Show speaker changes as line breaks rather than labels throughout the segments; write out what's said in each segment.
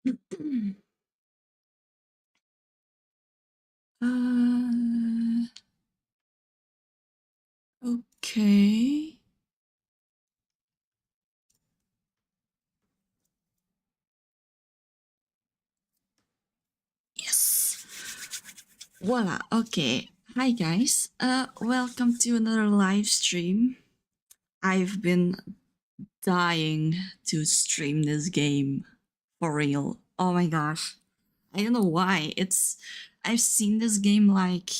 uh, okay. Yes. Voila. Okay. Hi guys. Welcome to another live stream. I've been dying to stream this game for real. Oh my gosh. I don't know why. I've seen this game like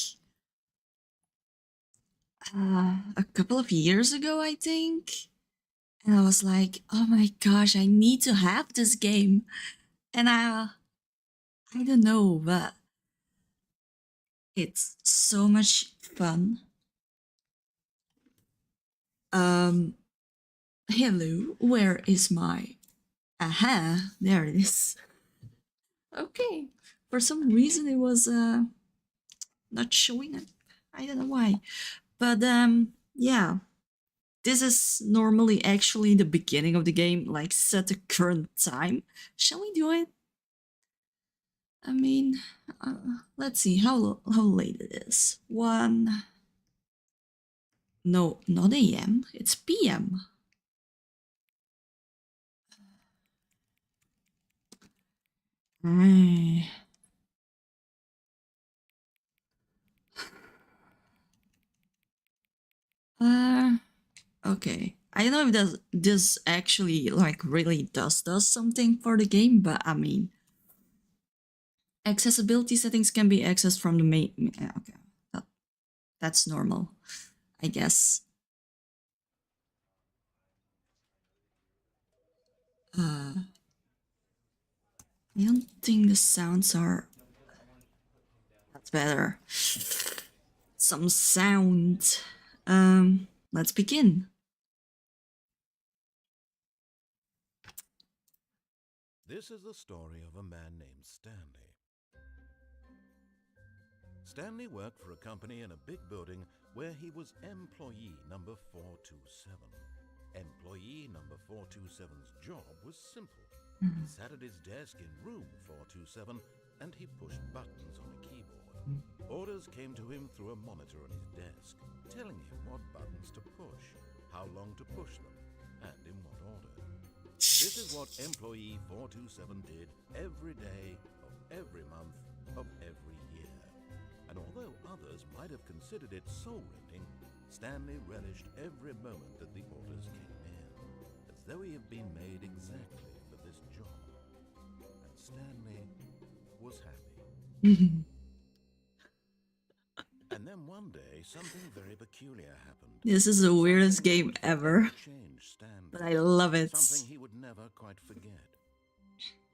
a couple of years ago, I think. And I was like, "Oh my gosh, I need to have this game." And I don't know, but it's so much fun. Um Hello, where is my aha? There it is. Okay. For some reason it was not showing up. I don't know why. But yeah. This is normally actually the beginning of the game, like set the current time. Shall we do it? I mean, let's see how late it is. 1. No, not AM. It's PM. Ay. Okay. I don't know if this actually like really does something for the game, but I mean, accessibility settings can be accessed from the main. Okay, that's normal, I guess. I don't think the sounds are. That's better. Some sound. Let's begin.
This is the story of a man named Stanley. Stanley worked for a company in a big building where he was employee number 427. Employee number 427's job was simple. He sat at his desk in room 427 and he pushed buttons on a keyboard. Orders came to him through a monitor on his desk, telling him what buttons to push, how long to push them, and in what order. This is what employee 427 did every day of every month of every year. And although others might have considered it soul-rending, Stanley relished every moment that the orders came in, as though he had been made exactly for this job. And Stanley was happy. And then one day, something very peculiar happened.
This is the weirdest game ever, but I love it.
Something he would never quite forget.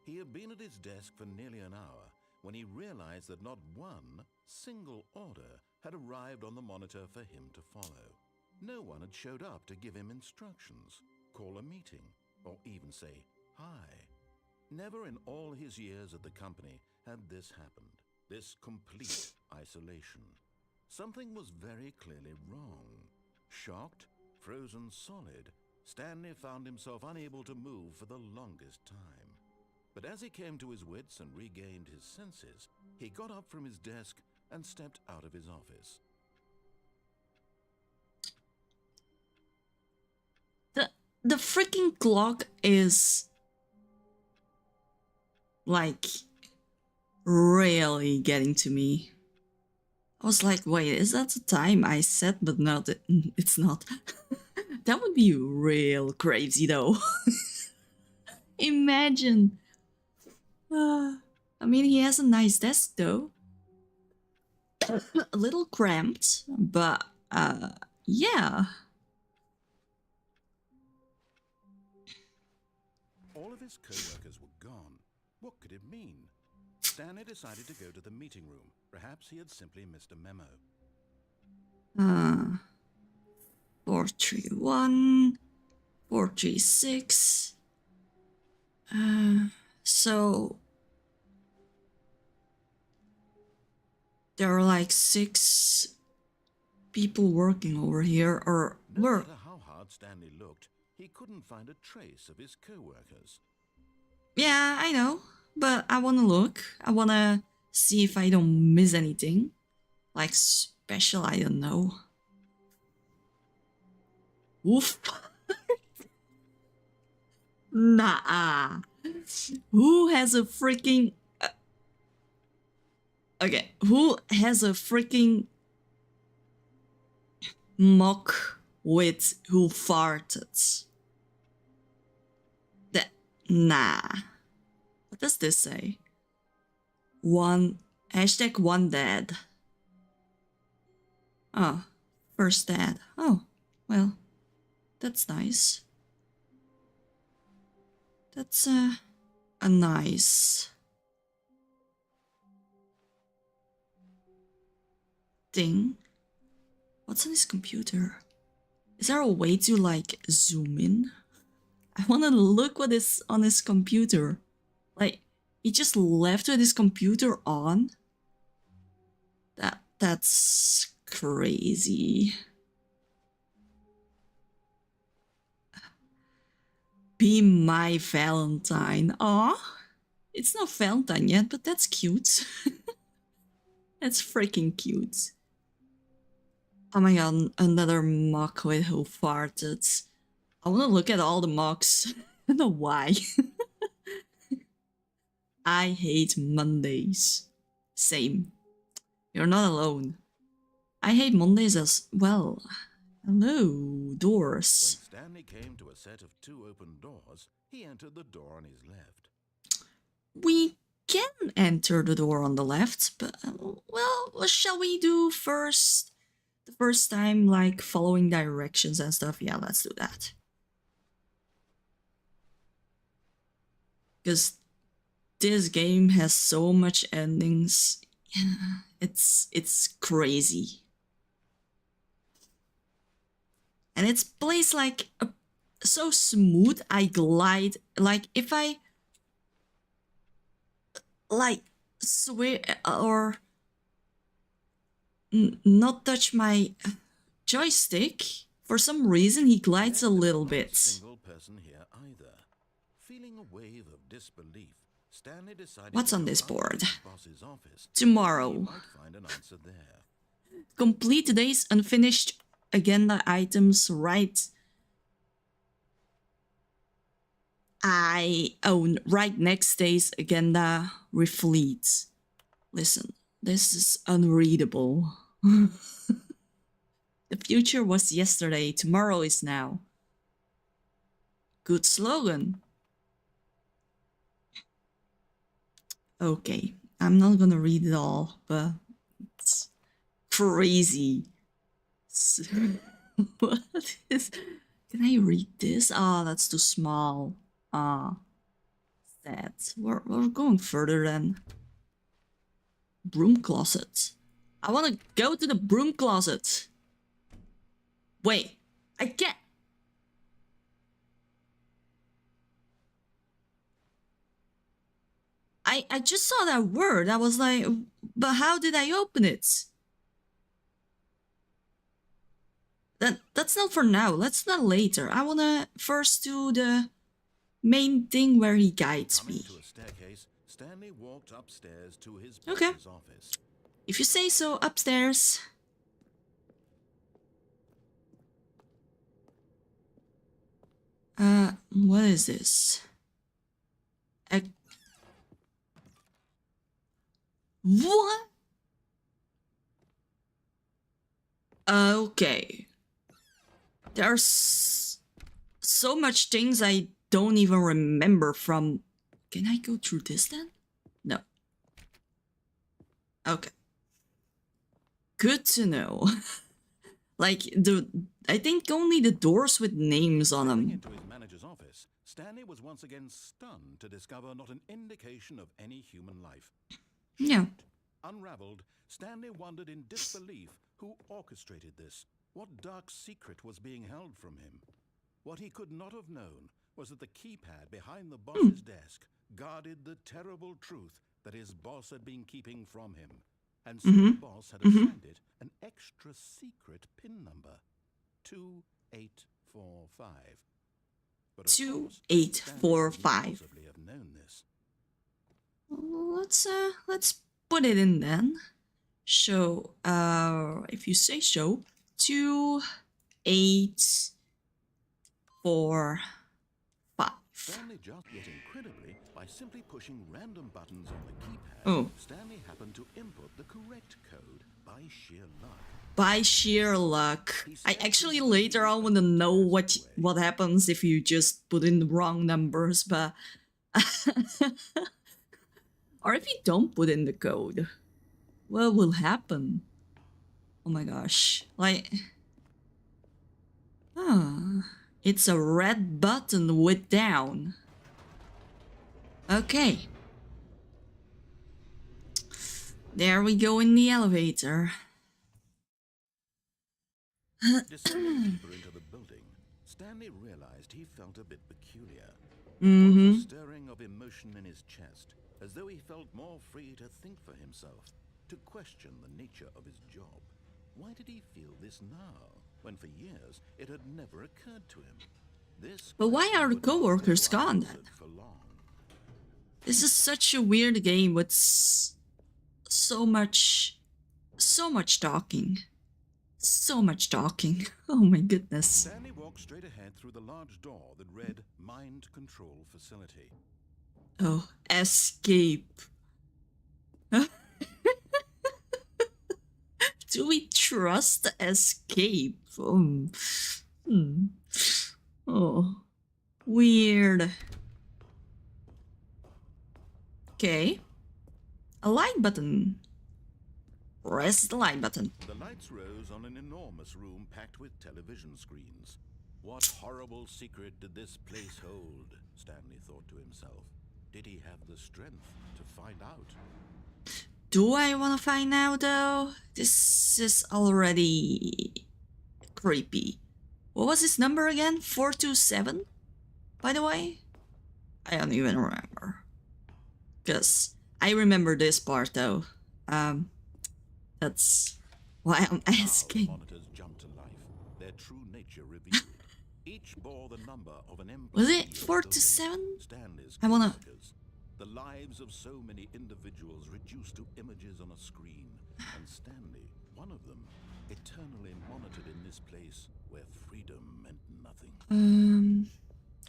He had been at his desk for nearly an hour when he realized that not one single order had arrived on the monitor for him to follow. No one had showed up to give him instructions, call a meeting, or even say hi. Never in all his years at the company had this happened, this complete isolation. Something was very clearly wrong. Shocked, frozen solid, Stanley found himself unable to move for the longest time. But as he came to his wits and regained his senses, he got up from his desk and stepped out of his office.
The freaking clock is like really getting to me. I was like, wait, is that the time I set? But no, it's not. That would be real crazy though. Imagine. I mean, he has a nice desk though. A little cramped, but yeah.
All of his co-workers were gone. What could it mean? Stanley decided to go to the meeting room. Perhaps he had simply missed a memo.
431, 436. So there are like 6 people working over here, or
no matter how hard Stanley looked, he couldn't find a trace of his co-workers.
Yeah, I know. but I wanna look. I wanna see if I don't miss anything. Like special, I don't know. Oof. Nah. Who has a freaking... okay, who has a freaking mock with who farted? That... nah. What does this say? One... hashtag one dead. Oh, first dead. Oh, well, that's nice. That's a nice thing. What's on his computer? Is there a way to like zoom in? I want to look what is on his computer. Like, he just left with his computer on? That's crazy. Be my Valentine. Aw, it's not Valentine yet, but that's cute. That's freaking cute. Oh my god, another mock with who farted. I want to look at all the mocks. I don't know why. I hate Mondays. Same. You're not alone. I hate Mondays as well. Hello, doors.
When Stanley came to a set of 2 open doors, he entered the door on his left.
We can enter the door on the left, but well, what shall we do first? The first time, like following directions and stuff. Yeah, let's do that. Because this game has so much endings. Yeah, it's crazy. And it's placed like so smooth. I glide. Like if I like swear or not touch my joystick, for some reason he glides a little bit.
Single person here either. Feeling a wave of disbelief, Stanley decided
What's
to
on
go
this
up
board?
to his boss's office.
Tomorrow.
He might find an answer there.
Complete today's unfinished agenda items right. I own right next day's agenda refleet. Listen, this is unreadable. The future was yesterday, tomorrow is now. Good slogan. Okay, I'm not gonna read it all, but it's crazy. What is... can I read this? Ah, that's too small. Ah, sad. We're going further then. Broom closet. I want to go to the broom closet. Wait, I can't. I just saw that word. I was like, but how did I open it? That's not for now. Let's do that later. I wanna first do the main thing where he guides me.
Coming to a staircase, Stanley walked upstairs to his
Okay.
boss's office.
If you say so, upstairs. What is this? What? Okay. There's so much things I don't even remember from... can I go through this then? No. Okay. Good to know. Like, I think only the doors with names on
Stepping
them.
into his manager's office, Stanley was once again stunned to discover not an indication of any human life.
Yeah.
Unraveled, Stanley wondered in disbelief who orchestrated this. What dark secret was being held from him? What he could not have known was that the keypad behind the boss's desk guarded the terrible truth that his boss had been keeping from him. And so the boss had assigned it an extra secret PIN number, 2845. But of course, Stanley couldn't
2845.
possibly have known this.
Let's put it in then. So, if you say so, 2, 8, 4, 5.
Stanley just yet incredibly, by simply pushing random buttons on the keypad,
Oh.
Stanley happened to input the correct code by sheer luck.
By sheer luck. I actually later on want to know what happens if you just put in the wrong numbers, but or if you don't put in the code. What will happen? Oh my gosh. Like it's a red button with down. Okay. There we go in the elevator.
Descending deeper into the building, Stanley realized he felt a bit peculiar.
Mm-hmm.
A stirring of emotion in his chest, as though he felt more free to think for himself, to question the nature of his job. Why did he feel this now, when for years it had never occurred to him? This
But why are the
question would
co-workers
never
gone
answered
then?
for long.
This is such a weird game with so much talking. So much talking. Oh my goodness.
Stanley walked straight ahead through the large door that read Mind Control Facility.
Oh, escape. Do we trust escape? Oh, weird. Okay. A light button. Press the light button.
The lights rose on an enormous room packed with television screens. What horrible secret did this place hold? Stanley thought to himself. Did he have the strength to find out?
Do I want to find out though? This is already creepy. What was his number again? 427? By the way? I don't even remember. Because I remember this part though. That's why I'm asking.
The monitors jumped to life, their true nature revealed. Each bore the number of an employee.
Was it 427?
Stanley's
I wanna...
coworkers. The lives of so many individuals reduced to images on a screen, and Stanley, one of them, eternally monitored in this place where freedom meant nothing.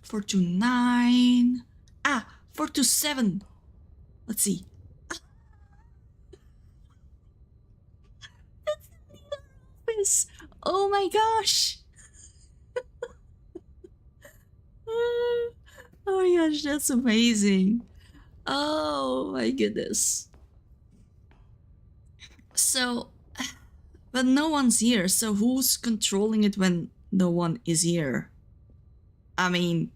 429. 427. Let's see. That's in the office. Oh my gosh. Oh my gosh, that's amazing. Oh my goodness. So, but no one's here, so who's controlling it when no one is here? I mean,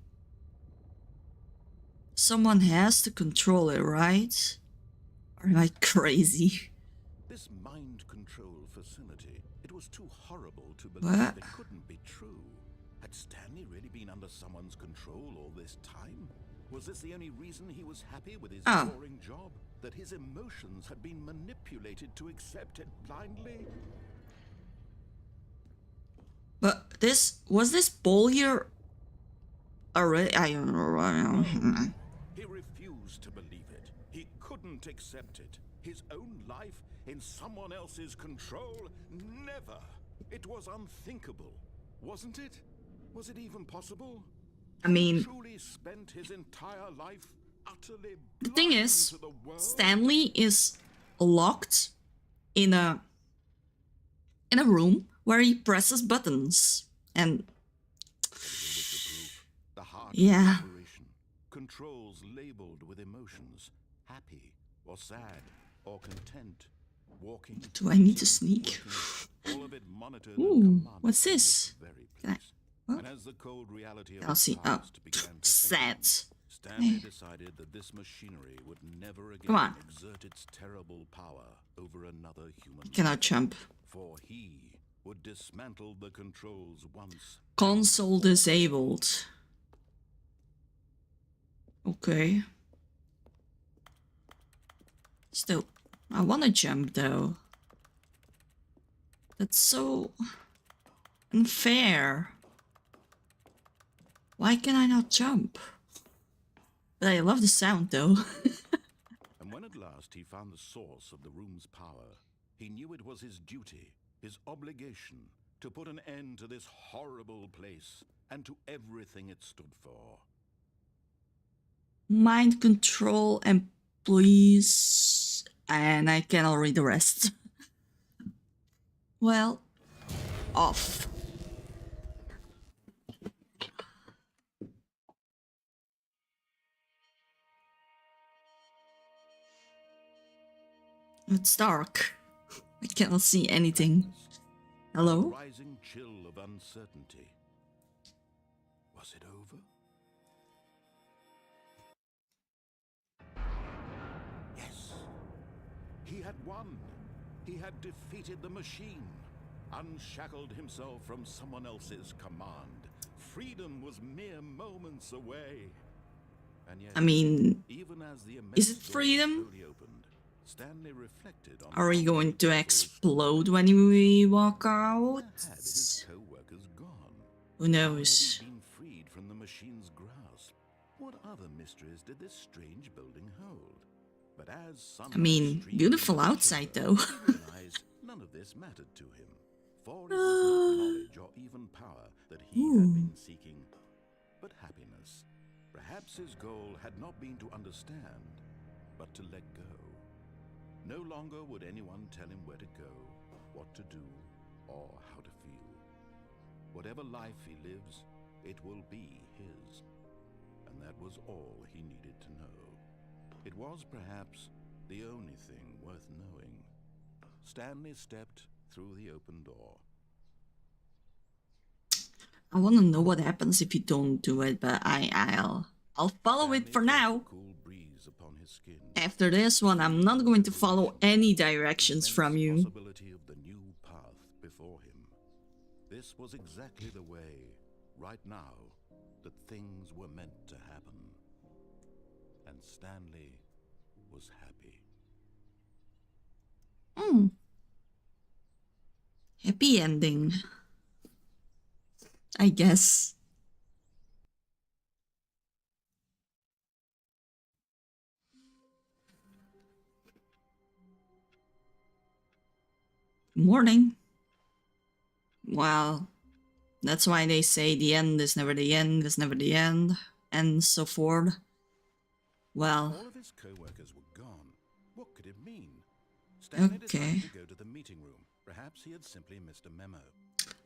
someone has to control it, right? Or am I crazy?
This mind control facility, it was too horrible to believe
What?
it couldn't be true. Had Stanley really been under someone's control all this time? Was this the only reason he was happy with his boring job? That his emotions had been manipulated to accept it blindly?
But was this poll here already? I don't know.
He refused to believe it. He couldn't accept it. His own life in someone else's control? Never. It was unthinkable. Wasn't it? Was it even possible?
I mean,
he truly spent his entire life utterly
the thing
blind
is,
to the world?
Stanley is locked in a room where he presses buttons and
The heart
yeah.
operation. Controls labeled with emotions. Happy or sad or content. Walking.
Do I need to sneak?
All of it monitored.
Ooh, what's this?
Very
Can I?
place.
What?
And as the cold reality of
I'll
the
see. Oh,
past began to
sad.
sink in, Stanley decided that this machinery would never again
Come on.
exert its terrible power over another human.
Cannot jump.
For he would dismantle the controls once.
Console disabled. Okay. Still, I want to jump though. That's so unfair. Why can I not jump? But I love the sound though.
When at last he found the source of the room's power, he knew it was his duty, his obligation, to put an end to this horrible place and to everything it stood for.
Mind control employees, and I cannot read the rest. Well, off. It's dark. I cannot see anything. Hello?
A rising chill of uncertainty. Was it over? Yes. He had won. He had defeated the machine, unshackled himself from someone else's command. Freedom was mere moments away. And yet,
I mean,
even as the
is it
immense door
freedom?
slowly opened, Stanley reflected on
Are we
how
going
many
to
people's
explode when we walk out?
Where had his co-workers gone?
Who
How
knows?
had he been freed from the machine's grasp? What other mysteries did this strange building hold? But as
I mean, beautiful outside though.
he realized none of this mattered to him, for it was not knowledge or even power that he had been seeking, but happiness. Perhaps his goal had not been to understand, but to let go. No longer would anyone tell him where to go, what to do, or how to feel. Whatever life he lives, it will be his. And that was all he needed to know. It was perhaps the only thing worth knowing. Stanley stepped through the open door.
I want to know what happens if you don't do it, but I'll follow it for
Stanley felt
now.
the cool breeze upon his skin.
After this one, I'm not going to follow any directions from you.
Possibility of the new path before him. This was exactly the way, right now, that things were meant to happen. And Stanley was happy.
Happy ending, I guess. Morning. Well, that's why they say the end is never the end, is never the end, and so forth. Well,
All of his co-workers were gone. What could it mean? Stanley
okay.
decided to go to the meeting room. Perhaps he had simply missed a memo.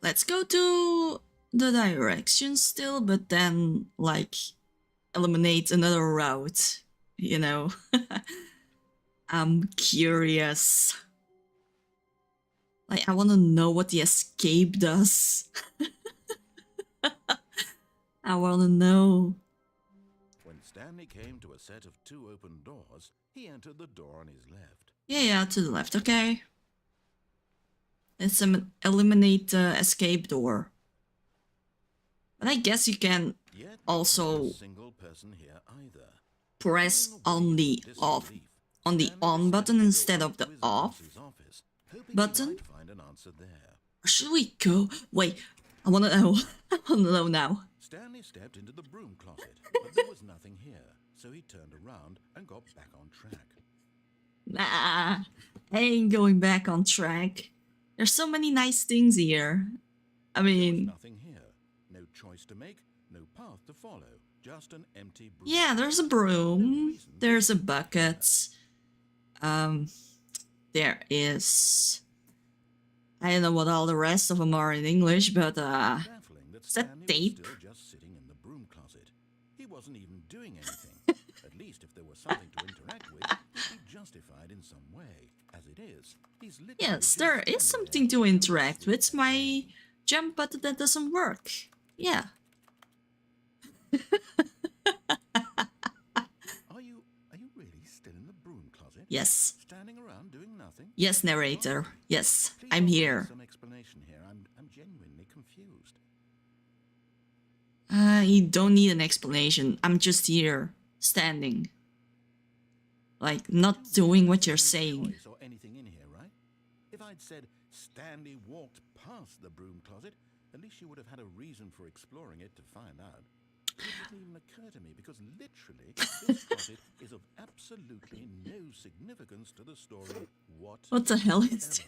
Let's go to the directions still, but then, like, eliminate another route, you know? I'm curious. Like, I want to know what the escape does. I want to know.
When Stanley came to a set of 2 open doors, he entered the door on his left.
Yeah, to the left, okay. Let's eliminate the escape door. But I guess you can
Yet
also
not a single person here either.
press
Feeling a
on
wave
the
of
off
disbelief,
on the
Stanley
on
decided
button
to go
instead
up
of the
to his
off
boss's office, hoping
button.
he might find an answer there.
Or should we go? Wait, I want to know. I want to know now.
Stanley stepped into the broom closet, but there was nothing here, so he turned around and got back on track.
Nah, I ain't going back on track. There's so many nice things here. I
There was
mean,
nothing here. No choice to make, no path to follow, just an empty broom.
yeah, there's a broom. There's a bucket. There is. I don't know what all the rest of them are in English, but
Baffling that
is that
Stanley
tape?
was still just sitting in the broom closet. He wasn't even doing anything. At least if there was something to interact with, he'd be justified in some way. As it is, he's literally
Yes,
just
there is
standing
something
there,
to interact with. It's
no
my jump button that doesn't work. Yeah.
Are you really still in the broom closet?
Yes.
Standing around doing nothing?
Yes, narrator. Yes,
Please
I'm
offer me
here.
some explanation here. I'm genuinely confused.
You don't need an explanation. I'm just here, standing. Like, not doing what you're saying.
Or anything in here, right? If I'd said Stanley walked past the broom closet, at least you would have had a reason for exploring it to find out. It didn't even occur to me because literally this closet is of absolutely no significance to the story
What the hell is this?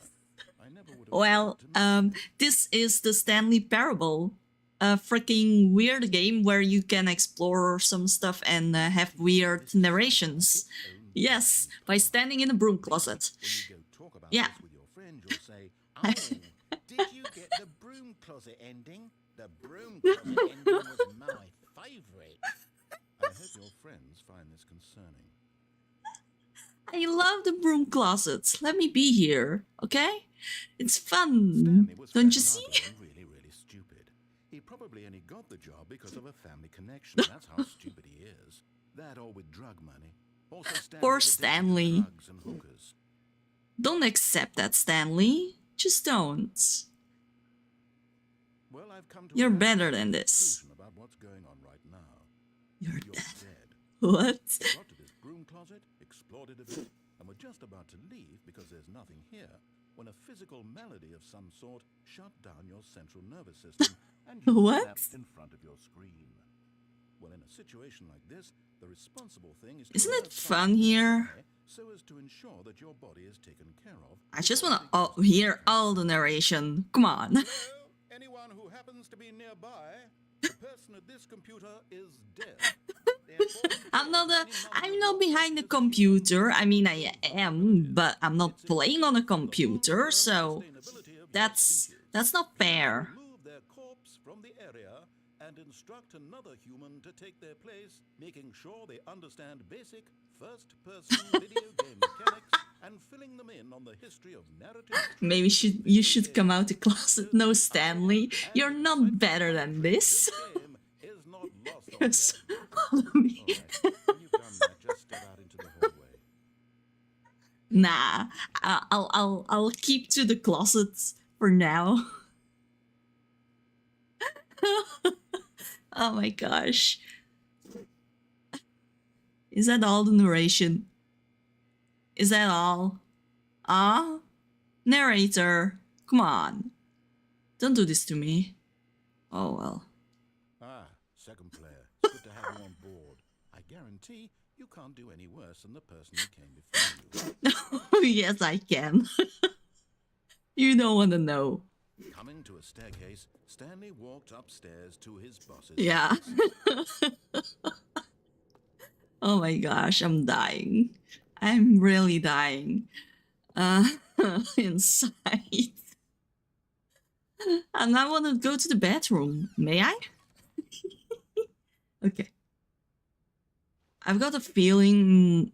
I never would have
Well,
thought to mention
this is the Stanley Parable, a freaking weird game where you can explore some stuff and have weird narrations. Yes, by standing in a broom closet.
when you go talk about
Yeah.
this with your friend, you'll say, "Oh, did you get the broom closet ending? The broom closet ending was my favourite." I hope your friends find this concerning.
I love the broom closet. Let me be here, okay? It's fun,
Stanley was
don't you
fat
see?
and ugly and really, really stupid. He probably only got the job because of a family connection. That's how stupid he is. That or with drug money. Also,
Poor
Stanley's addicted to
Stanley.
drugs and hookers.
Don't accept that, Stanley. Just don't.
Well, I've come to
You're
a
better
very
than
clear
this.
conclusion about what's going on right now.
You're
You're
dead.
dead.
What?
Got to this broom closet, explored it a bit, and we're just about to leave because there's nothing here when a physical malady of some sort shut down your central nervous system and you
What?
collapsed in front of your screen. Well, in a situation like this, the responsible thing is to
Isn't it
alert
fun
someone
here?
nearby so as to ensure that your body is taken care of.
I just
before
want
it
to
begins to
hear
function.
all the narration. Come on.
Hello? Anyone who happens to be nearby, the person at this computer is dead. Therefore,
I'm not
any number
I'm
of
not
your
behind the
customers
computer.
human
I mean, I
beings
am, but I'm not
It's
playing on a
important for the
computer,
long-term
so
sustainability of your
that's
species.
not
Please
fair.
remove their corpse from the area and instruct another human to take their place, making sure they understand basic first-person video game mechanics and filling them in on the history of narrative.
Maybe you should come out the closet. No, Stanley, you're not better than this.
Game is not lost on
Yes,
them.
follow me.
All right, when you've done that, just step out into the hallway.
Nah, I'll keep to the closet for now. Oh my gosh. Is that all the narration? Is that all? Ah? Narrator, come on. Don't do this to me. Oh well.
Ah, second player. It's good to have you on board. I guarantee you can't do any worse than the person who came before you.
Yes, I can. You don't want to know.
Coming to a staircase, Stanley walked upstairs to his boss's
Yeah.
office.
Oh my gosh, I'm dying. I'm really dying. Inside. And I want to go to the bathroom. May I? Okay. I've got a feeling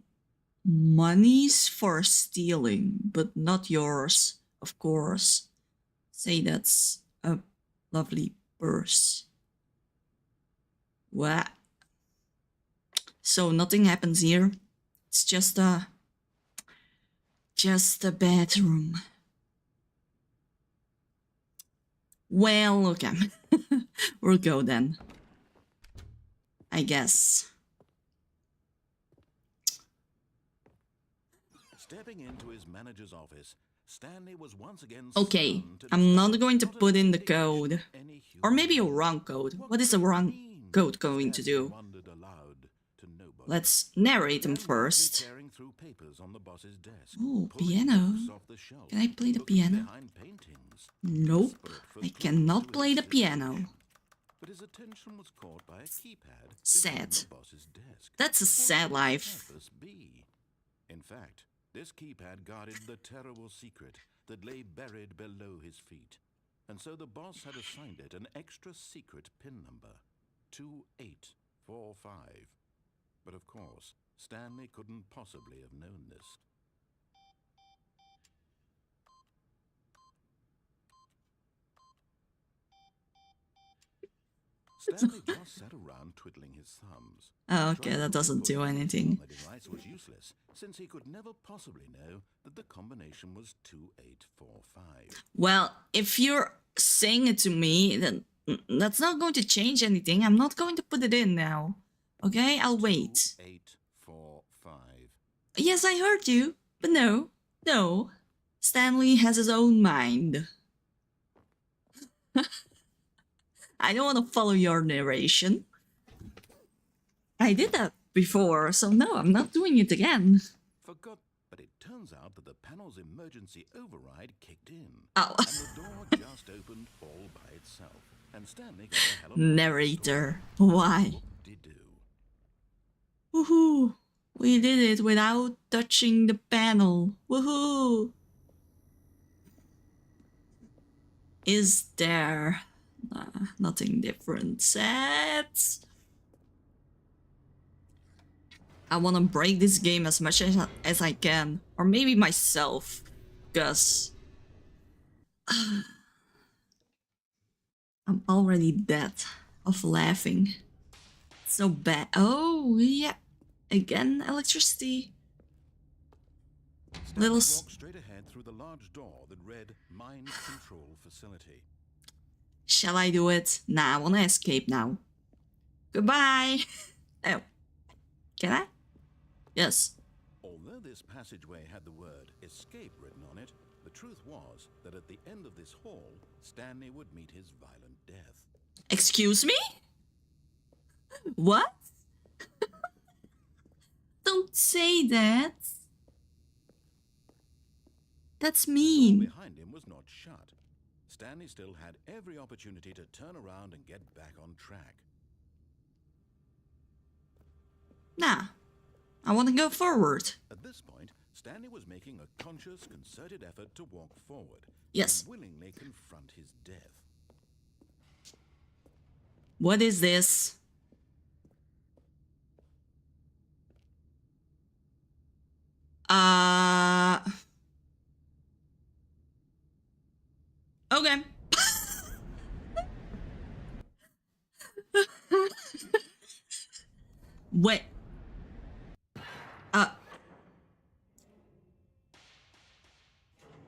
money's for stealing, but not yours, of course. Say that's a lovely purse. What? So nothing happens here. It's just a bathroom. Well, okay. We'll go then. I guess.
Stepping into his manager's office, Stanley was once again
Okay,
stunned to
I'm not
discover
going to
not
put in the
only
code.
any
Or
human
maybe a
being.
wrong code. What is
could
the
it
wrong
mean?
code going to
Stanley
do?
wondered aloud to nobody.
Let's narrate them
Stanley was
first.
tearing through papers on the boss's desk,
Oh,
pulling
piano.
books off the shelf,
Can I play the
looking
piano?
behind paintings,
Nope,
desperate for
I
clues
cannot
to
play the
his
piano.
situation. But his attention was caught by a keypad
Sad.
behind the boss's desk.
That's a
What
sad
could its
life.
purpose be? In fact, this keypad guarded the terrible secret that lay buried below his feet. And so the boss had assigned it an extra secret PIN number, 2845. But of course, Stanley couldn't possibly have known this. Stanley just sat around twiddling his thumbs.
Oh, okay, that doesn't do anything.
The device was useless, since he could never possibly know that the combination was 2845.
Well, if you're saying it to me, then that's not going to change anything. I'm not going to put it in now. Okay, I'll wait.
2845.
Yes, I heard you, but no. Stanley has his own mind. I don't want to follow your narration. I did that before, so no, I'm not doing it again.
Forgot, but it turns out that the panel's emergency override kicked in.
Oh.
And the door just opened all by itself. And Stanley got a hell of a
Narrator, why?
Whoop-de-doo.
Woohoo! We did it without touching the panel. Woohoo! Is there nothing different? Sets. I want to break this game as much as I can, or maybe myself, because I'm already dead of laughing. So bad. Oh yeah, again electricity.
Stanley walked straight ahead through the large door that read Mind Control Facility.
Shall I do it? Nah, I want to escape now. Goodbye. Oh, can I? Yes.
Although this passageway had the word escape written on it, the truth was that at the end of this hall, Stanley would meet his violent death.
Excuse me? What? Don't say that. That's mean.
The door behind him was not shut. Stanley still had every opportunity to turn around and get back on track.
Nah, I want to go forward.
At this point, Stanley was making a conscious, concerted effort to walk forward.
Yes.
And willingly confront his death.
What is this? Okay. Wait.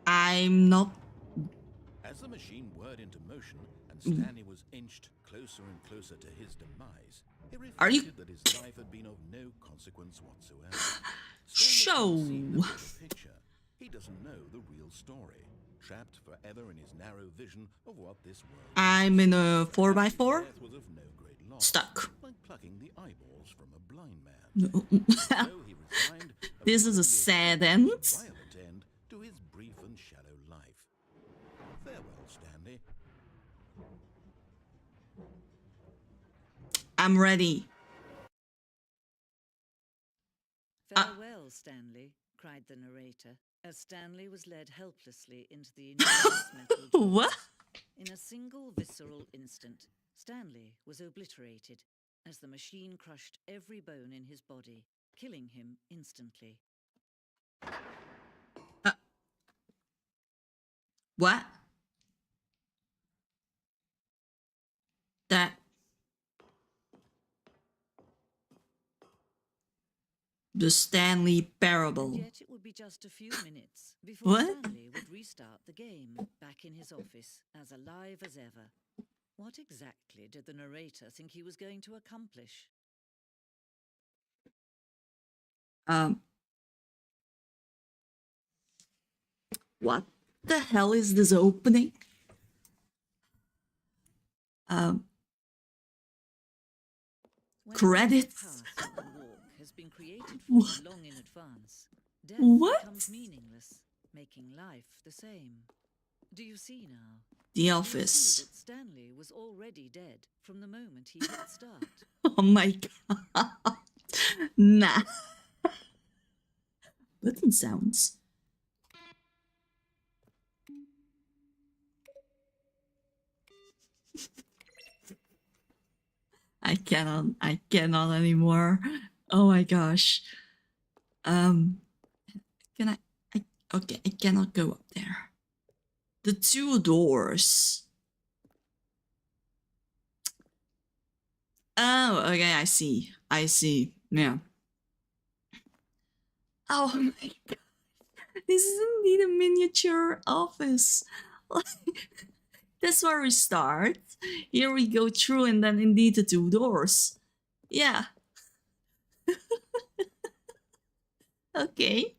I'm not.
As the machine whirred into motion and Stanley was inched closer and closer to his demise, he reflected that his life had been of no consequence whatsoever.
Show.
Picture. He doesn't know the real story, trapped forever in his narrow vision of what this world is.
I'm in a 4x4.
Death was of no great loss,
Stuck.
like plucking the eyeballs from a blind man. So he resigned
This is a sad end.
violent end to his brief and shallow life. Farewell, Stanley.
I'm ready.
Farewell, Stanley, cried the narrator, as Stanley was led helplessly into the enormous metal door.
What?
In a single visceral instant, Stanley was obliterated as the machine crushed every bone in his body, killing him instantly.
What? That. The Stanley Parable.
And yet it would be just a few minutes before
What?
Stanley would restart the game, back in his office, as alive as ever. What exactly did the narrator think he was going to accomplish?
What the hell is this opening?
When
Credits?
the path you can walk has been created for you long in advance, death
What?
becomes meaningless, making life the same. Do you see now?
The
You see
Office.
that Stanley was already dead from the moment he hit start.
Oh my god. Nah. Button sounds. I cannot anymore. Oh my gosh. Can okay, I cannot go up there. The two doors. Oh, okay, I see. Yeah. Oh my god. This is indeed a miniature office. That's where we start. Here we go through and then indeed the two doors. Yeah. Okay.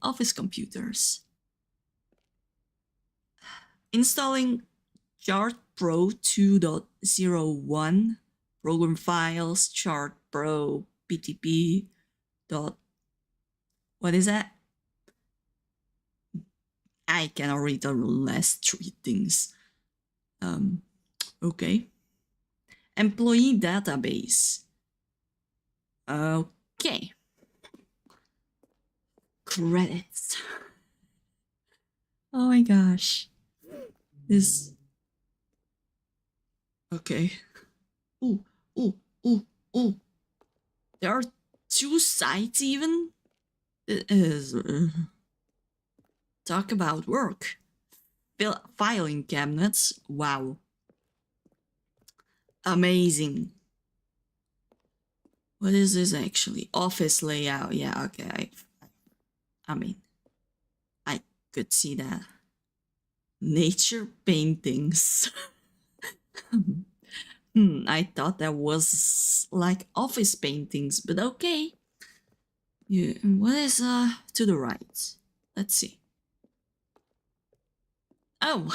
Office computers. Installing Chart Pro 2.01. Program files, chart pro ptp dot what is that? I cannot read the last three things. Okay. Employee database. Okay. Credits. Oh my gosh. This. Okay. Ooh, ooh, ooh, ooh. There are two sites even? It is. Talk about work. Filing cabinets. Wow. Amazing. What is this actually? Office layout. Yeah, okay. I mean, I could see that. Nature paintings. I thought that was like office paintings, but okay. Yeah, what is to the right? Let's see. Oh,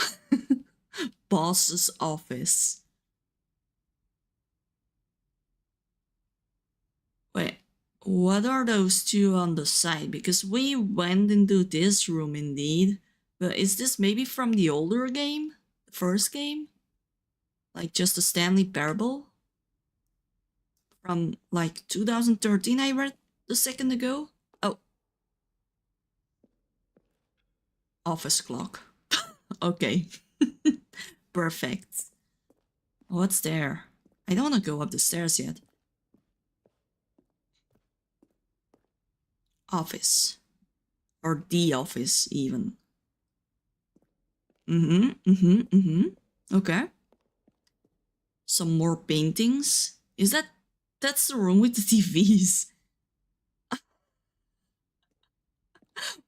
boss's office. Wait, what are those two on the side? Because we went into this room indeed, but is this maybe from the older game? The first game? Like just a Stanley Parable? From like 2013 I read a second ago? Oh. Office clock. Okay. Perfect. What's there? I don't want to go up the stairs yet. Office. Or the office, even. Okay. Some more paintings. Is that... That's the room with the TVs.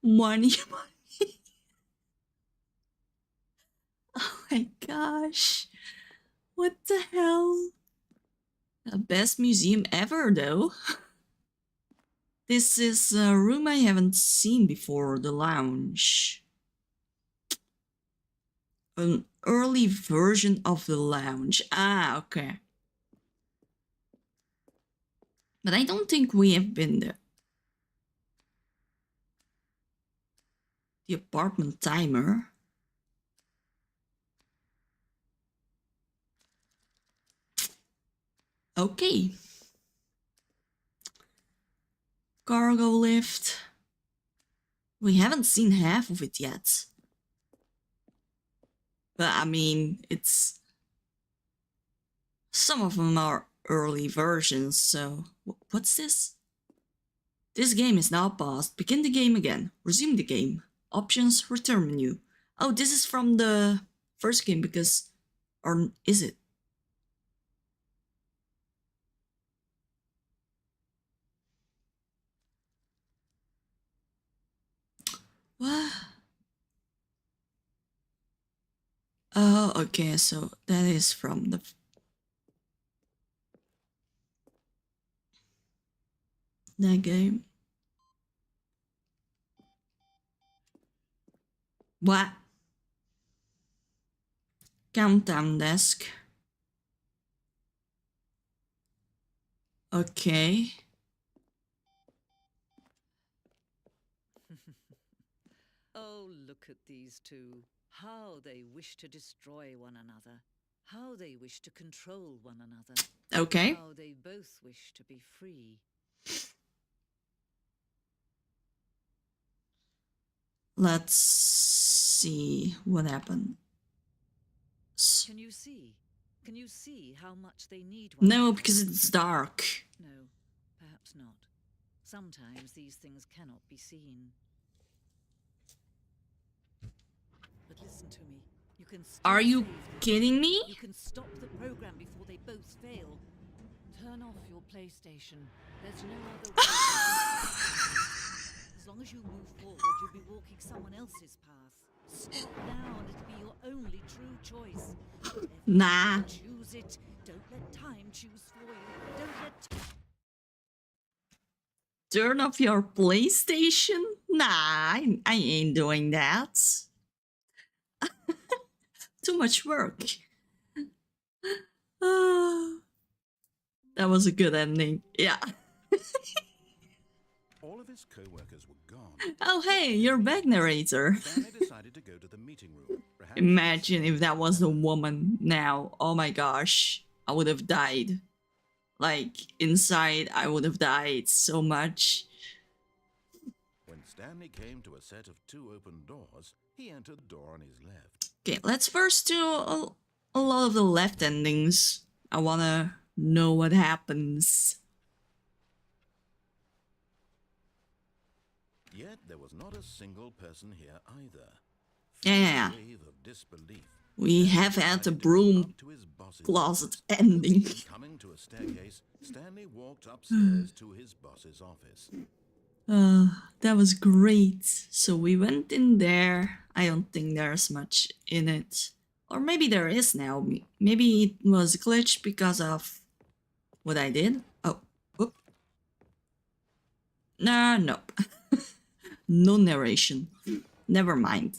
Money, money. Oh my gosh. What the hell? The best museum ever, though. This is a room I haven't seen before, the lounge. An early version of the lounge. Ah, okay. But I don't think we have been there. The apartment timer. Okay. Cargo lift. We haven't seen half of it yet. But I mean, it's... Some of them are early versions, so... What's this? This game is now paused. Begin the game again. Resume the game. Options, return menu. Oh, this is from the first game because... Or is it? What? Oh, okay, so that is from the... That game. What? Countdown desk. Okay.
Oh, look at these two. How they wish to destroy one another. How they wish to control one another.
Okay.
How they both wish to be free.
Let's see what happened.
Can you see? Can you see how much they need one
No,
another?
because it's dark.
No, perhaps not. Sometimes these things cannot be seen. But listen to me. You can still
Are you
save them.
kidding me?
You can stop the program before they both fail. Turn off your PlayStation. There's no other way. As long as you move forward, you'll be walking someone else's path. Stop now and it'll be your only true choice. Whatever
Nah.
you choose it. Don't let time choose for you. Don't let...
Turn off your PlayStation? Nah, I ain't doing that. Too much work. That was a good ending. Yeah.
All of his co-workers were gone.
Oh, hey, you're back, narrator.
Stanley decided to go to the meeting room. Perhaps
Imagine if that was a woman now. Oh my gosh. I would have died. Like, inside, I would have died so much.
when Stanley came to a set of 2 open doors, he entered the door on his left.
Okay, let's first do a lot of the left endings. I wanna know what happens.
Yet there was not a single person here either.
Yeah.
Full wave of disbelief.
We have had the broom
Up to his boss's
closet ending.
Coming to a staircase, Stanley walked upstairs to his boss's office.
That was great. So we went in there. I don't think there's much in it. Or maybe there is now. Maybe it was glitched because of what I did. Oh, whoop. Nah, nope. No narration. Never mind.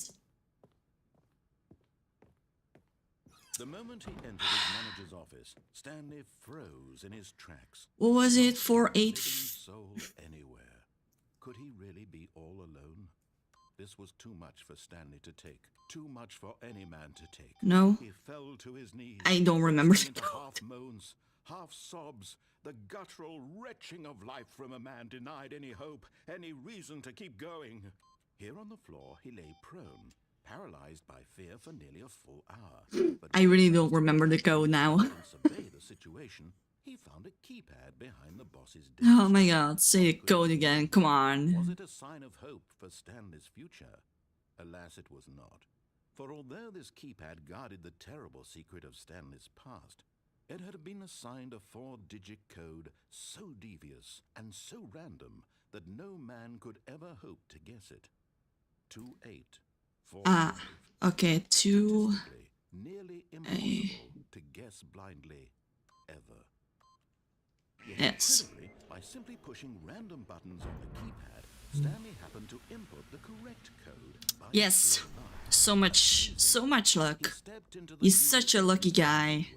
The moment he entered his manager's office, Stanley froze in his tracks.
What was it?
Not a
4-8?
living soul anywhere. Could he really be all alone? This was too much for Stanley to take. Too much for any man to take.
No.
He fell to his knees.
I don't remember.
bursting into half moans, half sobs, the guttural retching of life from a man denied any hope, any reason to keep going. Here on the floor, he lay prone, paralyzed by fear for nearly a full hour. But
I really don't remember the code now.
to survey the situation, he found a keypad behind the boss's desk.
Oh my god, say the code again, come on.
Was it a sign of hope for Stanley's future? Alas, it was not. For although this keypad guarded the terrible secret of Stanley's past, it had been assigned a 4-digit code so devious and so random that no man could ever hope to guess it. 2845.
Okay, 2.
Statistically, nearly impossible to guess blindly, ever. Yet
Yes.
incredibly, by simply pushing random buttons on the keypad, Stanley happened to input the correct code. By
Yes.
pure luck.
So much
He
luck.
stepped into the
He's such a
universe
lucky guy.
anyway.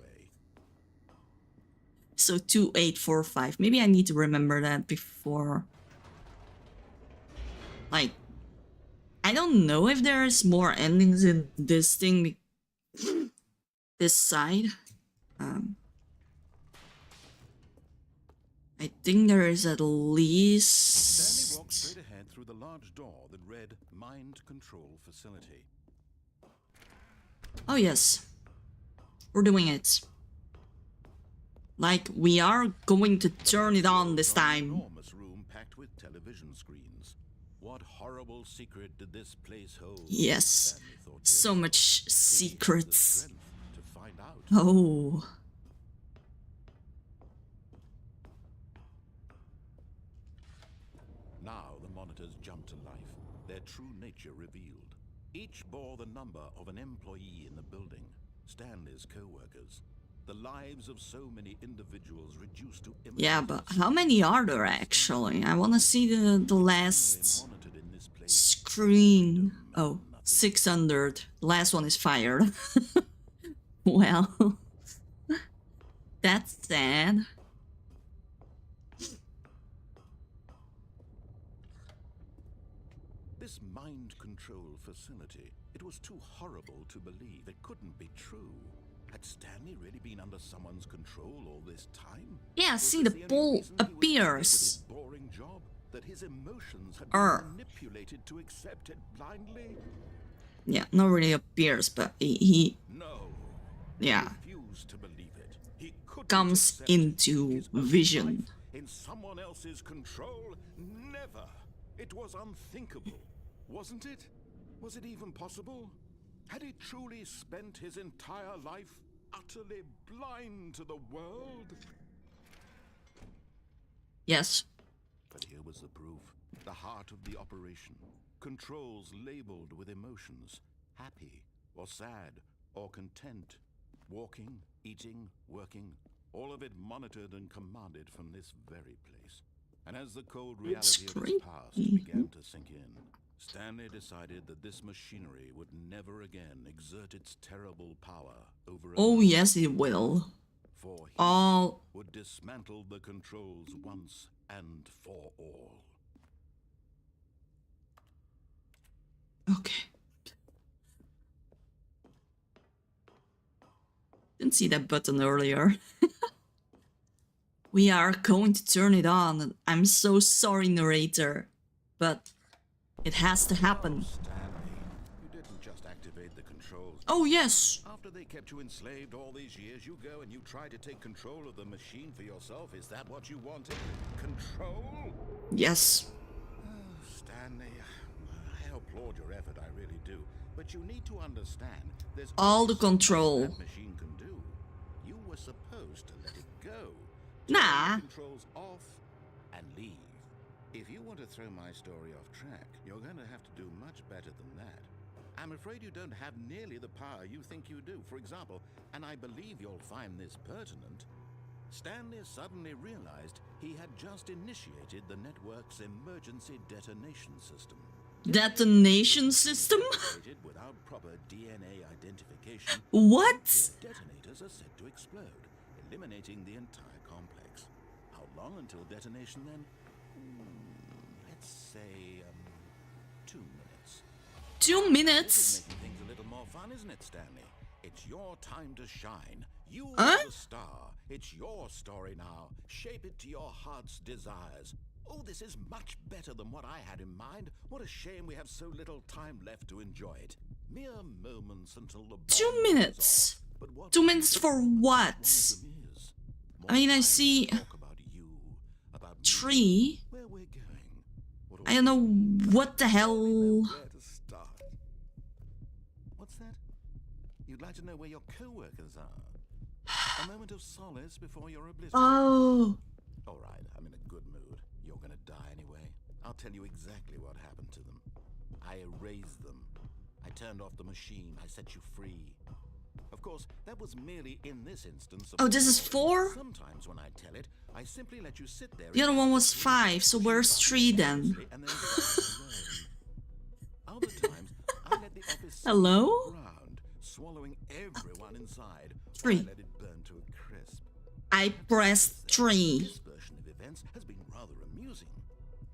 So 2845. Maybe I need to remember that before. Like, I don't know if there's more endings in this thing. This side. I think there is at
Stanley
least.
walked straight ahead through the large door that read Mind Control Facility.
Oh yes, we're doing it. Like, we are going to turn it on this
From an
time.
enormous room packed with television screens. What horrible secret did this place hold?
Yes,
Stanley thought
so
grimly.
much
Did he have the
secrets.
strength to find out?
Oh,
Now the monitors jumped to life, their true nature revealed. Each bore the number of an employee in the building, Stanley's co-workers. The lives of so many individuals reduced to
yeah, but how many are there actually? I want to see the last
monitored in this place.
screen. Oh, 600. The last one is fired. Well, that's sad.
This mind control facility, it was too horrible to believe. It couldn't be true. Had Stanley really been under someone's control all this time?
Yeah,
Was
see,
this
the
only
ball
reason he was stuck with
appears.
his boring job? That his emotions had
Er.
been manipulated to accept it blindly?
Yeah, not really appears, but he
No.
yeah,
He refused to believe it. He couldn't
comes
accept
into
his own
vision.
life in someone else's control. Never. It was unthinkable, wasn't it? Was it even possible? Had he truly spent his entire life utterly blind to the world?
Yes.
But here was the proof. The heart of the operation. Controls labeled with emotions. Happy, or sad, or content. Walking, eating, working. All of it monitored and commanded from this very place. And as the cold reality of his past began to sink in, Stanley decided that this machinery would never again exert its terrible power over
Oh
another.
yes, it will.
before he
all.
would dismantle the controls once and for all.
Okay. Didn't see that button earlier. We are going to turn it on. I'm so sorry, narrator, but it has to happen.
Oh, Stanley, you didn't just activate the controls.
Oh, yes.
After they kept you enslaved all these years, you go and you try to take control of the machine for yourself. Is that what you wanted? Control?
Yes.
Oh, Stanley, I applaud your effort, I really do. But you need to understand, there's
All the
only so much
control.
that machine can do. You were supposed to let it go.
Nah.
Turn the controls off and leave. If you want to throw my story off track, you're going to have to do much better than that. I'm afraid you don't have nearly the power you think you do. For example, and I believe you'll find this pertinent, Stanley suddenly realized he had just initiated the network's emergency detonation system.
Detonation system?
Activated without proper DNA identification,
What?
nuclear detonators are said to explode, eliminating the entire complex. How long until detonation then? Let's say 2 minutes.
2
This
minutes?
is making things a little more fun, isn't it, Stanley? It's your time to shine. You
Huh?
are the star. It's your story now. Shape it to your heart's desires. Oh, this is much better than what I had in mind. What a shame we have so little time left to enjoy it. Mere moments until the
2
bomb goes
minutes?
off. But what
2 minutes for
one
what?
of them is.
I mean, I
More time to
see
talk about you, about me,
3.
where we're going. What
I don't know what the hell.
where to start. What's that? You'd like to know where your co-workers are? A moment of solace before you're obliterated.
Oh.
All right, I'm in a good mood. You're gonna die anyway. I'll tell you exactly what happened to them. I erased them. I turned off the machine. I set you free. Of course, that was merely in this instance.
Oh, this is 4?
Sometimes when I tell it, I simply let you sit there.
The other one was 5, so where's 3 then?
And then other times, I let the office
Hello?
ground, swallowing everyone inside.
3.
I let it burn to a crisp.
I pressed 3.
This version of events has been rather amusing.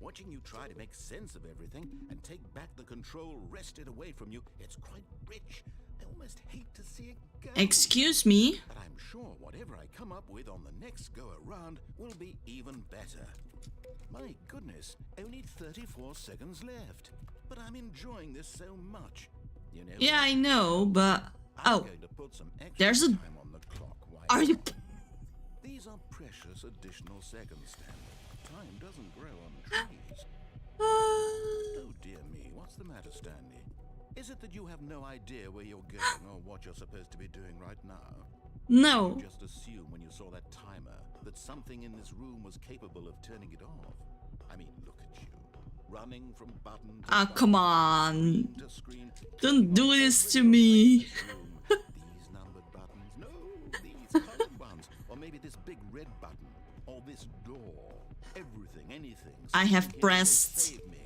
Watching you try to make sense of everything and take back the control wrested away from you, it's quite rich. I almost hate to see it go.
Excuse me?
But I'm sure whatever I come up with on the next go around will be even better. My goodness, only 34 seconds left. But I'm enjoying this so much. You know,
Yeah, I know, but...
I'm
Oh,
going to put some extra
there's a...
time on the clock. Why
Are you...
not? These are precious additional seconds, Stanley. Time doesn't grow on trees. Oh dear me, what's the matter, Stanley? Is it that you have no idea where you're going or what you're supposed to be doing right now?
No.
You just assume when you saw that timer that something in this room was capable of turning it off. I mean, look at you. Running from button to
Ah,
button,
come on.
screen to screen,
Don't do
clicking on
this to
every
me.
button in this room. These numbered buttons. No, these colored ones. Or maybe this big red button. Or this door. Everything, anything.
I have
something here will
pressed
save me.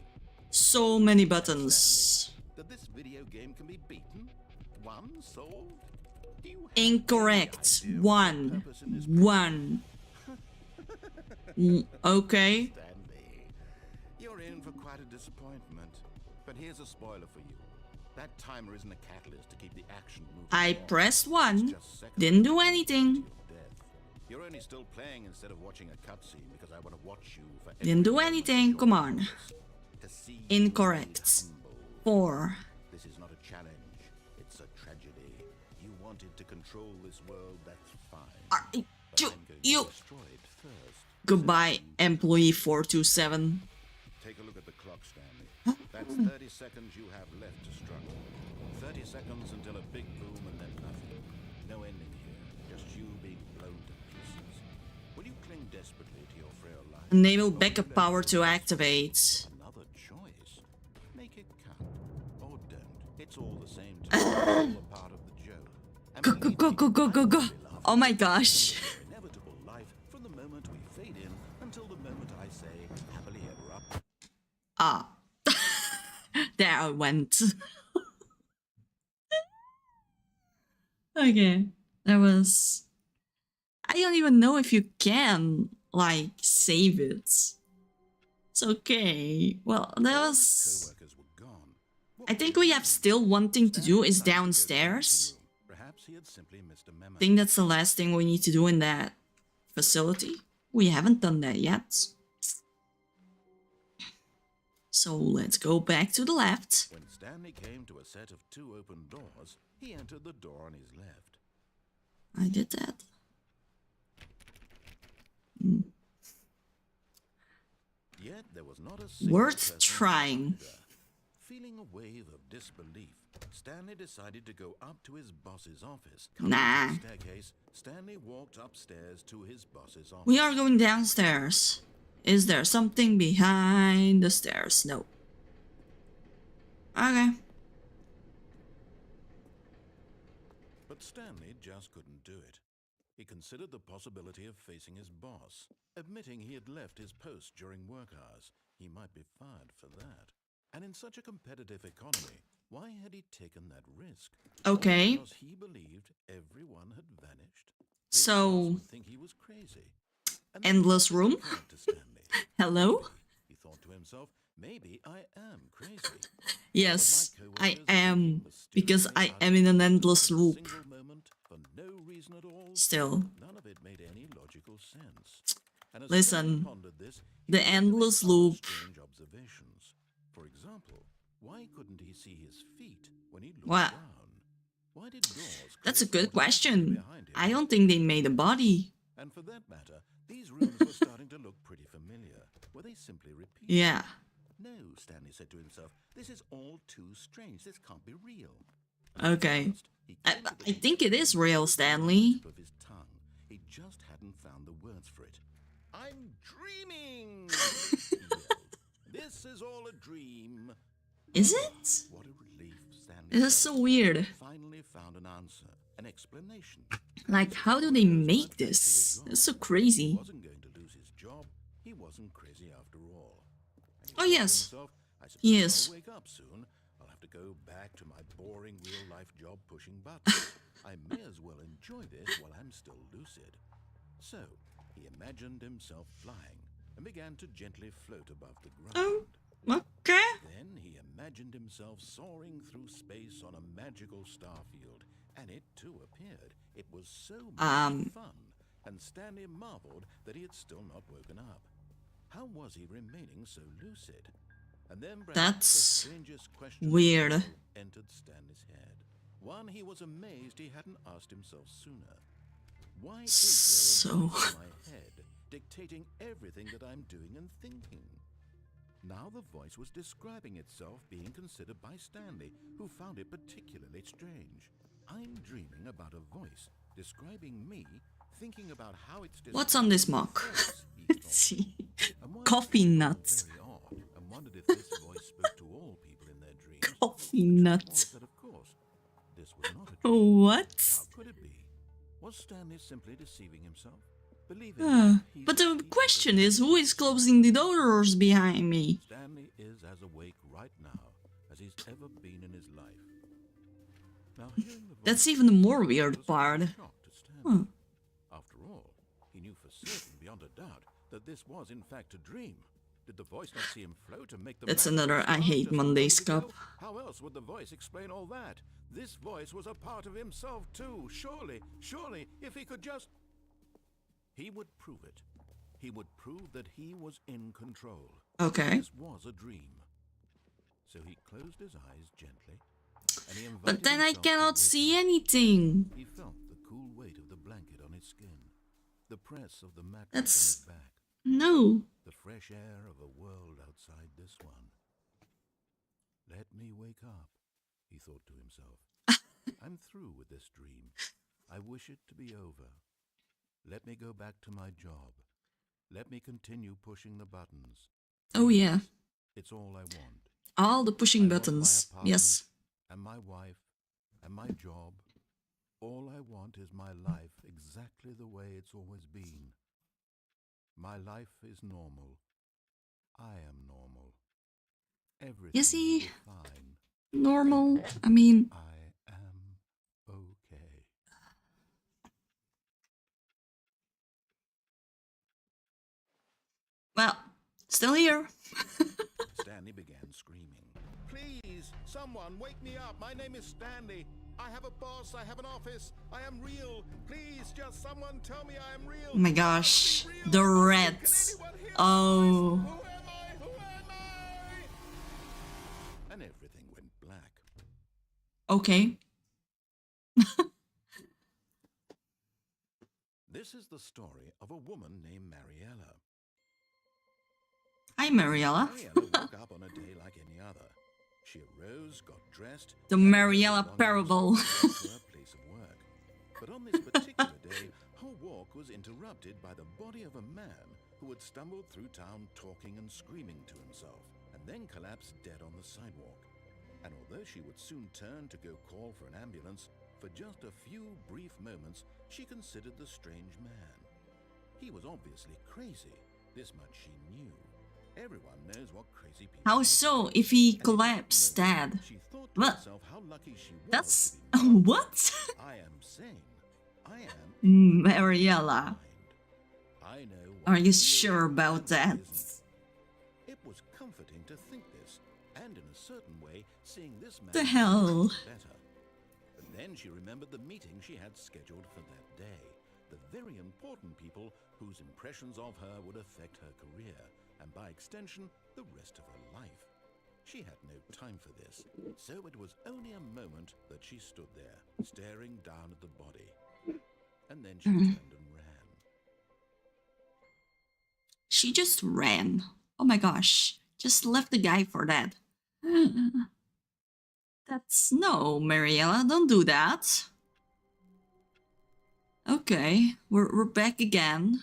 so many buttons.
That this video game can be beaten? Won? Solved? Do you have
Incorrect.
any idea what the
1.
purpose in this
1. Okay.
Stanley, you're in for quite a disappointment. But here's a spoiler for you. That timer isn't a catalyst to keep the action moving.
I
along.
pressed
It's
1.
just seconds
Didn't do
to
anything.
your death. You're only still playing instead of watching a cutscene because I want to watch you for every
Didn't do
moment of
anything.
your
Come on.
progress. To see you
Incorrect.
made humble.
4.
This is not a challenge. It's a tragedy. You wanted to control this world, that's fine.
Are
But
you...
I'm going
you...
to destroy it first.
Goodbye, employee 427.
Take a look at the clock, Stanley. That's 30 seconds you have left to struggle. 30 seconds until a big boom and then nothing. No ending here. Just you being blown to pieces. Will you cling desperately to your frail life?
Enable
Or
backup
let
power
it
to
go?
activate.
Another choice. Make it count. Or don't. It's all the same to me. It's all a part of the joke. And
Go,
believe
go,
me,
go, go, go, go.
I will be laughing
Oh my
at
gosh.
your inevitable life from the moment we fade in until the moment I say happily ever up.
Ah. There I went. Okay. That was... I I don't even know if you can, like, save it. It's okay. Well, that
All his
was...
co-workers were gone. What
I
was
think
he
we have
doing?
still one thing to do
Stanley
is
decided to go to the meeting
downstairs.
room. Perhaps he had simply missed a memo.
I think that's the last thing we need to do in that facility. We haven't done that yet. So let's go back to the left.
When Stanley came to a set of 2 open doors, he entered the door on his left.
I did that.
Yet there was not a single
Worth
person
trying.
there. Feeling a wave of disbelief, Stanley decided to go up to his boss's office. Coming
Nah.
to the staircase, Stanley walked upstairs to his boss's office.
We are going downstairs. Is there something behind the stairs? No. Okay.
But Stanley just couldn't do it. He considered the possibility of facing his boss. Admitting he had left his post during work hours, he might be fired for that. And in such a competitive economy, why had he taken that risk?
Okay.
All because he believed everyone had vanished. His
So-
boss would think he was crazy. And that
Endless
thought
room?
occurred to Stanley.
Hello?
Maybe, he thought to himself, maybe I am crazy.
Yes,
All of
I
my coworkers
am.
thinking
Because I
mysteriously
am in an
about
endless
a
loop.
single moment for no reason at all.
Still.
None of it made any logical sense. And as
Listen,
Stanley pondered this, he
the
began to make
endless
other
loop.
strange observations. For example, why couldn't he see his feet when he looked
What?
down? Why did doors
That's a
close
good
automatically
question.
behind him?
I don't think they made a body.
And for that matter, these rooms were starting to look pretty familiar. Were they simply repeated?
Yeah.
No, Stanley said to himself. This is all too strange. This can't be real.
Okay.
First, he came to the
I think it is real,
conclusion
Stanley.
tip of his tongue. He just hadn't found the words for it. I'm dreaming! He yelled. This is all a dream.
Is it?
What a relief, Stanley
It is so weird.
finally found an answer, an explanation.
Like, how do they make this? It's so
He
crazy.
wasn't going to lose his job. He wasn't crazy after all. And he
Oh,
thought to
yes.
himself, I suppose
He is.
I'll wake up soon. I'll have to go back to my boring real-life job pushing buttons. I may as well enjoy this while I'm still lucid. So, he imagined himself flying and began to gently float above the ground.
Oh, okay.
Then he imagined himself soaring through space on a magical starfield, and it too appeared. It was so much fun, and Stanley marveled that he had still not woken up. How was he remaining so lucid? And then perhaps
That's
the strangest question
weird.
of all entered Stanley's head. One he was amazed he hadn't asked himself sooner. Why is there a voice in my head dictating everything that I'm doing and thinking? Now the voice was describing itself being considered by Stanley, who found it particularly strange. I'm dreaming about a voice describing me, thinking about how it's
What's on this
describing
mug?
others, he
Let's
thought.
see.
And while
Coffee
he felt
nuts.
very odd and wondered if this voice spoke to all people in their dreams,
Coffee
the truth
nuts.
was that, of course, this was not a dream.
What?
How could it be? Was Stanley simply deceiving himself? Believing he
But
was
the
deep
question
within
is, who is closing the doors behind me?
Stanley is as awake right now as he's ever been in his life. Now, hearing the voice
That's even the more weird
was
part.
a shock to Stanley. After all, he knew for certain, beyond a doubt, that this was in fact a dream. Did the voice not see him float and make the
That's
magical
another I
sound
Hate
just a
Mondays
moment ago?
cup.
How else would the voice explain all that? This voice was a part of himself too. Surely, if he could just... He would prove it. He would prove that he was in control.
Okay.
This was a dream. So he closed his eyes gently, and he invited
But then I
himself to
cannot
wake
see
up.
anything.
He felt the cool weight of the blanket on his skin, the press of the mattress
That's-
on his back,
No.
the fresh air of a world outside this one. Let me wake up, he thought to himself. I'm through with this dream. I wish it to be over. Let me go back to my job. Let me continue pushing the buttons.
Oh yeah.
It's all I want.
All the pushing
I want my
buttons.
apartment,
Yes.
And my wife, and my job. All I want is my life exactly the way it's always been. My life is normal. I am normal. Everything
Is he
will be fine.
normal? I mean,
I am okay.
Still here.
Stanley began screaming. Please, someone, wake me up. My name is Stanley. I have a boss. I have an office. I am real. Please, just someone tell me I am real.
Oh my gosh. The rats. Oh.
Who am I? Who am I? And everything went black.
Okay.
This is the story of a woman named Mariella.
Hi, Mariella.
Mariella woke up on a day like any other. She arose, got dressed.
The Mariella parable.
To her place of work. But on this particular day, her walk was interrupted by the body of a man who had stumbled through town talking and screaming to himself, and then collapsed dead on the sidewalk. And although she would soon turn to go call for an ambulance, for just a few brief moments she considered the strange man. He was obviously crazy. This much she knew. Everyone knows what crazy people
How
do.
so if he collapsed dead?
She thought to
What?
herself how lucky she was
That's...
to be married.
What?
I am sane. I am
Mariella.
I know what
Are you
real
sure about that?
isn't. It was comforting to think this, and in a certain way, seeing this man
The hell?
better. But then she remembered the meeting she had scheduled for that day. The very important people whose impressions of her would affect her career, and by extension, the rest of her life. She had no time for this, so it was only a moment that she stood there, staring down at the body. And then she turned and ran.
She just ran. Oh my gosh. Just left the guy for that. That's... No, Mariella, don't do that. Okay, we're back again.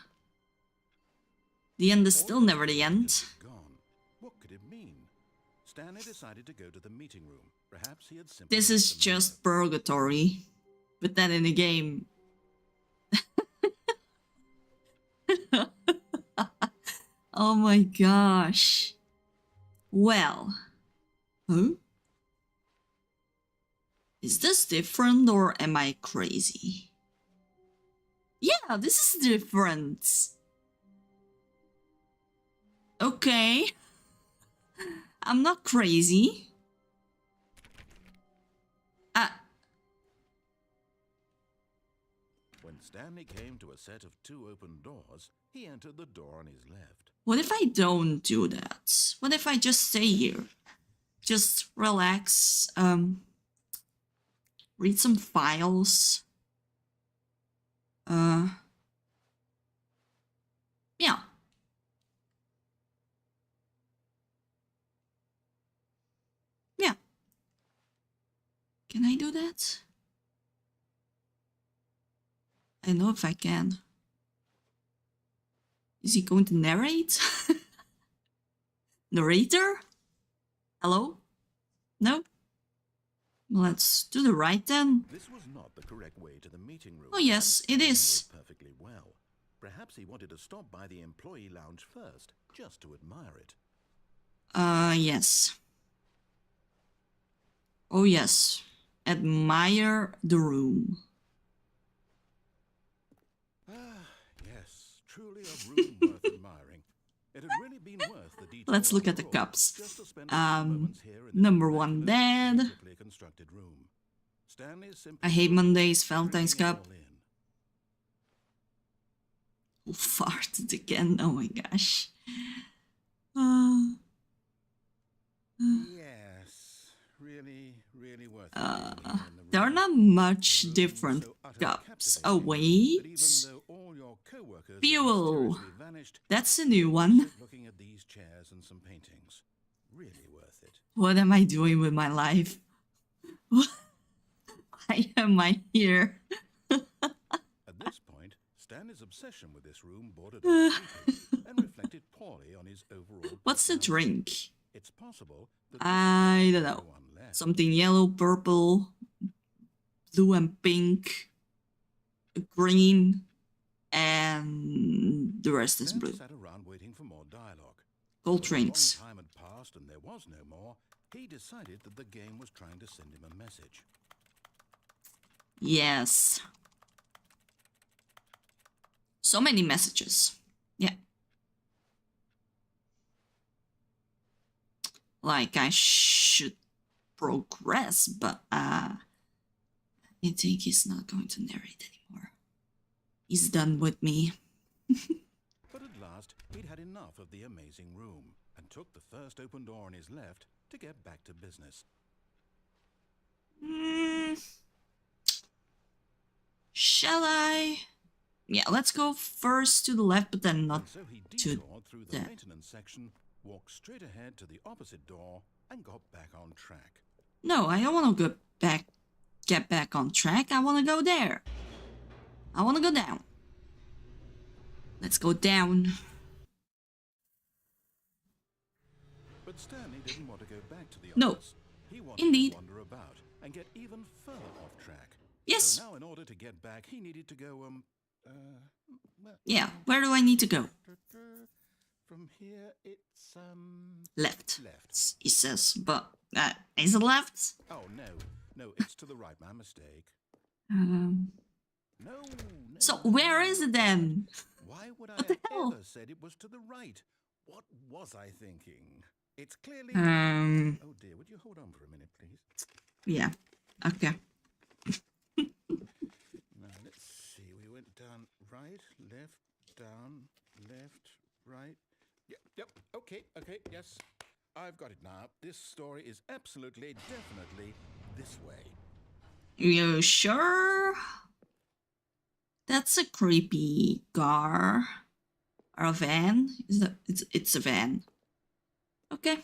The end is still never the end.
Gone. What could it mean? Stanley decided to go to the meeting room. Perhaps he had simply
This is
missed the
just
moment.
purgatory. But then in a game. Oh my gosh. Well. Huh? Is this different or am I crazy? Yeah, this is different. Okay. I'm not crazy.
When Stanley came to a set of 2 open doors, he entered the door on his left.
What if I don't do that? What if I just stay here? Just relax, read some files. Yeah. Yeah. Can I do that? I don't know if I can. Is he going to narrate? Narrator? Hello? No? Let's do the right then.
This was not the correct way to the meeting room.
Oh yes,
and
it
Stanley
is.
knew perfectly well. Perhaps he wanted to stop by the employee lounge first, just to admire it.
Yes. Oh yes. Admire the room.
Ah, yes, truly a room worth admiring. It had really been worth the detour
Let's look at the
after all,
cups.
just to spend a few moments here in this
Number 1
immaculate,
dead.
beautifully constructed room. Stanley simply
I hate
stood
Mondays,
there,
Valentine's
drinking it
Cup.
all in.
Who farted again? Oh my gosh.
Yes, really, really worth it. being here in the
There are
room.
not much
A room
different
so utterly
cups.
captivating
Oh
that
wait.
even though all your co-workers had
Fuel.
mysteriously vanished,
That's a new one.
sit looking at these chairs and some paintings. Really worth it.
What am I doing with my life? Why am I here?
At this point, Stanley's obsession with this room bordered on creepy and reflected poorly on his overall
What's the
personality.
drink?
It's possible that this
I
is
don't
the
know.
only one left.
Something yellow, purple, blue and pink, green, and the rest is
Stanley
blue.
sat around waiting for more dialogue.
Gold
When a long
drinks.
time had passed and there was no more, he decided that the game was trying to send him a message.
Yes. So many messages. Yeah. like I should progress, but I think he's not going to narrate anymore. He's done with me.
But at last, he'd had enough of the amazing room and took the first open door on his left to get back to business.
Shall I? Yeah, let's go first to the left, but then not
And so he
to
detoured through the
the...
maintenance section, walked straight ahead to the opposite door, and got back on track.
No, I don't want to get back on track. I want to go there. I want to go down. Let's go down.
But Stanley didn't want to go back to the
No.
office. He wanted
Indeed.
to wander about and get even further off track.
Yes.
So now in order to get back, he needed to go,
Yeah, where do I need to go?
From here, it's,
Left.
left.
He says, but is it left?
Oh, no, it's to the right, my mistake. No.
So where is it then?
Why would I
What the
have
hell?
ever said it was to the right? What was I thinking? It's clearly... Oh dear, would you hold on for a minute, please?
Yeah, okay.
Now, let's see. We went down right, left, down, left, right. Yep, okay, yes. I've got it now. This story is absolutely, definitely this way.
You sure? That's a creepy car. Or a van? It's a van. Okay.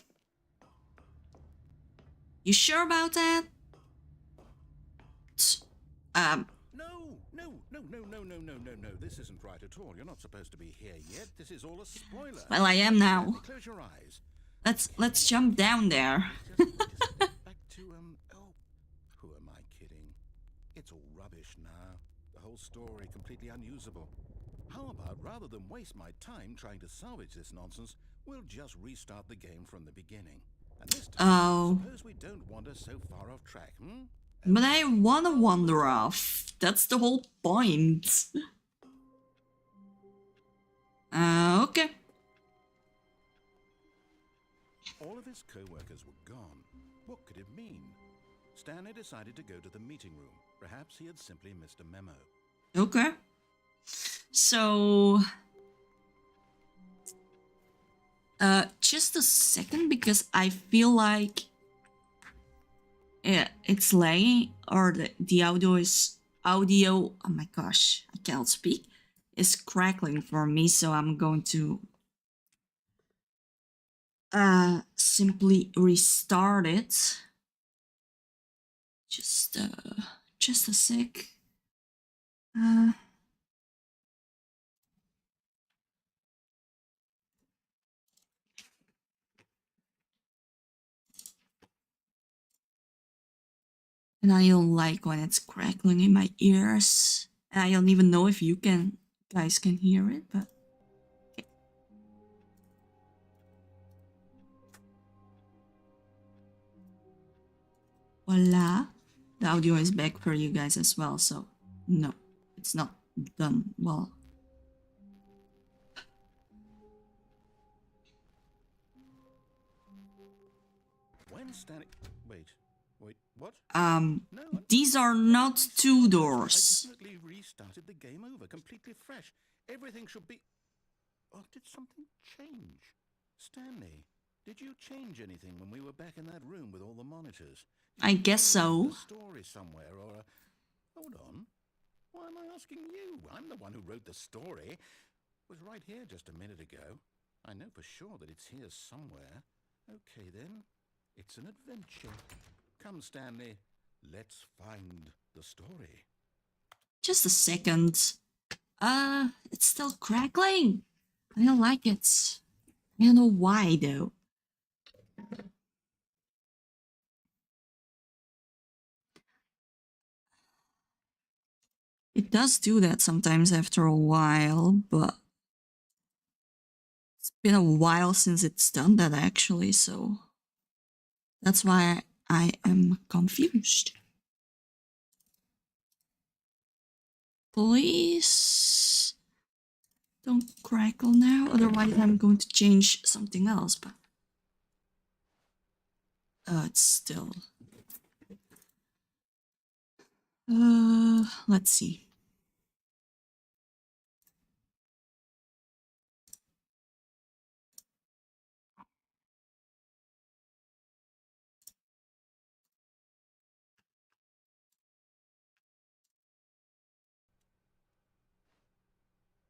You sure about that?
No. This isn't right at all. You're not supposed to be here yet. This is all a spoiler.
Well, I am now.
Close your eyes.
Let's jump down there.
Just back to, oh, who am I kidding? It's all rubbish now. The whole story completely unusable. How about, rather than waste my time trying to salvage this nonsense, we'll just restart the game from the beginning. And this time, suppose we don't wander so far off track,
But I wanna wander off. That's the whole point. Okay.
All of his co-workers were gone. What could it mean? Stanley decided to go to the meeting room. Perhaps he had simply missed a memo.
Okay. So... just a second, because I feel like... it's lagging, or the audio, oh my gosh, I cannot speak, is crackling for me, so I'm going to simply restart it. Just a sec. And I don't like when it's crackling in my ears. And I don't even know if you guys can hear it, but... Okay. Voila. The audio is back for you guys as well, so no, it's not done well.
When Stanley... Wait, what? No,
These are not two doors.
I definitely restarted the game over, completely fresh. Everything should be... Oh, did something change? Stanley, did you change anything when we were back in that room with all the monitors?
I guess so.
A story somewhere, or a... Hold on. Why am I asking you? I'm the one who wrote the story. It was right here just a minute ago. I know for sure that it's here somewhere. Okay, then. It's an adventure. Come, Stanley. Let's find the story.
Just a second. It's still crackling. I don't like it. I don't know why, though. It does do that sometimes after a while, but it's been a while since it's done that, actually, so that's why I am confused. Please don't crackle now, otherwise I'm going to change something else. But It's still. Let's see.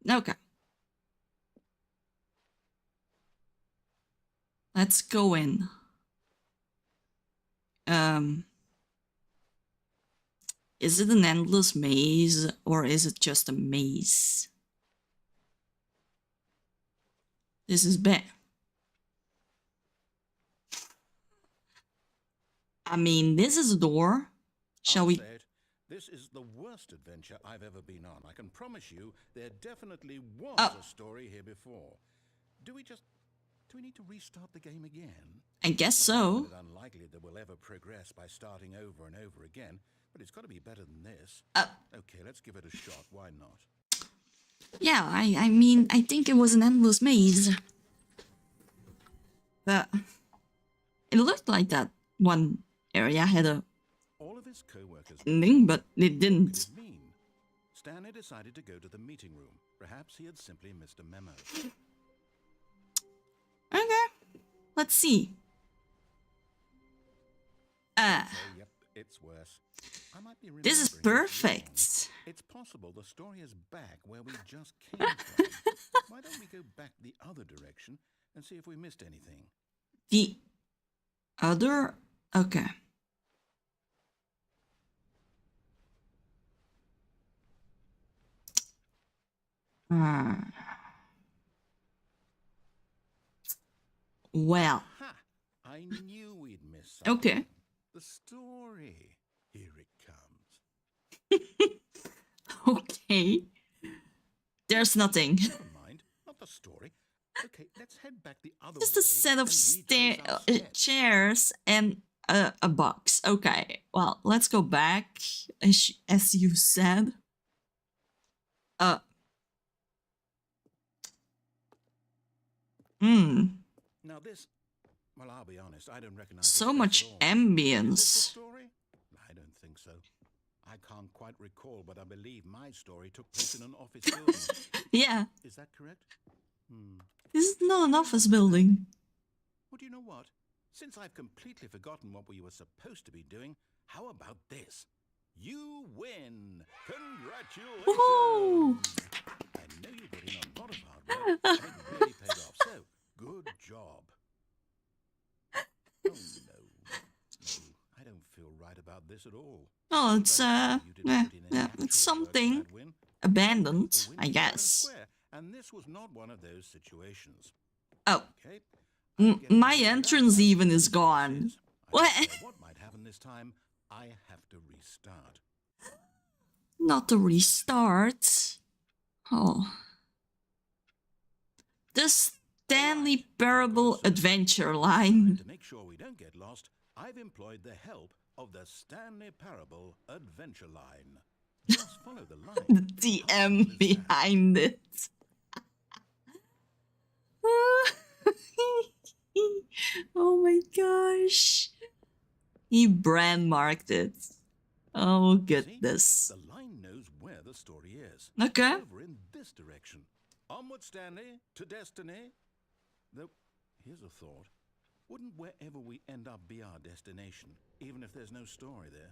Okay. Let's go in. Is it an endless maze or is it just a maze? This is bad. I mean, this is a door. Shall we?
This is the worst adventure I've ever been on. I can promise you there definitely was a story here before. Do we need to restart the game again?
I guess so.
It's unlikely that we'll ever progress by starting over and over again, but it's got to be better than this. Okay, let's give it a shot. Why not?
Yeah, I mean, I think it was an endless maze. But it looked like that one area had a
All of his co-workers
ending, but it didn't.
Stanley decided to go to the meeting room. Perhaps he had simply missed a memo.
Okay, let's see.
Yep, it's worse. I might be
This is perfect.
It's possible the story is back where we just came from. Why don't we go back the other direction and see if we missed anything?
The other? Okay. Well.
Ha! I knew we'd miss something.
Okay.
The story. Here it comes.
Okay. There's nothing.
Never mind. Not the story. Okay, let's head back the other
Just
way
a set of
and retrace our steps.
chairs and a box. Okay. Well, let's go back, as you said.
Now this, well, I'll be honest, I don't recognize
So
this
much
place at all.
ambience.
Is this the story? I don't think so. I can't quite recall, but I believe my story took place in an office building.
Yeah.
Is that correct?
This is not an office building.
Well, do you know what? Since I've completely forgotten what we were supposed to be doing, how about this? You win! Congratulations!
Woohoo!
I know you put in a lot of hard work, and it really paid off. So, good job. Oh, no. No, I don't feel right about this at all.
Oh, it's
You didn't put in any actual
it's
work
something
that win.
abandoned,
Win
I
fair and
guess.
square, and this was not one of those situations.
Oh,
Okay.
my entrance even is gone. What?
What might happen this time? I have to restart.
Not to restart. Oh. The Stanley Parable Adventure line.
To make sure we don't get lost, I've employed the help of the Stanley Parable Adventure Line. Just follow the line.
The DM behind it. Oh my gosh. He brand-marked it. Oh goodness.
See, the line knows where the story is.
Okay.
It's over in this direction. Onward, Stanley, to destiny. Though, here's a thought. Wouldn't wherever we end up be our destination, even if there's no story there?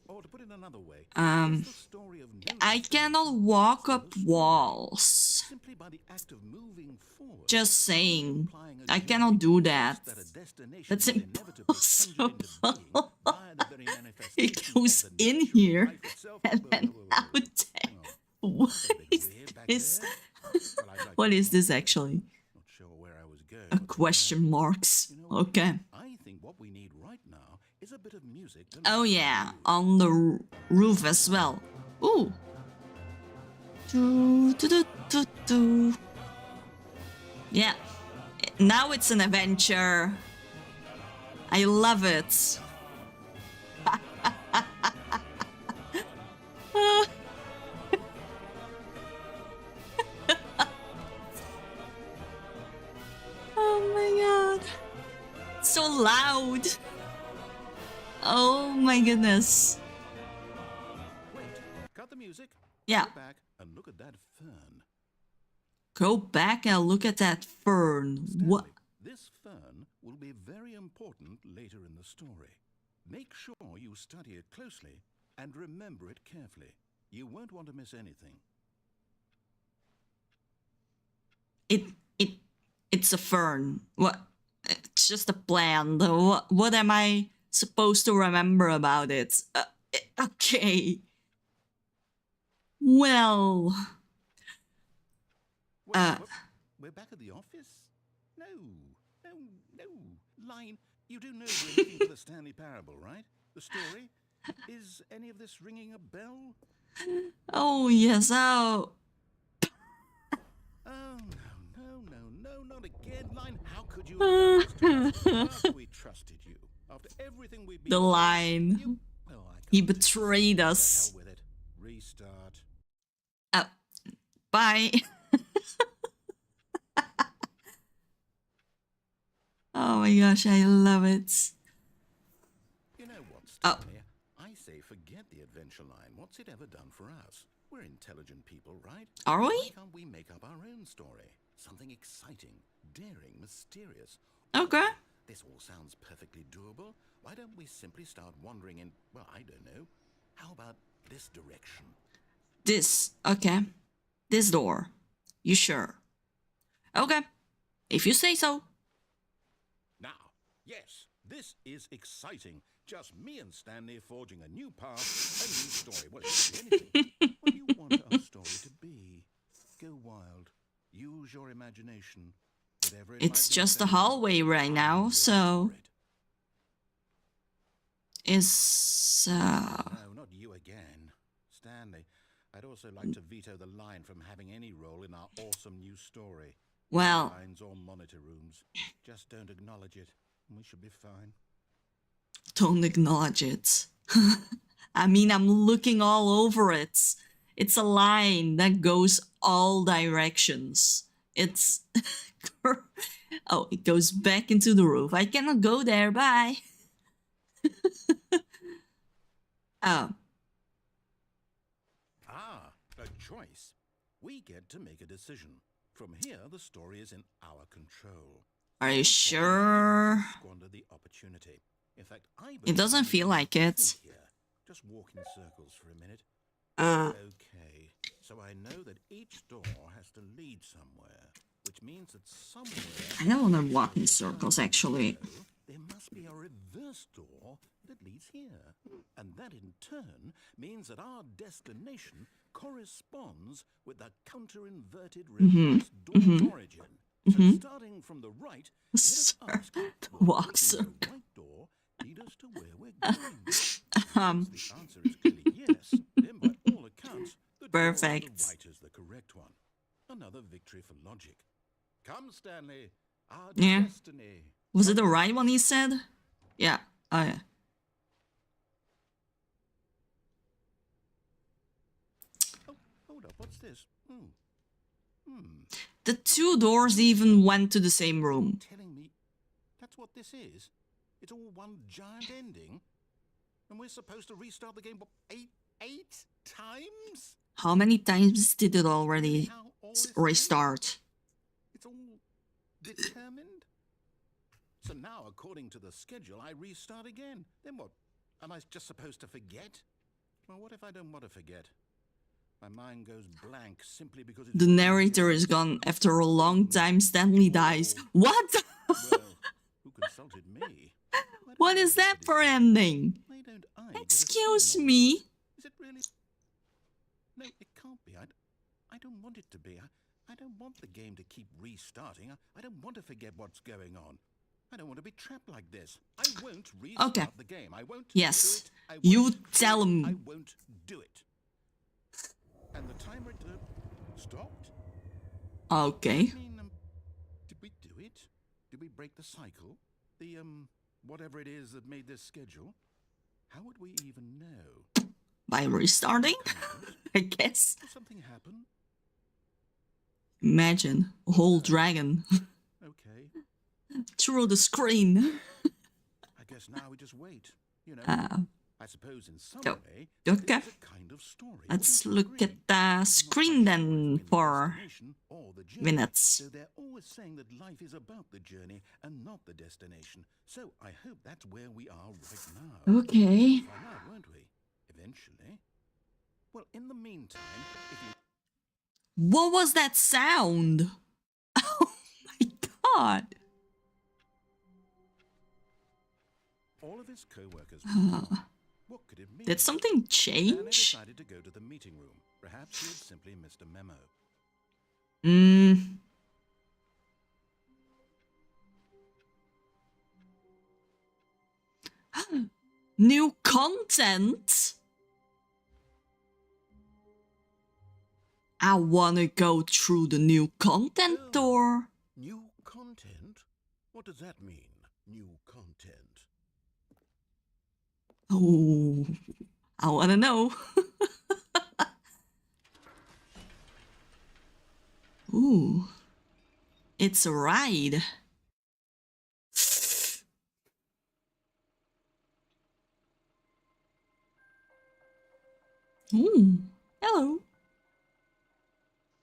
Or to put it another way, is the story of no
I
destination
cannot walk
still a
up
story?
walls.
Simply by the act of moving forward.
Just saying.
Applying a
I
journey
cannot do that.
such that a destination
That's
will inevitably conjure into being via the very
It
manifestation
goes
of the
in
nature of
here
life itself.
and then out.
Hang on.
What
That's a bit
is
weird back
this?
there. Well, I'd like
What
to
is this
know.
actually?
Not sure where I was going.
A
with all
question marks.
that. You know what?
Okay.
I think what we need right now is a bit of music. To
Oh
lift the
yeah,
mood.
on the roof as well. Ooh. Do, do, do, do, do. Yeah. Now it's an adventure. I love it. Oh my god. So loud. goodness.
Wait, cut the music.
Yeah.
Go back and look at that fern.
Go back and look at that fern. What?
Stanley, this fern will be very important later in the story. Make sure you study it closely and remember it carefully. You won't want to miss anything.
It's a fern. What? It's just a plant. What am I supposed to remember about it? Okay. Well.
We're back at the office? No. Line, you do know we're looking for the Stanley Parable, right? The story? Is any of this ringing a bell?
Oh, yes. Oh.
Oh, no, not again. Line, how could you have done this to us? After we trusted you. After everything we've been
The
through,
line.
Well, I
He
can't take
betrayed
this.
us.
To hell with it. Restart.
Bye. Oh my gosh, I love it.
You know what, Stanley? I say forget the adventure line. What's it ever done for us? We're intelligent people, right?
Are we?
Why can't we make up our own story? Something exciting, daring, mysterious.
Okay.
This all sounds perfectly doable. Why don't we simply start wandering in, well, I don't know. How about this direction?
Okay. This door. You sure? Okay. If you say so.
Now, yes, this is exciting. Just me and Stanley forging a new path, a new story. Well, it could be anything. What do you want our story to be? Go wild. Use your imagination. Whatever it
It's
might be,
just a
Stanley,
hallway right
I'm
now,
ready
so
for it.
is
No, not you again. Stanley, I'd also like to veto the line from having any role in our awesome new story.
well,
Lines or monitor rooms. Just don't acknowledge it, and we should be fine.
don't acknowledge it. I mean, I'm looking all over it. It's a line that goes all directions. It's oh, it goes back into the roof. I cannot go there. Bye. Oh,
A choice. We get to make a decision. From here, the story is in our control.
are you sure?
Squander the opportunity. In fact, I
It doesn't feel like it.
Here. Just walk in circles for a minute.
Uh,
Okay, so I know that each door has to lead somewhere, which means that somewhere...
I don't want to walk in circles, actually.
There must be a reverse door that leads here. And that in turn means that our destination corresponds with the counter-inverted reverse door origin. So starting from the right, let us ask,
Walk
does the
circle.
right door lead us to where we're going? Since the answer is clearly yes, then by all accounts, the door on the
Perfect.
right is the correct one. Another victory for logic. Come, Stanley, our
Yeah.
destiny.
Was it the right one he said? Yeah. Oh, yeah.
Oh, hold up, what's this?
The two doors even went to the same room.
Telling me that's what this is? It's all one giant ending? And we're supposed to restart the game, what, eight times?
How many times did it already
How all this
restart?
It's all determined? So now, according to the schedule, I restart again. Then what? Am I just supposed to forget? Well, what if I don't want to forget? My mind goes blank simply because it's...
The narrator is gone after a long time. Stanley dies. What?
Well, who consulted me? Why
What
don't I
is that
get
for
it?
ending?
Why don't I get a
Excuse
say in all
me?
this? Is it really? No, it can't be. I don't want it to be. I don't want the game to keep restarting. I don't want to forget what's going on. I don't want to be trapped like this. I won't restart the game. I won't
Yes.
do it. I
You
won't do
tell
it.
him.
I won't do it. And the timer stopped?
Okay.
I mean, did we do it? Did we break the cycle? The, whatever it is that made this schedule? How would we even know?
By restarting? I guess.
Did something happen?
Imagine a whole dragon
Okay.
through the screen.
I guess now we just wait. You know,
Uh,
I suppose in some
So,
way,
okay.
it's a kind of story.
Let's
wouldn't you
look
agree?
at the screen then for minutes.
So they're always saying that life is about the journey and not the destination. So I hope that's where we are right now.
Okay.
We'll find out, won't we? Eventually. Well, in the meantime, if you...
What was that sound? Oh my god.
All of his co-workers... What could it mean?
Did something
Stanley
change?
decided to go to the meeting room. Perhaps he had simply missed a memo.
New content? I wanna go through the new content door.
New content? What does that mean, new content?
Oh, I wanna know. Ooh, it's a ride. Ooh, hello.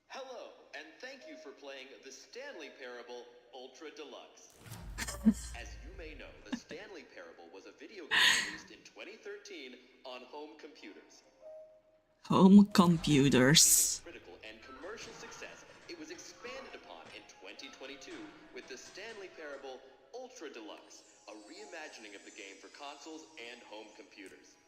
Hello, and thank you for playing the Stanley Parable Ultra Deluxe. As you may know, the Stanley Parable was a video game released in 2013 on home computers.
Home computers.
Critical and commercial success, it was expanded upon in 2022 with the Stanley Parable Ultra Deluxe, a reimagining of the game for consoles and home computers.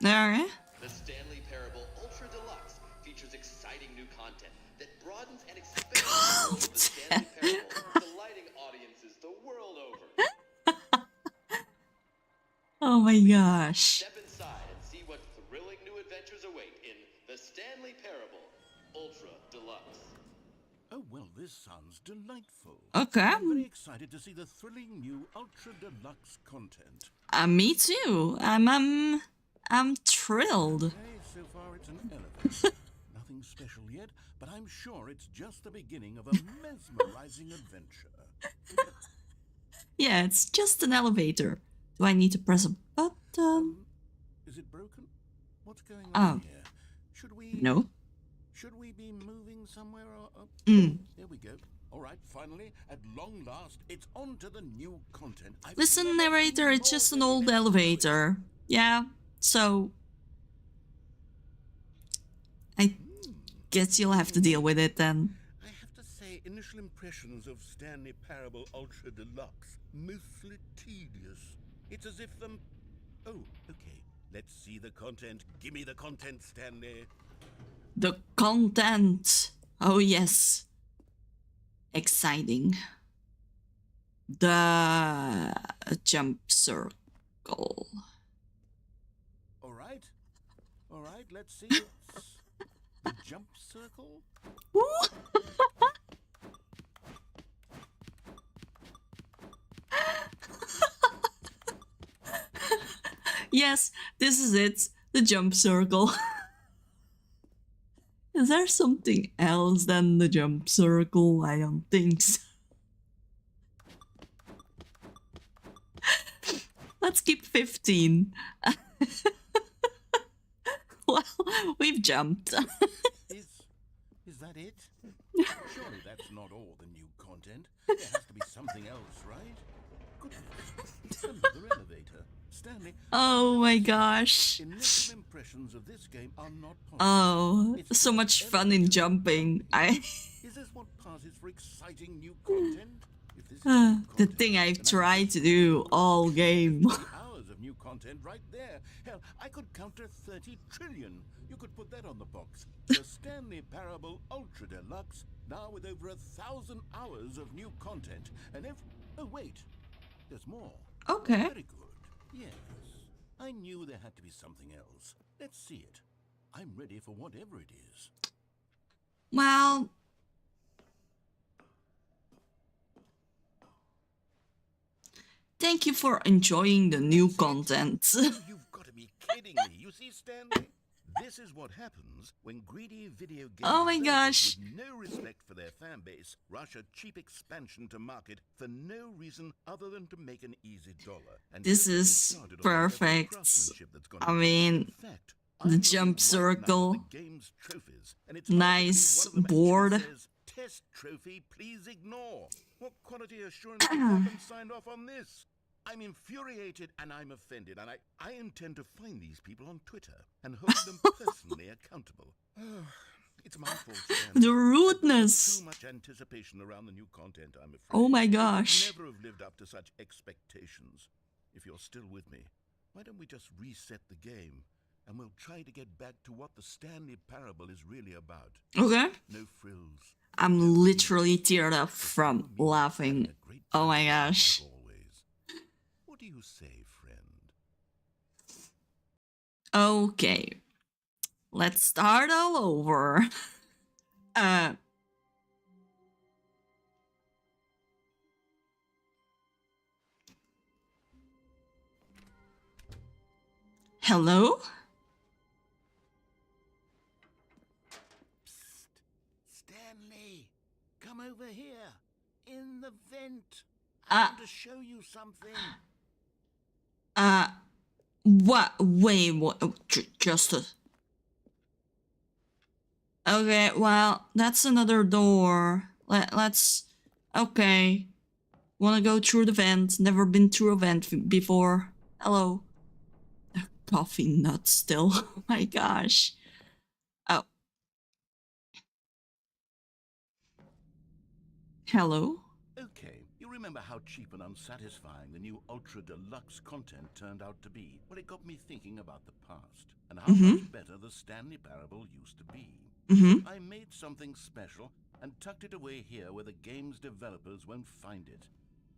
Alright.
The Stanley Parable Ultra Deluxe features exciting new content that broadens and expands the world of the Stanley Parable, delighting audiences the world over.
Oh my gosh.
Step inside and see what thrilling new adventures await in the Stanley Parable Ultra Deluxe.
Oh, well, this sounds delightful.
Okay.
I'm very excited to see the thrilling new Ultra Deluxe content.
Me too. I'm thrilled.
Okay, so far it's an elevator. Nothing special yet, but I'm sure it's just the beginning of a mesmerizing adventure.
Yeah, it's just an elevator. Do I need to press a button?
Is it broken? What's going
Oh.
on here? Should we...
No.
Should we be moving somewhere or... There we go. All right, finally, at long last, it's on to the new content.
Listen, narrator, it's just an old elevator. Yeah, so... I guess you'll have to deal with it then.
I have to say, initial impressions of Stanley Parable Ultra Deluxe, mostly tedious. It's as if Oh, okay. Let's see the content. Give me the content, Stanley.
The content. Oh yes. Exciting. The jump circle.
All right. All right, let's see. It's the jump circle.
Yes, this is it. The jump circle. Is there something else than the jump circle? I don't think so. Let's keep 15. Well, we've jumped.
Is that it? Surely that's not all the new content. There has to be something else, right? Goodness. Another elevator. Stanley.
Oh my gosh.
Initial impressions of this game are not positive.
Oh,
It's
so
just
much fun in jumping.
Is this what passes for exciting new content? If this is new
The
content,
thing I've
then I
tried
can
to do all game.
30 hours of new content right there. Hell, I could counter 30 trillion. You could put that on the box. The Stanley Parable Ultra Deluxe, now with over 1,000 hours of new content. And oh wait, there's more.
Okay.
Very good. Yes. I knew there had to be something else. Let's see it. I'm ready for whatever it is.
Well, thank you for enjoying the new content.
You've got to be kidding me. You see, Stanley? This is what happens when greedy video game
Oh my
developers
gosh.
with no respect for their fan base rush a cheap expansion to market for no reason other than to make an easy dollar. And
This
don't get me
is
started on the level of
perfect.
craftsmanship that's gone
I
into it.
mean,
In fact,
the
I'm
jump
looking right now at
circle.
the game's trophies, and it's
Nice
arguably one of them
board.
actually says, "Test trophy, please ignore." What quality assurance department signed off on this? I'm infuriated and I'm offended, and I intend to find these people on Twitter and hold them personally accountable. It's my fault, Stan.
The
I built
rudeness.
too much anticipation around the new content, I'm afraid.
Oh my
It could
gosh.
never have lived up to such expectations. If you're still with me, why don't we just reset the game, and we'll try to get back to what the Stanley Parable is really about.
Okay.
No frills.
I'm literally teared up from laughing. Oh my gosh.
Like always. What do you say, friend?
Okay. Let's start all over. Hello?
Psst. Stanley, come over here. In the vent. I want to show you something.
What? Wait, what? Just a... Okay, well, that's another door. Let's... Okay. Wanna go through the vent? Never been through a vent before. Hello. A coffee nut still. Oh my gosh. Oh. Hello?
Okay, you remember how cheap and unsatisfying the new Ultra Deluxe content turned out to be? Well, it got me thinking about the past and how much better the Stanley Parable used to be. I made something special and tucked it away here where the game's developers won't find it.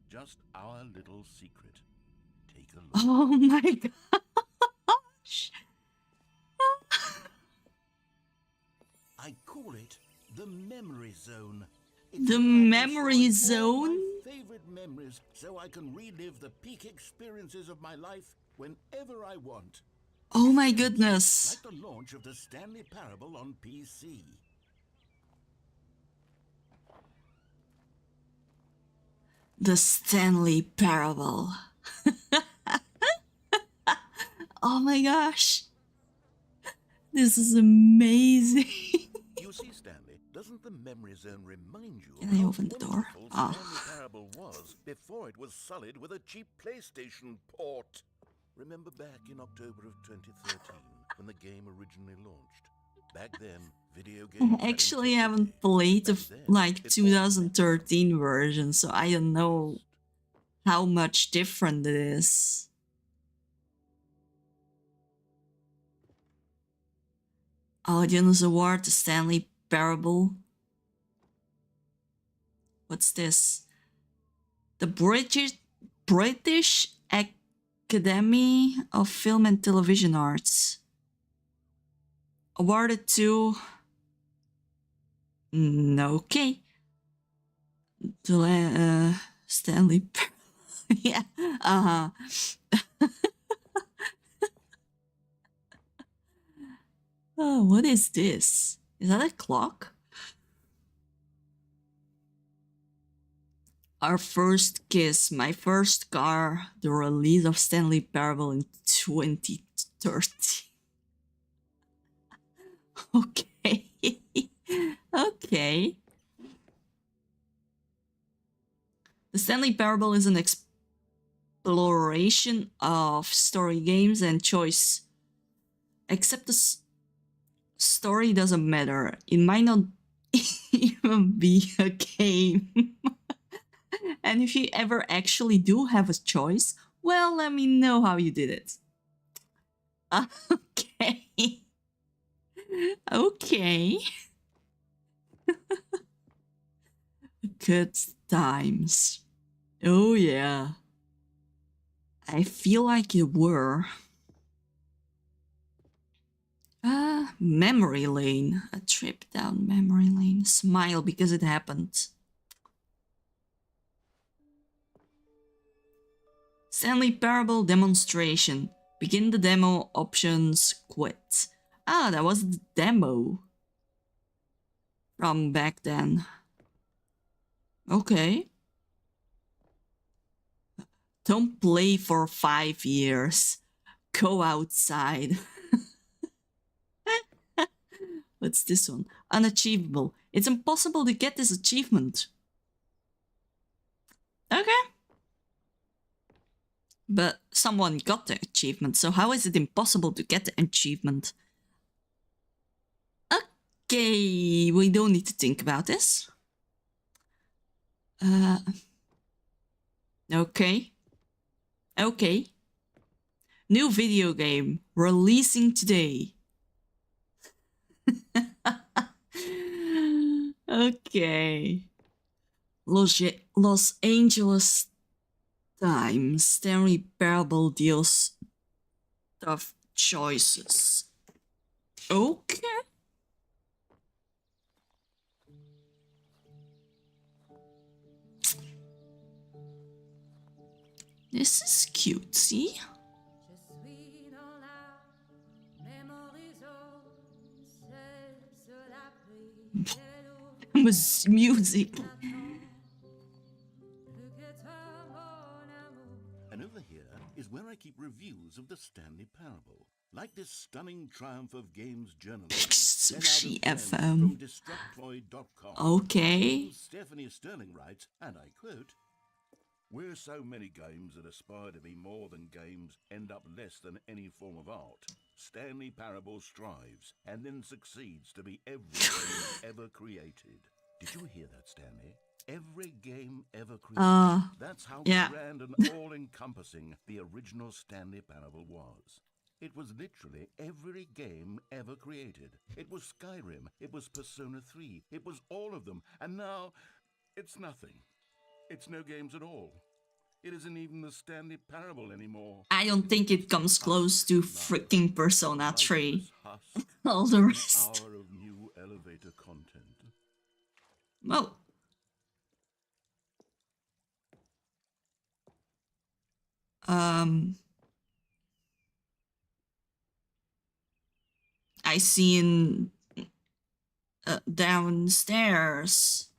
Just our little secret. Take a look.
Oh my gosh.
I call it the Memory Zone.
The Memory Zone?
My favorite memories, so I can relive the peak experiences of my life whenever I want.
Oh my goodness.
Like the launch of the Stanley Parable on PC.
The Stanley Parable. Oh my gosh. This is amazing.
You see, Stanley, doesn't the Memory Zone remind you
Can
of
I
how
open the door?
wonderful
Ah.
Stanley Parable was before it was sullied with a cheap PlayStation port? Remember back in October of 2013 when the game originally launched? Back then, video games
I
had
actually
integrity.
haven't played the
Back then,
like
it all mattered
2013 version, so I don't know
most.
how much different it is. Audience Award, the Stanley Parable. What's this? The British Academy of Film and Television Arts. Awarded to... Okay. The Stanley Parable. Yeah. Oh, what is this? Is that a clock? Our First Kiss, My First Car, the release of Stanley Parable in 2013. Okay. Okay. The Stanley Parable is an exploration of story games and choice. Except the story doesn't matter. It might not even be a game. And if you ever actually do have a choice, well, let me know how you did it. Okay. Okay. Good times. Oh yeah. I feel like it were. Memory lane. A trip down memory lane. Smile because it happened. Stanley Parable demonstration. Begin the demo options. Quit. Ah, that was the demo from back then. Okay. Don't play for 5 years. Go outside. What's this one? Unachievable. It's impossible to get this achievement. Okay. But someone got the achievement, so how is it impossible to get the achievement? Okay, we don't need to think about this. Okay. Okay. New video game releasing today. Okay. Los Angeles Times. Stanley Parable deals tough choices. Okay. This is cutesy. Music.
And over here is where I keep reviews of the Stanley Parable. Like this stunning triumph of games journalism.
Sushi
10 out of 10
FM.
From Destructoid.com.
Okay.
Stephanie Sterling writes, and I quote, "Where so many games that aspire to be more than games end up less than any form of art, Stanley Parable strives and then succeeds to be every game ever created." Did you hear that, Stanley? Every game ever created. That's how grand and all-encompassing the original Stanley Parable was. It was literally every game ever created. It was Skyrim, it was Persona 3, it was all of them, and now it's nothing. It's no games at all. It isn't even the Stanley Parable anymore.
I don't think it comes close to freaking Persona 3. All the rest.
Hour of new elevator content.
Well. I seen downstairs.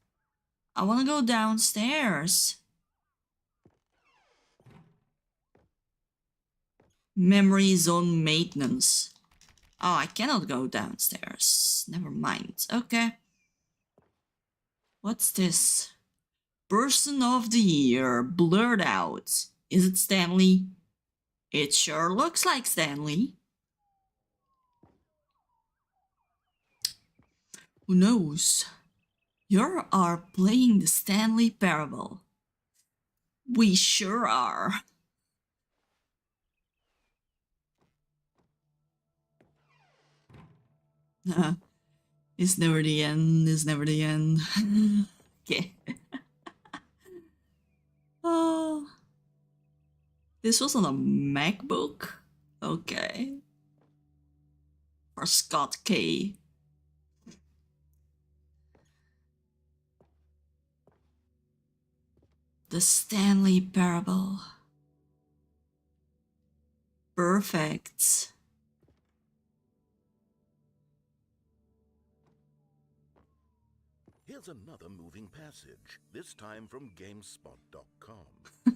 I want to go downstairs. Memories on maintenance. Oh, I cannot go downstairs. Never mind. Okay. What's this? Person of the Year. Blurred out. Is it Stanley? It sure looks like Stanley. Who knows? You are playing the Stanley Parable. We sure are. It's never the end. It's never the end. Okay. Oh. This was on a MacBook? Okay. For Scott K. The Stanley Parable. Perfect.
Here's another moving passage, this time from GameSpot.com.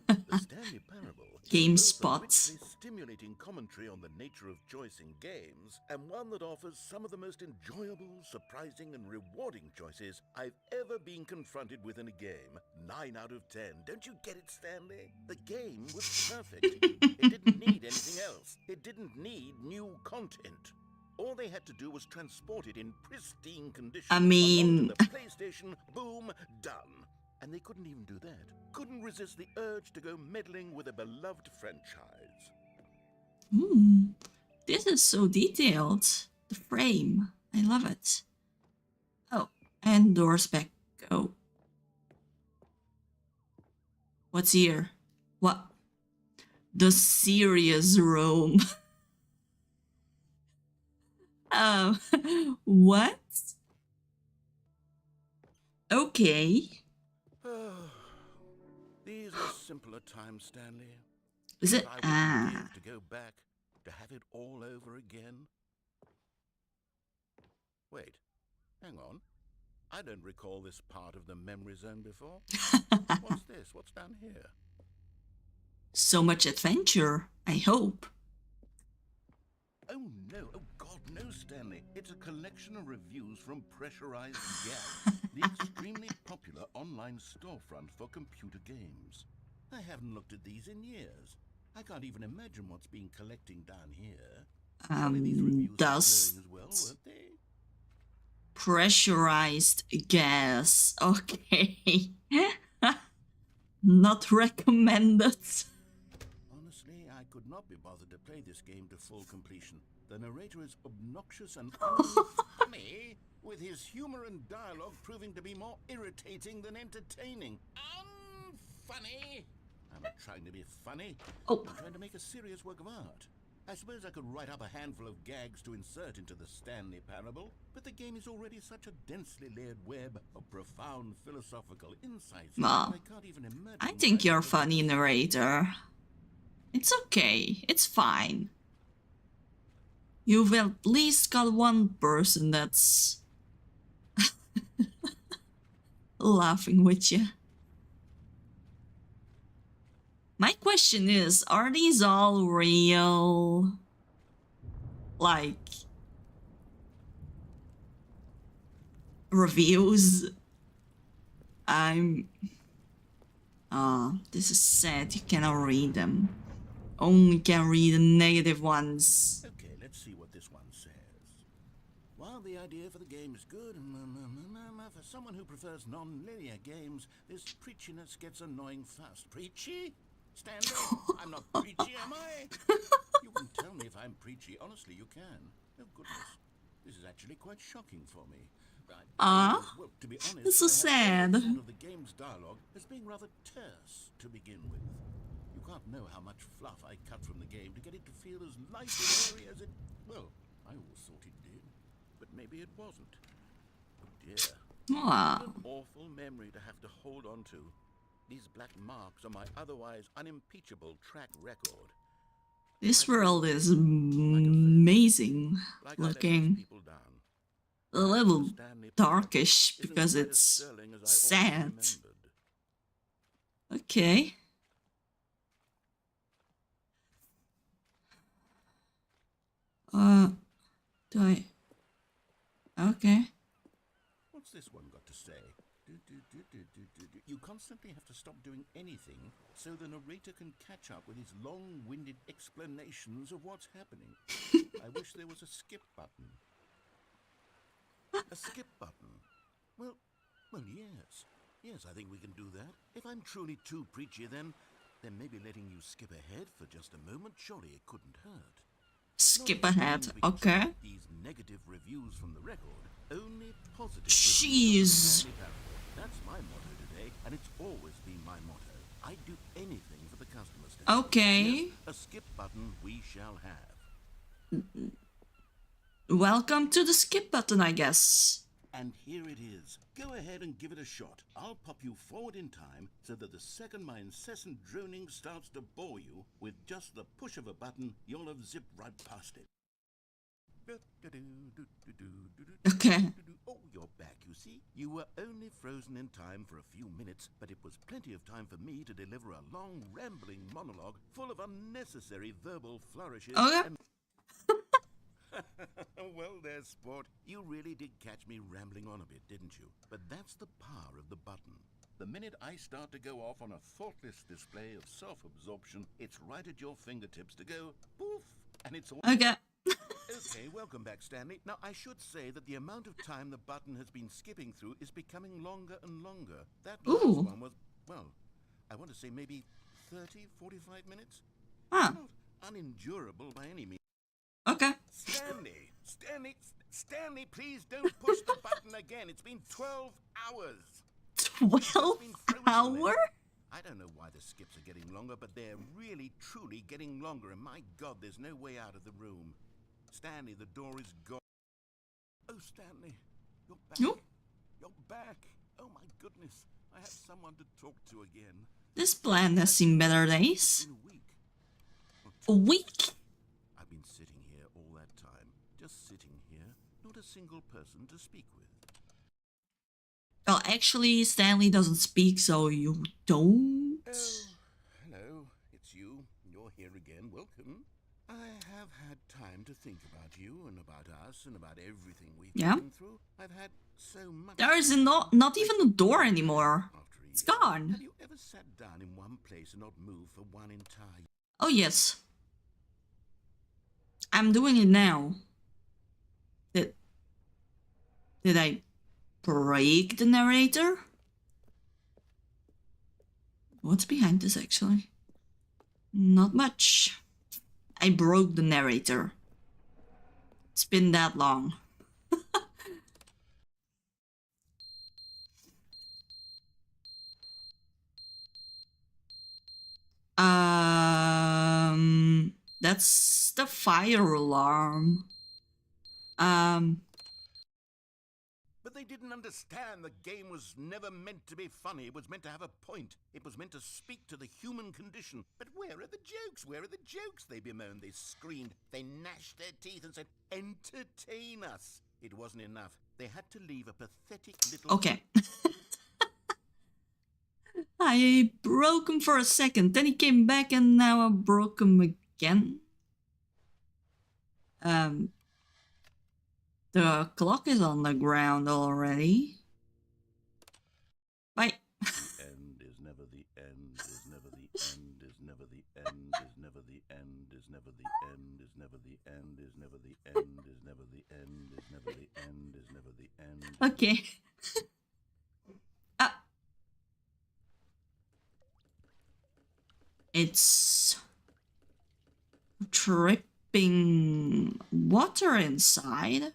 The Stanley Parable is both a richly stimulating commentary on the nature of choice in games, and one that offers some of the most enjoyable, surprising, and rewarding choices I've ever been confronted with in a game. 9 out of 10. Don't you get it, Stanley? The game was perfect. It didn't need anything else. It didn't need new content. All they had to do was transport it in pristine condition.
I mean,
onto the PlayStation, boom, done. And they couldn't even do that. Couldn't resist the urge to go meddling with a beloved franchise.
This is so detailed. The frame. I love it. Oh, and doors back. Oh. What's here? What? The serious room. What? Okay.
These are simpler times, Stanley.
Is it?
I would give to go back, to have it all over again. Wait, hang on. I don't recall this part of the memory zone before. What's this? What's down here?
So much adventure, I hope.
Oh no, oh god, no, Stanley. It's a collection of reviews from Pressurized Gas, the extremely popular online storefront for computer games. I haven't looked at these in years. I can't even imagine what's been collecting down here. Surely these reviews were
Dust.
glowing as well, weren't they?
Pressurized gas. Okay. Not recommended.
Honestly, I could not be bothered to play this game to full completion. The narrator is obnoxious and funny, with his humor and dialogue proving to be more irritating than entertaining. Unfunny! I'm not trying to be funny.
Oh.
I'm trying to make a serious work of art. I suppose I could write up a handful of gags to insert into the Stanley Parable, but the game is already such a densely layered web of profound philosophical insights that I can't even imagine.
I think you're funny, narrator. It's okay. It's fine. You've at least got one person that's laughing with you. My question is, are these all real? Like, reviews? This is sad. You cannot read them. Only can read the negative ones.
Okay, let's see what this one says. While the idea for the game is good, for someone who prefers non-linear games, this preachiness gets annoying fast. Preachy? Stanley, I'm not preachy, am I? You can tell me if I'm preachy. Honestly, you can. Oh, goodness. This is actually quite shocking for me.
Well,
to be honest,
this is sad.
I thought of the game's dialogue as being rather terse to begin with. You can't know how much fluff I cut from the game to get it to feel as light and airy as it... Well, I always thought it did, but maybe it wasn't. Oh dear. What an awful memory to have to hold on to. These black marks are my otherwise unimpeachable track record.
This world is amazing looking. A little darkish because it's sad. Okay. Do I... Okay.
What's this one got to say? You constantly have to stop doing anything so the narrator can catch up with his long-winded explanations of what's happening. I wish there was a skip button. A skip button? Well, yes. Yes, I think we can do that. If I'm truly too preachy, then maybe letting you skip ahead for just a moment, surely it couldn't hurt.
Skip ahead, okay.
These negative reviews from the record, only positive.
Jeez.
That's my motto today, and it's always been my motto. I'd do anything for the customers.
Okay.
Yes, a skip button we shall have.
Welcome to the skip button, I guess.
And here it is. Go ahead and give it a shot. I'll pop you forward in time so that the second my incessant droning starts to bore you, with just the push of a button, you'll have zipped right past it.
Okay.
Oh, you're back, you see. You were only frozen in time for a few minutes, but it was plenty of time for me to deliver a long, rambling monologue full of unnecessary verbal flourishes.
Okay.
Well there, sport. You really did catch me rambling on a bit, didn't you? But that's the power of the button. The minute I start to go off on a thoughtless display of self-absorption, it's right at your fingertips to go poof, and it's all...
Okay.
Okay, welcome back, Stanley. Now, I should say that the amount of time the button has been skipping through is becoming longer and longer. That last one was, well, I want to say maybe 30, 45 minutes.
Huh.
Not unendurable by any means.
Okay.
Stanley, please don't push the button again. It's been 12 hours.
12 hours?
I don't know why the skips are getting longer, but they're really, truly getting longer. And my God, there's no way out of the room. Stanley, the door is gone. Oh, Stanley, you're back.
No.
You're back. Oh, my goodness. I have someone to talk to again.
This plan has seen better days.
In a week.
A week?
I've been sitting here all that time. Just sitting here, not a single person to speak with.
Well, actually, Stanley doesn't speak, so you don't.
Oh, hello, it's you. You're here again. Welcome. I have had time to think about you and about us and about everything we've been through. I've had so much.
There is not even a door anymore. It's gone.
Have you ever sat down in one place and not moved for one entire...
Oh, yes. I'm doing it now. Did I break the narrator? What's behind this, actually? Not much. I broke the narrator. It's been that long. That's the fire alarm.
But they didn't understand the game was never meant to be funny. It was meant to have a point. It was meant to speak to the human condition. But where are the jokes? Where are the jokes? They bemoaned, they screamed, they gnashed their teeth and said, entertain us. It wasn't enough. They had to leave a pathetic little...
Okay. I broke him for a second, then he came back and now I broke him again. The clock is on the ground already. Bye.
End is never the end, is never the end, is never the end, is never the end, is never the end, is never the end, is never the end, is never the end, is never the end, is never the end.
Okay. It's dripping water inside.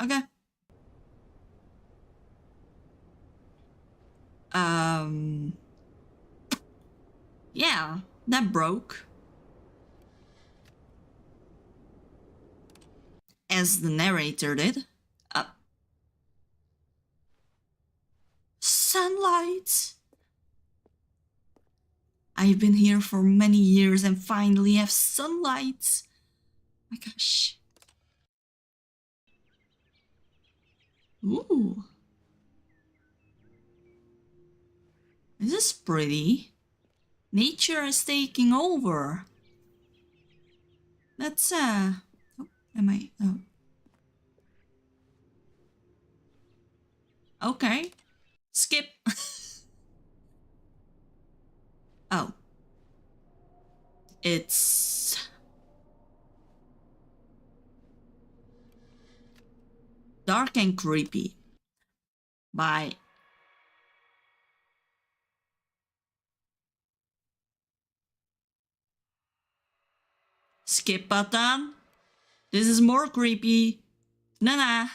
Okay. Yeah, that broke. As the narrator did. Sunlight! I've been here for many years and finally have sunlight. My gosh. Ooh. This is pretty. Nature is taking over. That's oh, am I oh. Okay. Skip. Oh. It's dark and creepy. Bye. Skip button. This is more creepy. Nah.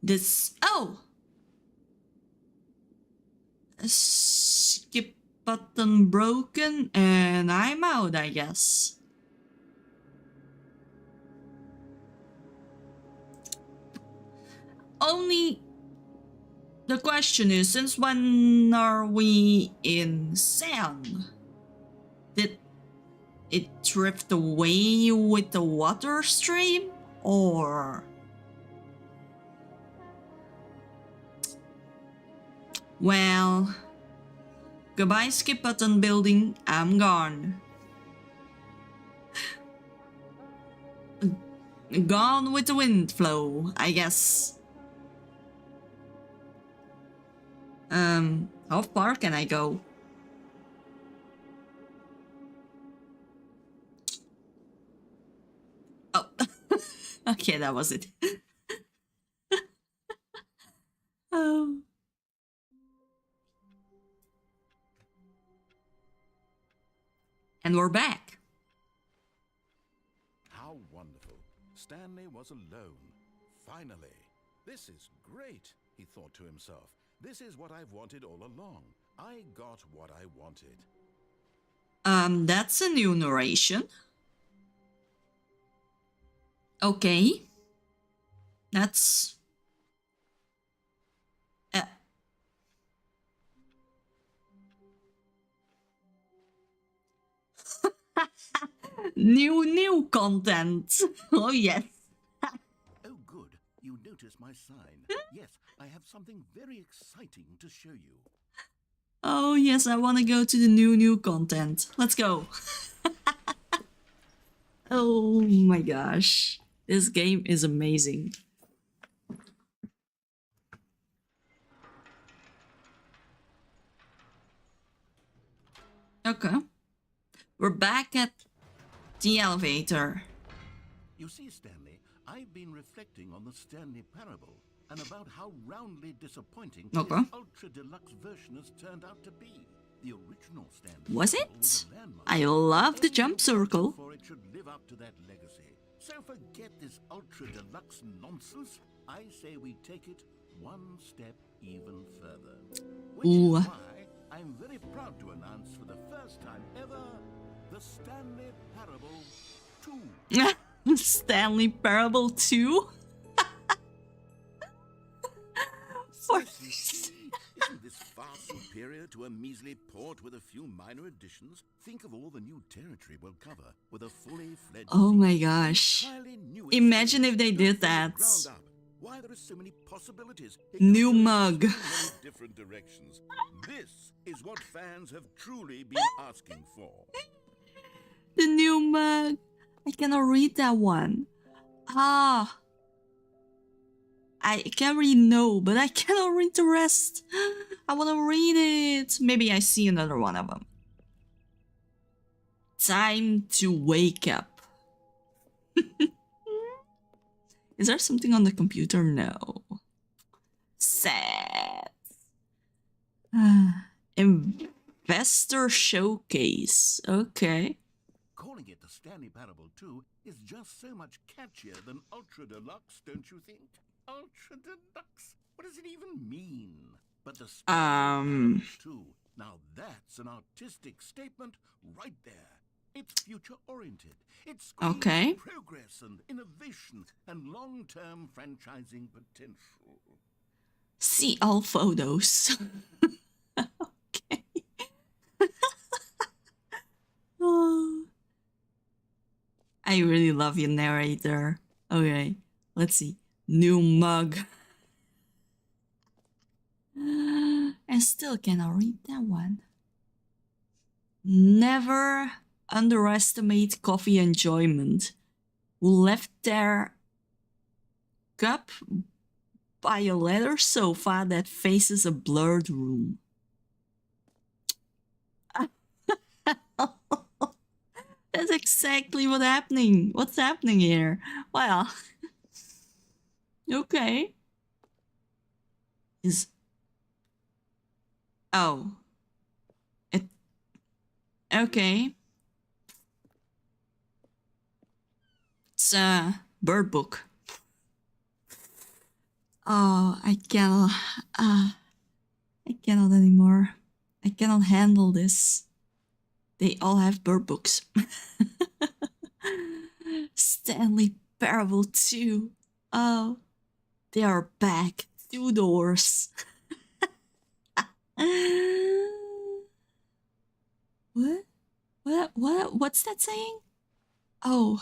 This. Oh! Skip button broken, and I'm out, I guess. Only the question is, since when are we in sand? Did it drift away with the water stream, or... Well, goodbye skip button building, I'm gone. Gone with the wind flow, I guess. How far can I go? Oh, okay, that was it. Oh. And we're back.
How wonderful. Stanley was alone. Finally. This is great, he thought to himself. This is what I've wanted all along. I got what I wanted.
That's a new narration. Okay. That's... New content. Oh yes.
Oh, good. You notice my sign. Yes, I have something very exciting to show you.
Oh yes, I want to go to the new content. Let's go. Oh my gosh. This game is amazing. Okay. We're back at the elevator.
You see, Stanley, I've been reflecting on the Stanley Parable and about how roundly disappointing
Okay.
its ultra deluxe version has turned out to be. The original Stanley
Was
Parable
it?
was a landmark.
I love the jump circle.
For it should live up to that legacy. So forget this ultra deluxe nonsense. I say we take it one step even further. Which
Ooh.
is why I'm very proud to announce for the first time ever the Stanley Parable 2.
Stanley Parable 2?
Isn't this far superior to a measly port with a few minor additions? Think of all the new territory we'll cover with a fully fledged.
Oh my gosh. Imagine if they did that.
Why there are so many possibilities.
New mug.
So many different directions. This is what fans have truly been asking for.
The new mug. I cannot read that one. Ah. I can't read no, but I cannot read the rest. I want to read it. Maybe I see another one of them. Time to wake up. Is there something on the computer? No. Sad. Investor showcase. Okay.
Calling it the Stanley Parable 2 is just so much catchier than Ultra Deluxe, don't you think? Ultra Deluxe? What does it even mean? But the Stanley Parable 2, now that's an artistic statement right there. It's future-oriented. It's
okay.
Progress and innovation and long-term franchising potential.
See all photos. Okay. Oh. I really love your narrator. Okay, let's see. New mug. I still cannot read that one. Never underestimate coffee enjoyment. Who left their cup by a leather sofa that faces a blurred room. That's exactly what's happening here. Well, okay. Okay. It's a bird book. Oh, I cannot anymore. I cannot handle this. They all have bird books. Stanley Parable 2. Oh, they are back. 2 doors. What's that saying? Oh.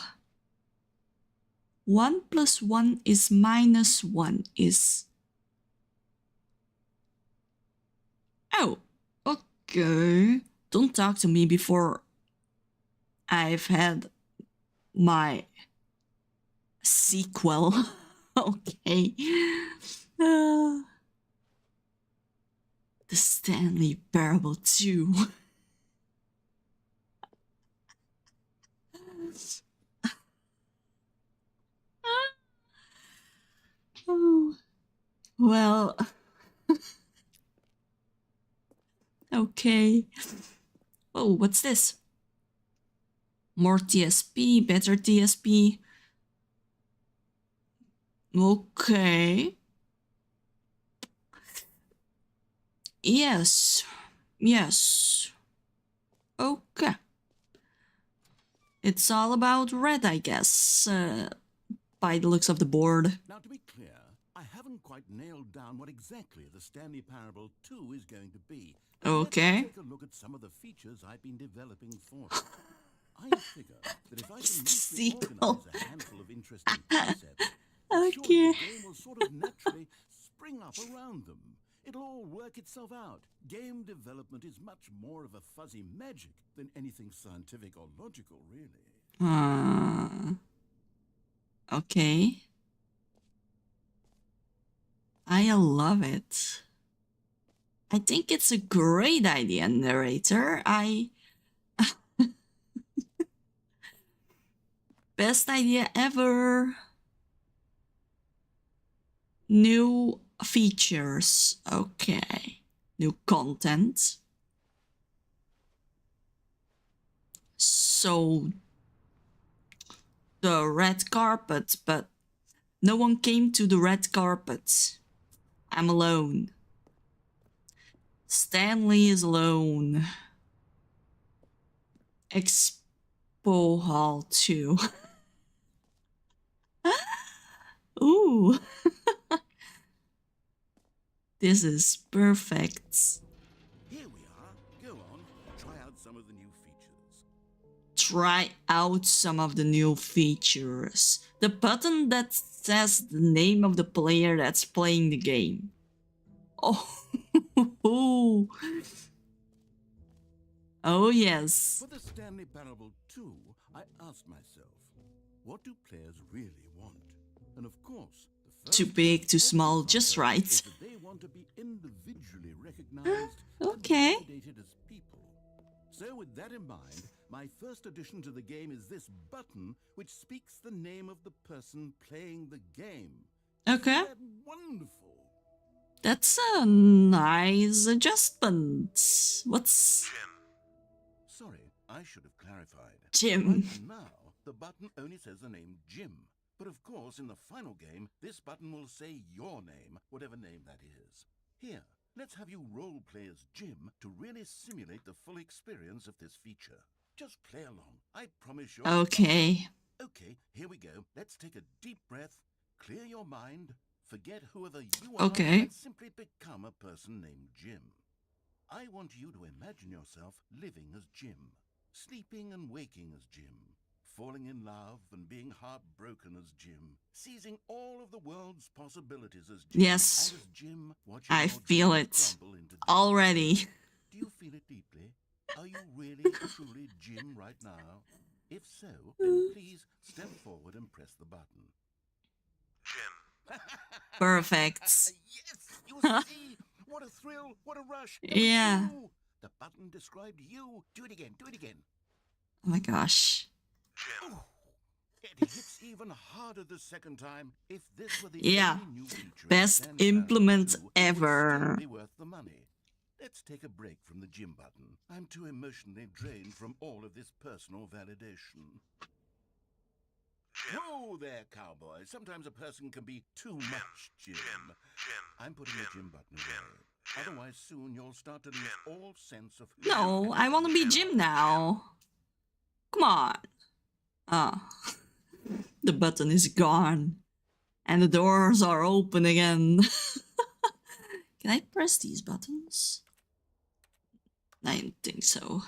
1 + 1 is -1 is... Oh, okay. Don't talk to me before I've had my sequel. Okay. The Stanley Parable 2. Oh, well. Okay. Oh, what's this? More TSP, better TSP. Okay. Yes. Okay. It's all about red, I guess, by the looks of the board.
Now, to be clear, I haven't quite nailed down what exactly the Stanley Parable 2 is going to be.
Okay.
Let's take a look at some of the features I've been developing for it. I figure that if I can loosely
Sequel.
organize a handful of interesting concepts,
Okay.
surely the game will sort of naturally spring up around them. It'll all work itself out. Game development is much more of a fuzzy magic than anything scientific or logical, really.
Okay. I love it. I think it's a great idea, narrator. Best idea ever. New features. Okay. New content. So the red carpet, but no one came to the red carpet. I'm alone. Stanley is alone. Expo Hall 2. Ooh. This is perfect.
Here we are. Go on, try out some of the new features.
Try out some of the new features. The button that says the name of the player that's playing the game. Oh. Oh yes.
For the Stanley Parable 2, I asked myself, what do players really want? And of course, the first
Too big, too
obvious
small, just
answer
right.
is that they want to be individually recognized
Okay.
and validated as people. So with that in mind, my first addition to the game is this button which speaks the name of the person playing the game.
Okay.
Isn't that wonderful?
That's a nice adjustment. What's
Sorry, I should have clarified.
Jim?
Right now, the button only says the name Jim. But of course, in the final game, this button will say your name, whatever name that is. Here, let's have you role play as Jim to really simulate the full experience of this feature. Just play along. I promise you'll...
Okay.
Okay, here we go. Let's take a deep breath, clear your mind, forget whoever you are,
Okay.
and simply become a person named Jim. I want you to imagine yourself living as Jim, sleeping and waking as Jim, falling in love and being heartbroken as Jim, seizing all of the world's possibilities as Jim.
Yes.
And as Jim, watching
I
your
feel
dreams
it
crumble into dust.
already.
Do you feel it deeply? Are you really, truly Jim right now? If so, then please step forward and press the button. Jim.
Perfect.
Yes, you see? What a thrill, what a rush. That was
Yeah.
you. The button described you. Do it again, do it again.
Oh my gosh.
Jim. It hits even harder the second time. If this were the
Yeah.
only new feature in
Best
Stanley Parable
implement
2, it would
ever.
still be worth the money. Let's take a break from the Jim button. I'm too emotionally drained from all of this personal validation. Whoa there, cowboy. Sometimes a person can be too much Jim. I'm putting the Jim button away. Otherwise, soon you'll start to lose all sense of who
No,
you
I want to be
are.
Jim now. Come on. Ah. The button is gone. And the doors are open again. Can I press these buttons? I don't think so.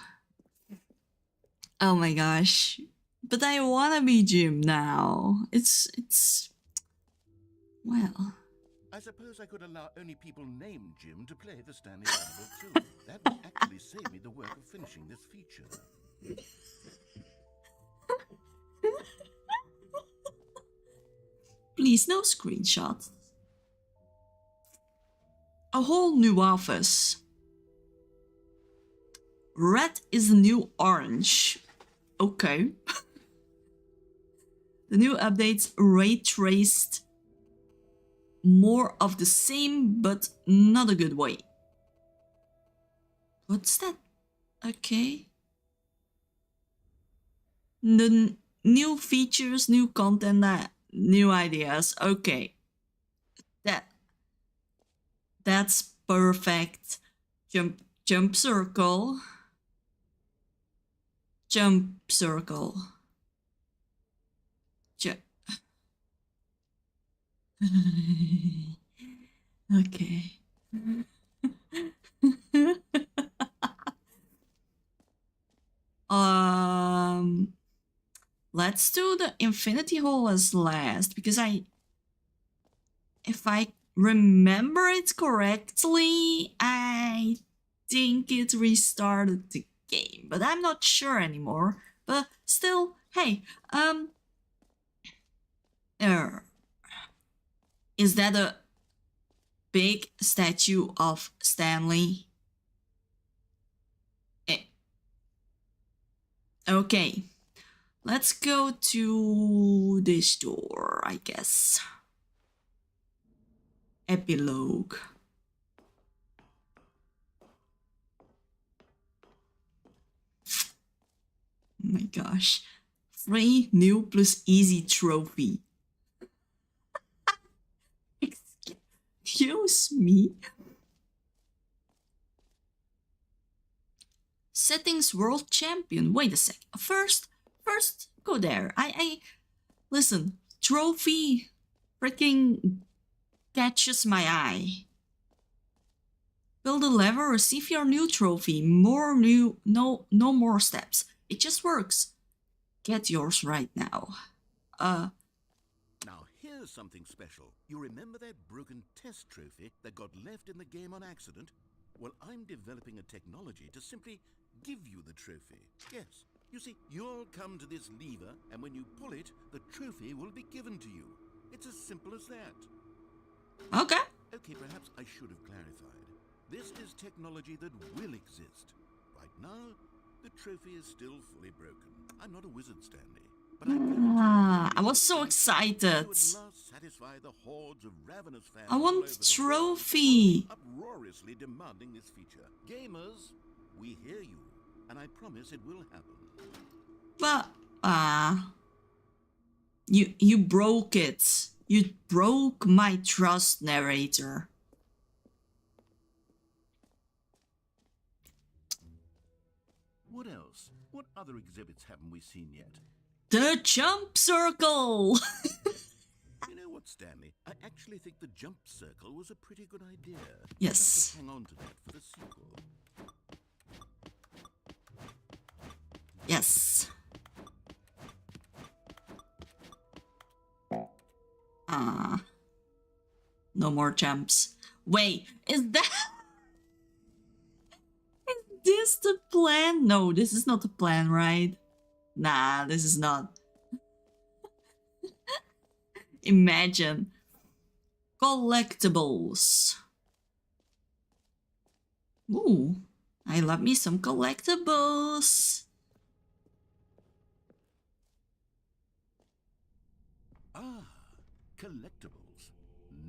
Oh my gosh. But I want to be Jim now. It's... Well...
I suppose I could allow only people named Jim to play the Stanley Parable 2. That would actually save me the work of finishing this feature.
Please, no screenshots. A whole new office. Red is the new orange. Okay. The new updates ray traced more of the same, but not a good way. What's that? Okay. The new features, new content, new ideas. Okay. That's perfect. Jump circle. Jump circle. Okay. let's do the infinity hole as last, because if I remember it correctly, I think it restarted the game, but I'm not sure anymore. But still, hey, is that a big statue of Stanley? Okay, let's go to this door, I guess. Epilogue. Oh my gosh. Free, new plus easy trophy. Excuse me. Settings world champion. Wait a sec. First, go there. I listen. Trophy freaking catches my eye. Build a lever, receive your new trophy. No more steps. It just works. Get yours right now.
Now here's something special. You remember that broken test trophy that got left in the game on accident? Well, I'm developing a technology to simply give you the trophy. Yes, you see, you'll come to this lever, and when you pull it, the trophy will be given to you. It's as simple as that.
Okay.
Okay, perhaps I should have clarified. This is technology that will exist. Right now, the trophy is still fully broken. I'm not a wizard, Stanley. But
I was so excited.
Satisfy the hordes of ravenous fans.
I want the trophy.
Uproariously demanding this feature. Gamers, we hear you, and I promise it will happen.
But you broke it. You broke my trust, narrator.
What else? What other exhibits haven't we seen yet?
The jump circle!
You know what, Stanley? I actually think the jump circle was a pretty good idea.
Yes.
Hang on to that for the sequel.
Yes. No more jumps. Wait, is this the plan? No, this is not the plan, right? Nah, this is not. Imagine. Collectibles. Ooh, I love me some collectibles.
Ah, collectibles.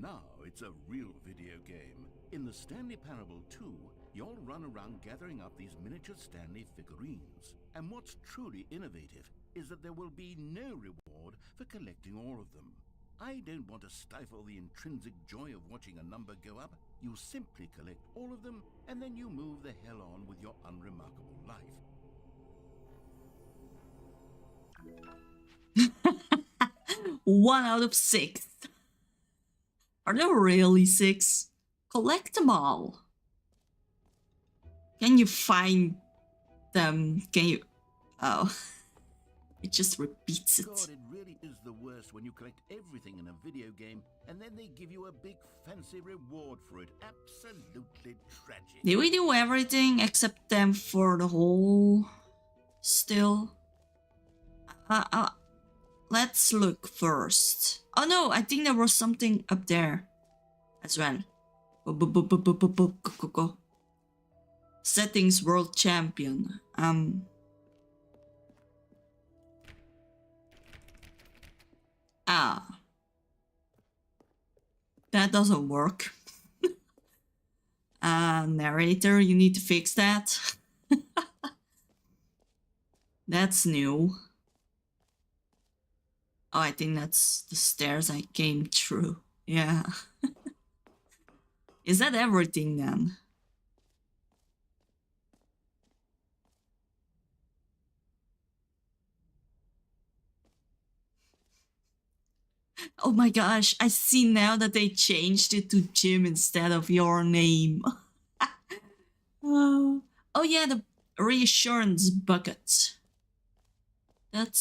Now it's a real video game. In the Stanley Parable 2, you'll run around gathering up these miniature Stanley figurines. And what's truly innovative is that there will be no reward for collecting all of them. I don't want to stifle the intrinsic joy of watching a number go up. You simply collect all of them, and then you move the hell on with your unremarkable life.
1 out of 6. Are there really 6? Collect them all. Can you find them? Can you... Oh. It just repeats it.
God, it really is the worst when you collect everything in a video game and then they give you a big fancy reward for it. Absolutely tragic.
Did we do everything except them for the whole? Still? Let's look first. Oh no, I think there was something up there as well. Settings world champion. That doesn't work. Narrator, you need to fix that. That's new. Oh, I think that's the stairs I came through. Yeah. Is that everything then? Oh my gosh, I see now that they changed it to Jim instead of your name. Oh yeah, the reassurance bucket. That's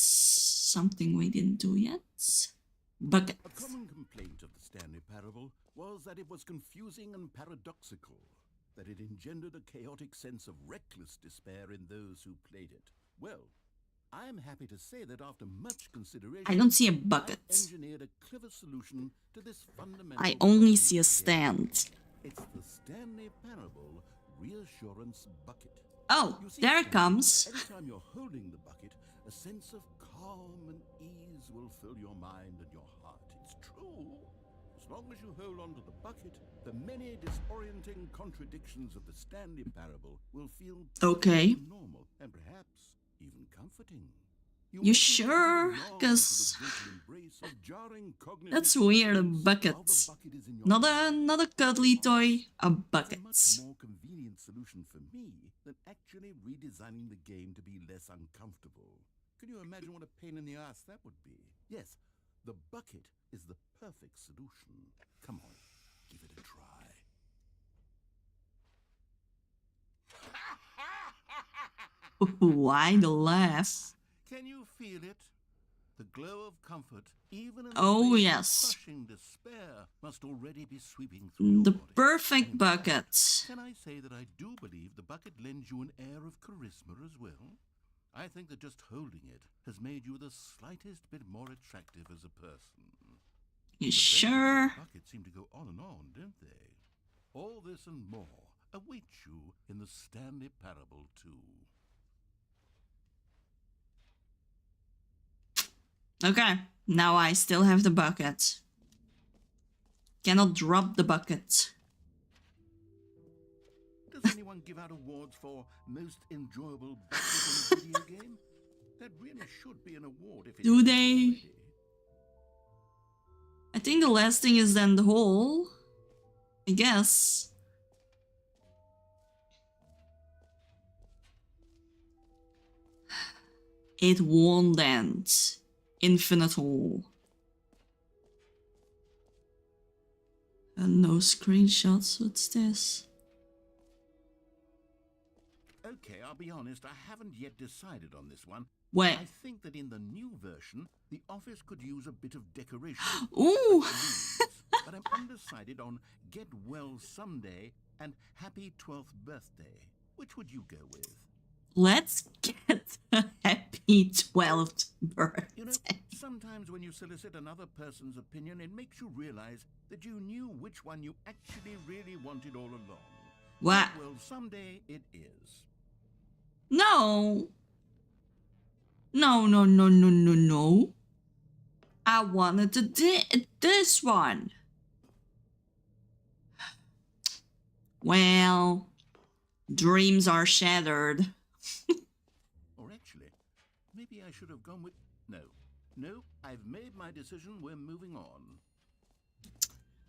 something we didn't do yet.
A
Buckets.
common complaint of the Stanley Parable was that it was confusing and paradoxical, that it engendered a chaotic sense of reckless despair in those who played it. Well, I am happy to say that after much consideration,
I don't see a
I
bucket.
engineered a clever solution to this fundamental
I only
problem
see a
of the
stand.
game. It's the Stanley Parable Reassurance Bucket.
Oh,
You see,
there it
Stanley,
comes.
every time you're holding the bucket, a sense of calm and ease will fill your mind and your heart. It's true. As long as you hold on to the bucket, the many disorienting contradictions of the Stanley Parable will feel
Okay.
normal and perhaps even comforting.
You sure? 'Cause that's weird, a bucket. Not a cuddly toy, a bucket.
It's a much more convenient solution for me than actually redesigning the game to be less uncomfortable. Can you imagine what a pain in the ass that would be? Yes, the bucket is the perfect solution. Come on, give it a try.
Why the laugh?
Can you feel it? The glow of comfort, even in
Oh,
the face
yes.
of crushing despair, must already be sweeping through your
The
body.
perfect
In fact,
bucket.
Can I say that I do believe the bucket lends you an air of charisma as well? I think that just holding it has made you the slightest bit more attractive as a person.
You
The benefits
sure?
of the bucket seem to go on and on, don't they? All this and more await you in the Stanley Parable 2.
Okay, now I still have the bucket. Cannot drop the bucket.
Does anyone give out awards for most enjoyable bucket in a video game? That really should be an award if it
Do
isn't
they?
already.
I think the last thing is then the hole. I guess. It won't end. Infinite hole. And no screenshots. What's this?
Okay, I'll be honest, I haven't yet decided on this one.
Wait.
I think that in the new version, the office could use a bit of decoration.
Ooh!
Balloons, but I'm undecided on Get Well Someday and Happy 12th Birthday. Which would you go with?
Let's get a happy 12th birthday.
You know, sometimes when you solicit another person's opinion, it makes you realize that you knew which one you actually really wanted all along.
What?
Well, someday it is.
No. No. I wanted this one. Well, dreams are shattered.
Or actually, maybe I should have gone with... No, I've made my decision. We're moving on.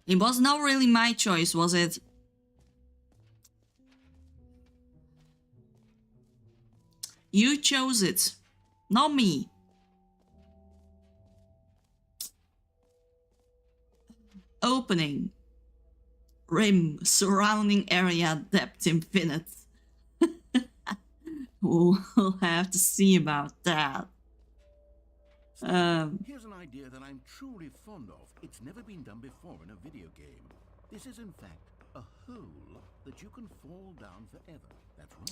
It was not really my choice, was it? You chose it, not me. Opening. Rim, surrounding area, depth infinite. We'll have to see about that.
Here's an idea that I'm truly fond of. It's never been done before in a video game. This is, in fact, a hole that you can fall down forever. That's right.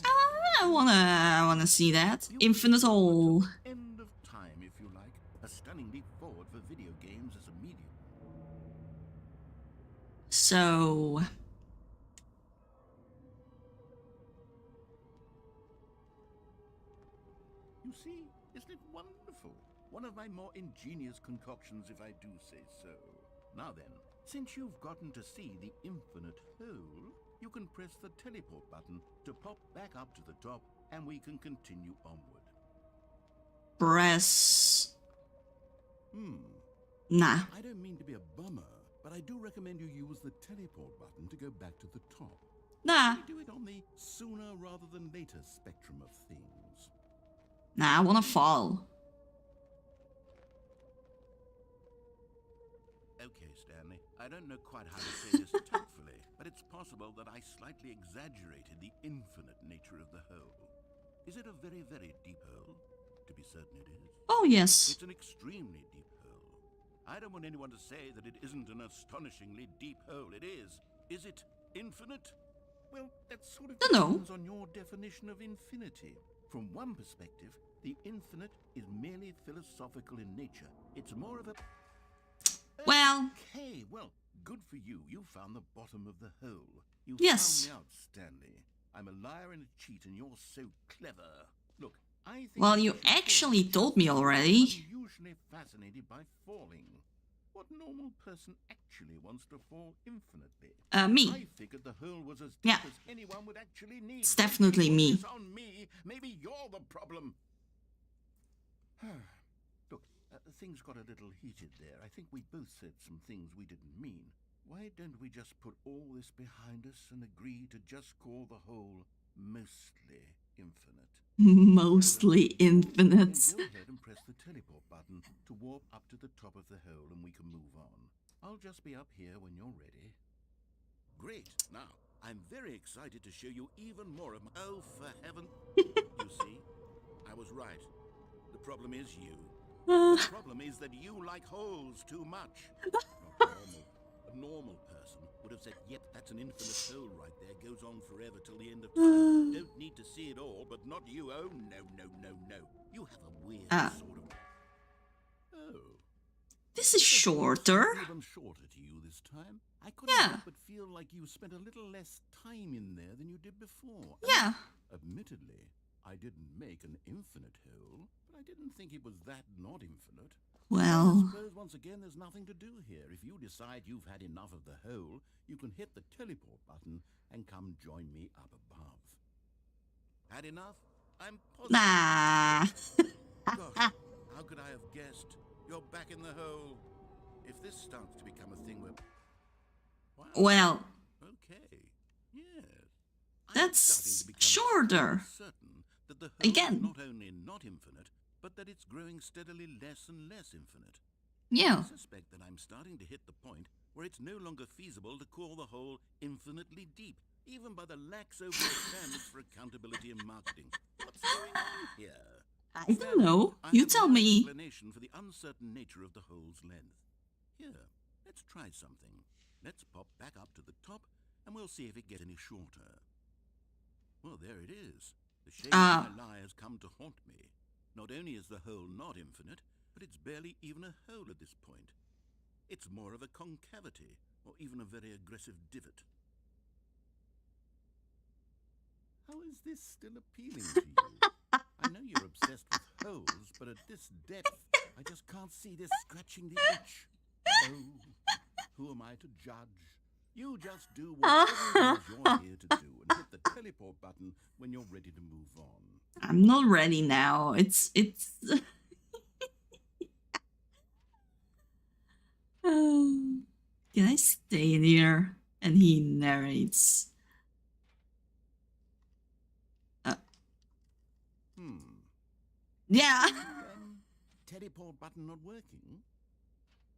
I wanna see that.
You
Infinite
can
hole.
go to End of time, if you like. A stunning leap forward for video games as a medium.
So...
You see, isn't it wonderful? One of my more ingenious concoctions, if I do say so. Now then, since you've gotten to see the infinite hole, you can press the teleport button to pop back up to the top, and we can continue onward.
Press... Nah.
I don't mean to be a bummer, but I do recommend you use the teleport button to go back to the top.
Nah.
We do it on the sooner rather than later spectrum of things.
Nah, I wanna fall.
Okay, Stanley, I don't know quite how to say this tactfully, but it's possible that I slightly exaggerated the infinite nature of the hole. Is it a very, very deep hole? To be certain it is.
Oh, yes.
It's an extremely deep hole. I don't want anyone to say that it isn't an astonishingly deep hole. It is. Is it infinite? Well, that sort of
No.
depends on your definition of infinity. From one perspective, the infinite is merely philosophical in nature. It's more of a...
Well...
Okay, well, good for you. You found the bottom of the hole. You
Yes.
found me out, Stanley. I'm a liar and a cheat, and you're so clever. Look, I think...
Well, you actually told me already.
I'm usually fascinated by falling. What normal person actually wants to fall infinitely?
Me.
I figured the hole was as deep as anyone would actually need.
It's definitely me.
It's on me. Maybe you're the problem. Look, things got a little heated there. I think we both said some things we didn't mean. Why don't we just put all this behind us and agree to just call the hole mostly infinite?
Mostly infinite.
Go ahead and press the teleport button to warp up to the top of the hole and we can move on. I'll just be up here when you're ready. Great. Now, I'm very excited to show you even more of my... Oh, for heaven... You see? I was right. The problem is you. The problem is that you like holes too much. Not normal. A normal person would have said, yep, that's an infinite hole right there. Goes on forever till the end of time. Don't need to see it all, but not you. Oh, no, no, no, no. You have a weird sort of... Oh.
This is shorter.
Even shorter to you this time. I couldn't help but feel like you spent a little less time in there than you did before.
Yeah.
Admittedly, I didn't make an infinite hole, but I didn't think it was that not infinite.
Well...
I suppose once again there's nothing to do here. If you decide you've had enough of the hole, you can hit the teleport button and come join me up above. Had enough? I'm positive.
Nah.
Gosh, how could I have guessed? You're back in the hole. If this starts to become a thing where... Wow.
Well...
Okay. Yes.
That's shorter.
Certain that the hole
Again.
is not only not infinite, but that it's growing steadily less and less infinite.
Yeah.
I suspect that I'm starting to hit the point where it's no longer feasible to call the hole infinitely deep, even by the lax overall standards for accountability and marketing. What's going on here?
I don't know.
I
You
have
tell
no
me.
explanation for the uncertain nature of the hole's length. Here, let's try something. Let's pop back up to the top, and we'll see if it gets any shorter. Well, there it is. The shame of my lie has come to haunt me. Not only is the hole not infinite, but it's barely even a hole at this point. It's more of a concavity, or even a very aggressive divot. How is this still appealing to you? I know you're obsessed with holes, but at this depth, I just can't see this scratching the itch. Oh, who am I to judge? You just do whatever it is you're here to do and hit the teleport button when you're ready to move on.
I'm not ready now. It's... Can I stay in here? And he narrates. Yeah.
Teleport button not working?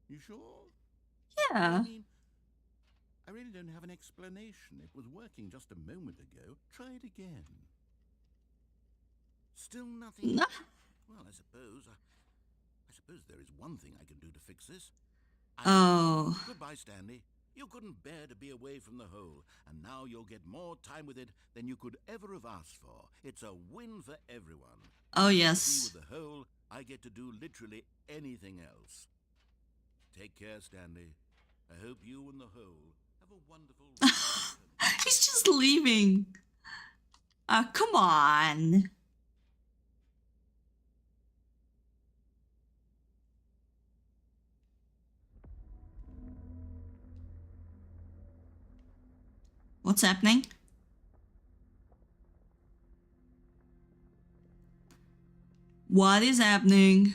You sure?
Yeah.
I mean, I really don't have an explanation. It was working just a moment ago. Try it again. Still nothing?
No.
Well, I suppose there is one thing I can do to fix this.
Oh.
Goodbye, Stanley. You couldn't bear to be away from the hole, and now you'll get more time with it than you could ever have asked for. It's a win for everyone.
Oh,
Be
yes.
with the hole, I get to do literally anything else. Take care, Stanley. I hope you and the hole have a wonderful...
He's just leaving. Come on. What's happening? What is happening?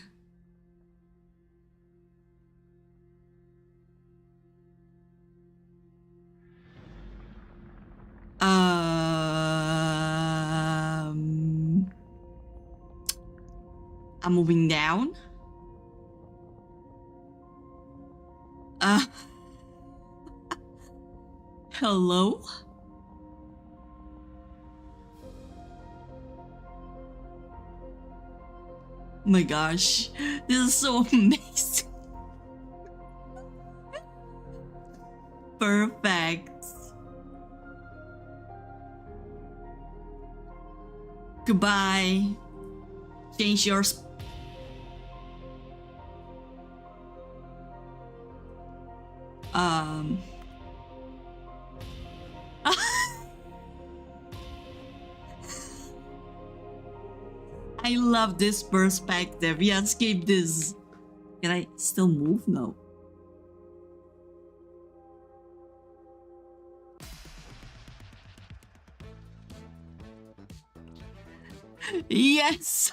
I'm moving down. Hello? My gosh, this is so amazing. Perfect. Goodbye. Change your I love this perspective. Yeah, escape this. Can I still move? No. Yes.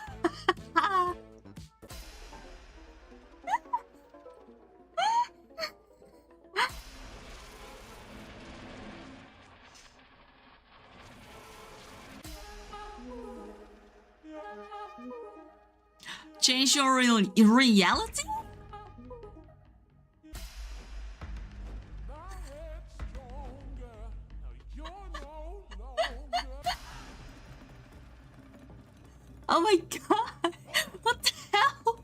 Change your reality? Oh my god! What the hell?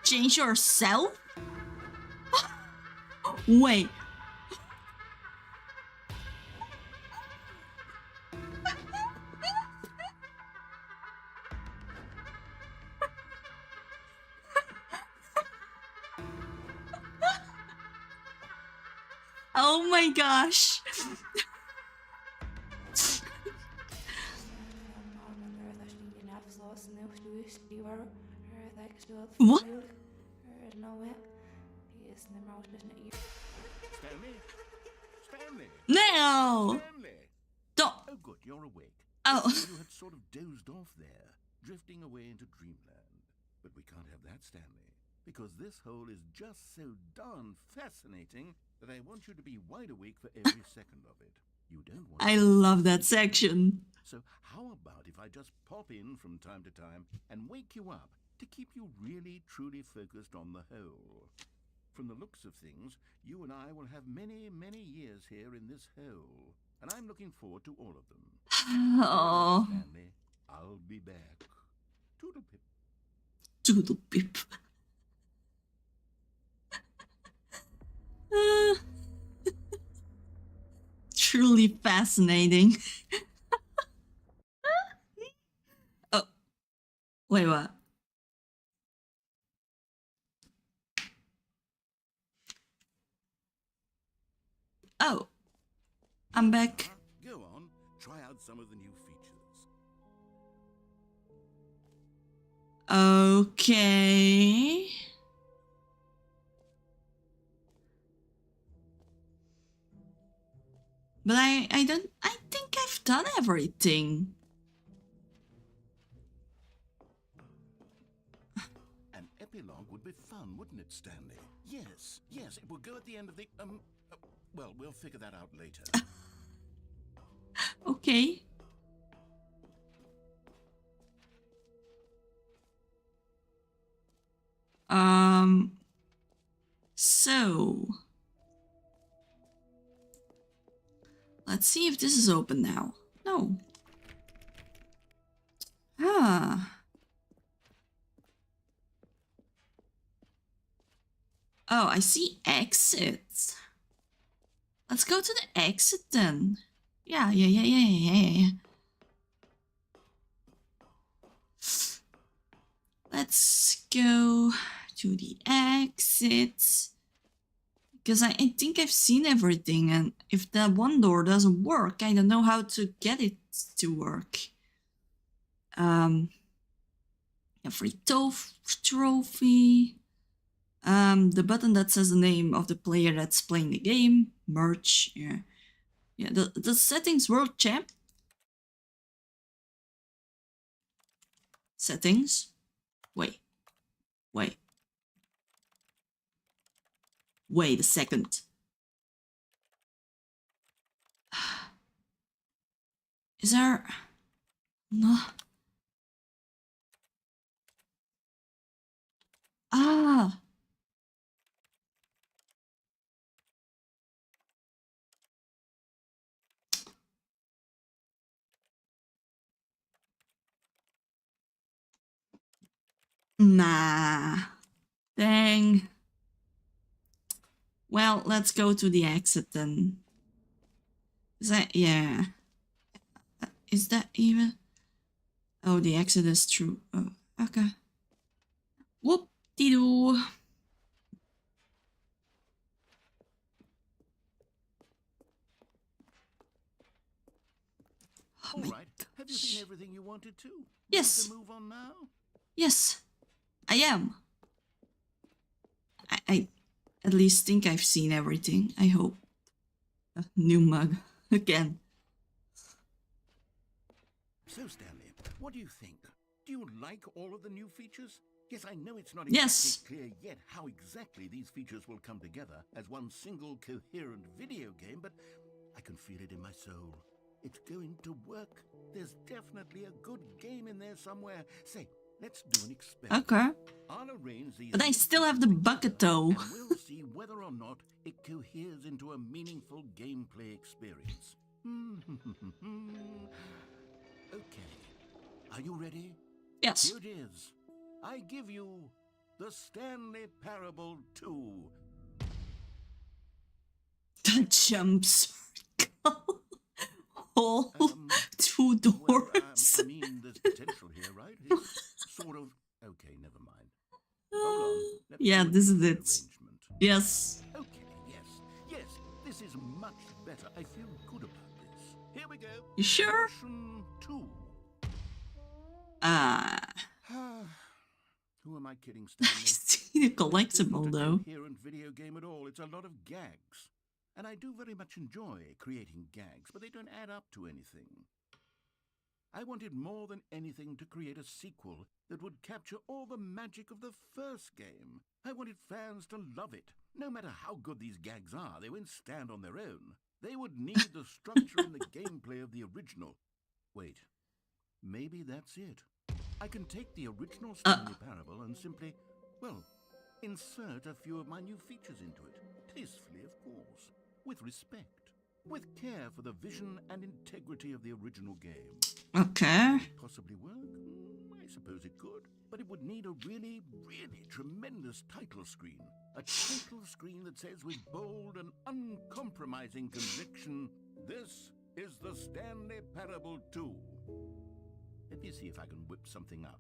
Change yourself? Wait. Oh my gosh. What?
Stanley? Stanley?
No!
Stanley!
Don't.
Oh, good, you're awake.
Oh.
You had sort of dozed off there, drifting away into dreamland. But we can't have that, Stanley, because this hole is just so darn fascinating that I want you to be wide awake for every second of it. You don't want
I
to-
love that section.
So how about if I just pop in from time to time and wake you up to keep you really, truly focused on the hole? From the looks of things, you and I will have many, many years here in this hole, and I'm looking forward to all of them.
Oh.
Stanley, I'll be back. Toodle pip.
Doodle pip. Truly fascinating. Oh. Wait, what? Oh. I'm back.
Go on, try out some of the new features.
Okay. But I think I've done everything.
An epilogue would be fun, wouldn't it, Stanley? Yes, yes, it will go at the end of the, well, we'll figure that out later.
Okay. So let's see if this is open now. No. Ah. Oh, I see exits. Let's go to the exit then. Yeah. Let's go to the exit. Because I think I've seen everything, and if that one door doesn't work, I don't know how to get it to work. A free trophy. The button that says the name of the player that's playing the game. Merch. Yeah. The settings world champ. Settings. Wait a second. Is there... No. Ah. Nah. Dang. Well, let's go to the exit then. Is that, yeah. Is that even? Oh, the exit is true. Oh, okay. Whoop-de-doo. Oh
All
my
right. Have you seen
gosh.
everything you wanted to?
Yes.
Ready to move on now?
Yes, I am. I at least think I've seen everything. I hope. A new mug. Again.
So, Stanley, what do you think? Do you like all of the new features? Yes, I know it's not
Yes.
exactly clear yet how exactly these features will come together as one single coherent video game, but I can feel it in my soul. It's going to work. There's definitely a good game in there somewhere. Say, let's do an experiment.
Okay.
I'll arrange these
But I
new
still have
features
the bucket
together,
though.
and we'll see whether or not it coheres into a meaningful gameplay experience. Okay. Are you ready?
Yes.
Here it is. I give you the Stanley Parable 2.
The jump circle. Hole. Two
Well,
doors.
I mean, there's potential here, right? It's sort of... Okay, never mind. Hold on. Let me
Yeah,
do a
this is
different
it.
arrangement.
Yes.
Okay, yes, this is much better. I feel good about this. Here we go.
You sure?
Version 2. Who am I kidding,
I
Stanley?
see the
This isn't
collectible
a
though.
coherent video game at all. It's a lot of gags. And I do very much enjoy creating gags, but they don't add up to anything. I wanted more than anything to create a sequel that would capture all the magic of the first game. I wanted fans to love it. No matter how good these gags are, they won't stand on their own. They would need the structure and the gameplay of the original. Wait, maybe that's it. I can take the original Stanley Parable and simply, well, insert a few of my new features into it. Tastefully, of course. With respect. With care for the vision and integrity of the original game.
Okay.
Could it possibly work? I suppose it could. But it would need a really, really tremendous title screen. A title screen that says with bold and uncompromising conviction, "This is the Stanley Parable 2. Let me see if I can whip something up.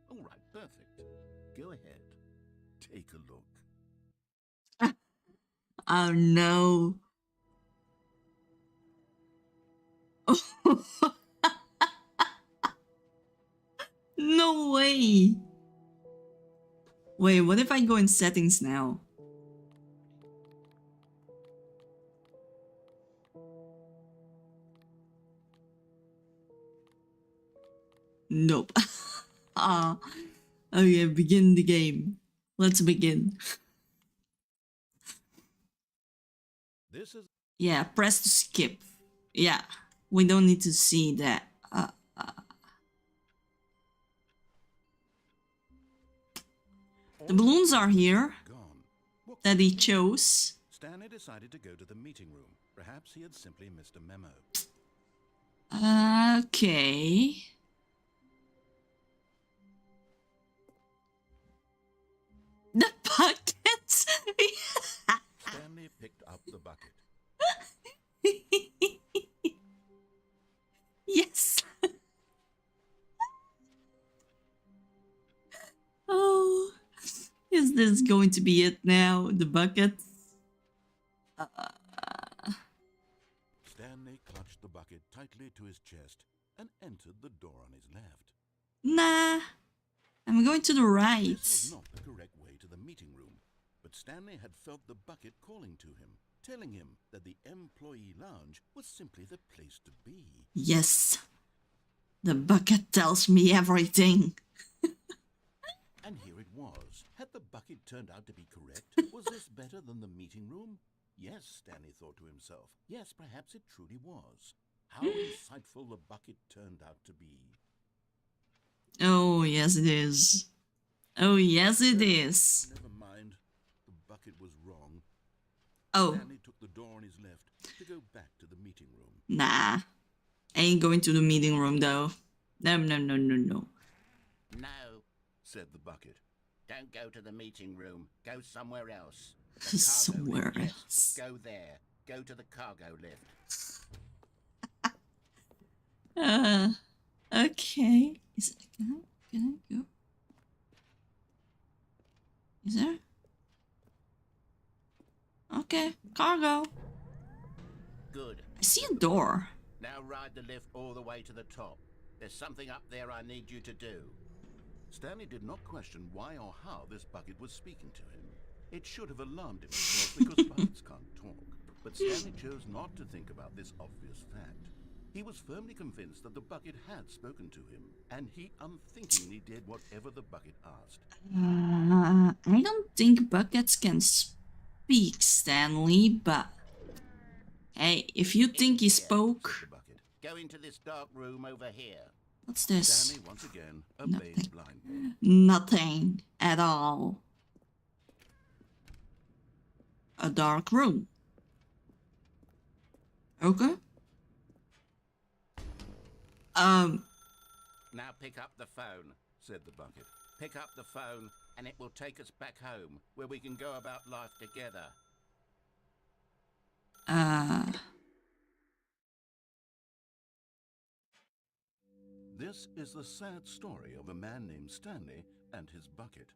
All right, perfect. Go ahead. Take a look.
Oh no. No way. Wait, what if I go in settings now? Nope. Ah. Okay, begin the game. Let's begin.
This is
Yeah, press to skip. Yeah, we don't need to see that. The balloons are here
gone. What
that
could
he
it be?
chose.
Stanley decided to go to the meeting room. Perhaps he had simply missed a memo.
Okay. The buckets.
Stanley picked up the bucket.
Yes. Oh, is this going to be it now? The buckets?
Stanley clutched the bucket tightly to his chest and entered the door on his left.
Nah, I'm going to the right.
This was not the correct way to the meeting room, but Stanley had felt the bucket calling to him, telling him that the employee lounge was simply the place to be.
Yes, the bucket tells me everything.
And here it was. Had the bucket turned out to be correct? Was this better than the meeting room? Yes, Stanley thought to himself. Yes, perhaps it truly was. How insightful the bucket turned out to be.
Oh, yes, it is. Oh, yes, it is.
Never mind. The bucket was wrong.
Oh,
Stanley took the door on his left to go back to the meeting room.
nah. I ain't going to the meeting room, though. No.
No, said the bucket.
Don't go to the meeting room. Go somewhere else.
Somewhere else.
Go there. Go to the cargo lift.
Okay. Can I go? Is there? Okay, cargo.
Good.
I see a door.
Now ride the lift all the way to the top. There's something up there I need you to do.
Stanley did not question why or how this bucket was speaking to him. It should have alarmed him, of course, because buckets can't talk. But Stanley chose not to think about this obvious fact. He was firmly convinced that the bucket had spoken to him, and he unthinkingly did whatever the bucket asked.
I don't think buckets can speak, Stanley, but hey, if you think he spoke...
The bucket.
Go into this dark room over here.
What's this?
Stanley once again obeyed blindly.
Nothing at all. A dark room. Okay.
Now pick up the phone,
said the bucket.
Pick up the phone, and it will take us back home, where we can go about life together.
This is the sad story of a man named Stanley and his bucket.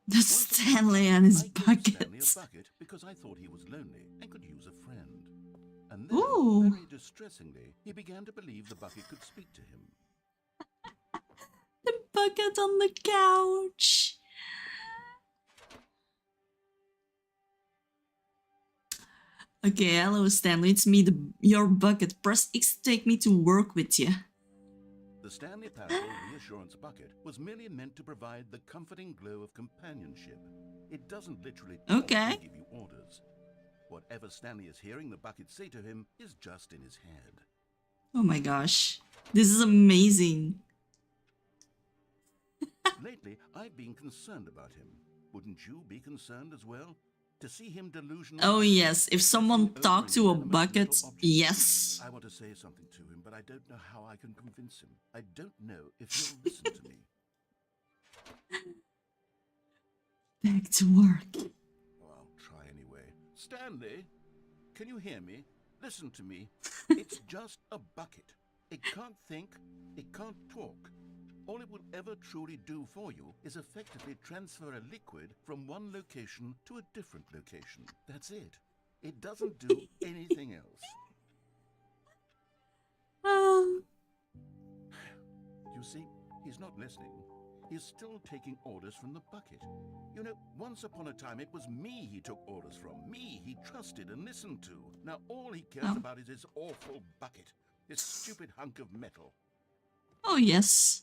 The Stanley and his
I gave
bucket.
Stanley a bucket because I thought he was lonely and could use a friend. And then,
Ooh.
very distressingly, he began to believe the bucket could speak to him.
The bucket on the couch. Okay, hello Stanley, it's me, your bucket. Press X to take me to work with you.
The Stanley Parable Reassurance Bucket was merely meant to provide the comforting glow of companionship. It doesn't literally talk
Okay.
or give you orders. Whatever Stanley is hearing the bucket say to him is just in his head.
Oh my gosh, this is amazing.
Lately, I've been concerned about him. Wouldn't you be concerned as well? To see him delusional?
Oh yes, if someone talked to a
Over
bucket,
little objects.
yes.
I want to say something to him, but I don't know how I can convince him. I don't know if he'll listen to me.
Back to work.
Oh, I'll try anyway. Stanley, can you hear me? Listen to me. It's just a bucket. It can't think. It can't talk. All it will ever truly do for you is effectively transfer a liquid from one location to a different location. That's it. It doesn't do anything else. You see, he's not listening. He's still taking orders from the bucket. You know, once upon a time it was me he took orders from. Me he trusted and listened to. Now all he cares about is his awful bucket. This stupid hunk of metal.
Oh yes.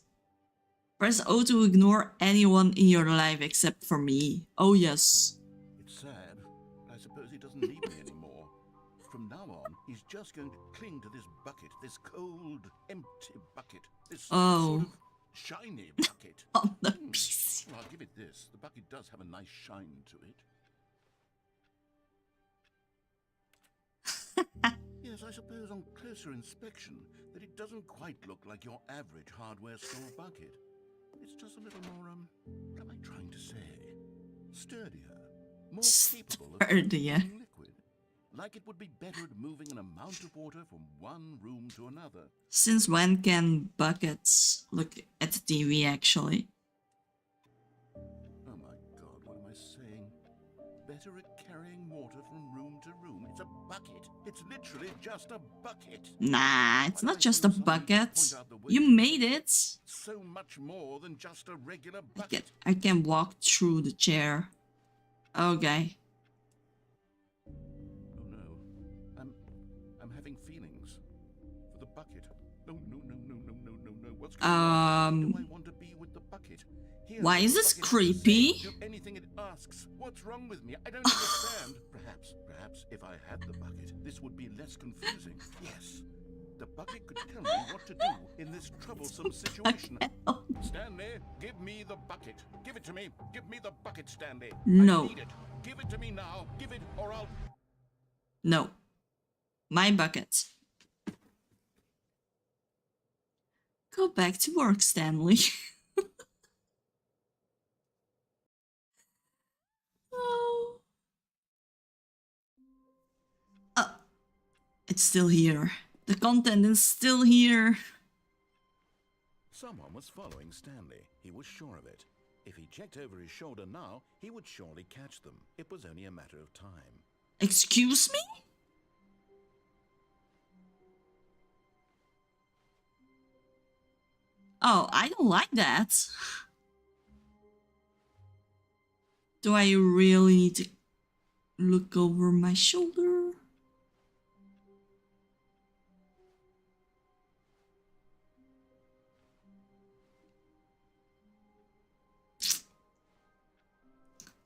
Press O to ignore anyone in your life except for me. Oh yes.
It's sad, but I suppose he doesn't need me anymore. From now on, he's just going to cling to this bucket, this cold, empty bucket, this sort of shiny bucket.
On the PC.
Well, I'll give it this. The bucket does have a nice shine to it. Yes, I suppose on closer inspection that it doesn't quite look like your average hardware store bucket. It's just a little more, what am I trying to say? Sturdier, more capable of
Sturdier.
moving liquid. Like it would be better at moving an amount of water from one room to another.
Since when can buckets look at the TV actually?
Oh my god, what am I saying? Better at carrying water from room to room. It's a bucket. It's literally just a bucket.
Nah, it's not just a bucket. You
You
made it.
so much more than just a regular bucket.
I can walk through the chair. Okay.
Oh no, I'm having feelings for the bucket. No. What's going on? Do I want to be with the bucket? Here,
Why is
the
this
bucket
creepy?
say, do anything it asks. What's wrong with me? I don't understand. Perhaps if I had the bucket, this would be less confusing. Yes, the bucket could tell me what to do in this troublesome situation. Stanley, give me the bucket. Give it to me. Give me the bucket, Stanley.
No.
I need it. Give it to me now. Give it, or I'll...
No. My bucket. Go back to work, Stanley. No. It's still here. The content is still here.
Someone was following Stanley. He was sure of it. If he checked over his shoulder now, he would surely catch them. It was only a matter of time.
Excuse me? Oh, I don't like that. Do I really need to look over my shoulder?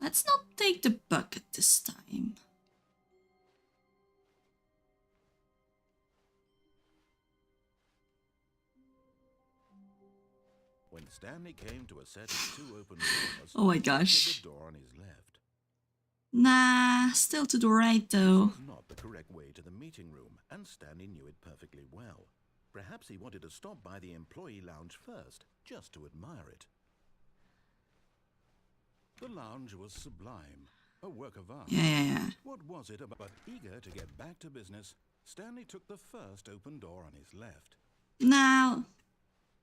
Let's not take the bucket this time.
When Stanley came to a set of 2 open doors,
Oh my
he
gosh.
entered the door on his left.
Nah, still to the right though.
This was not the correct way to the meeting room, and Stanley knew it perfectly well. Perhaps he wanted to stop by the employee lounge first, just to admire it. The lounge was sublime, a work of art.
Yeah.
What was it about? Eager to get back to business, Stanley took the first open door on his left.
Now,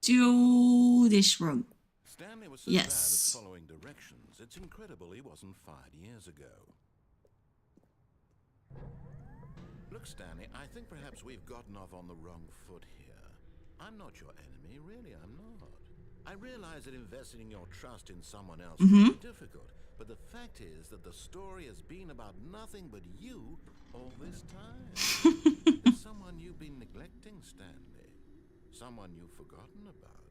to this room.
Stanley was so
Yes.
bad at following directions, it's incredible he wasn't fired years ago. Look, Stanley, I think perhaps we've gotten off on the wrong foot here. I'm not your enemy, really, I'm not. I realize that investing your trust in someone else can be difficult, but the fact is that the story has been about nothing but you all this time. There's someone you've been neglecting, Stanley. Someone you've forgotten about.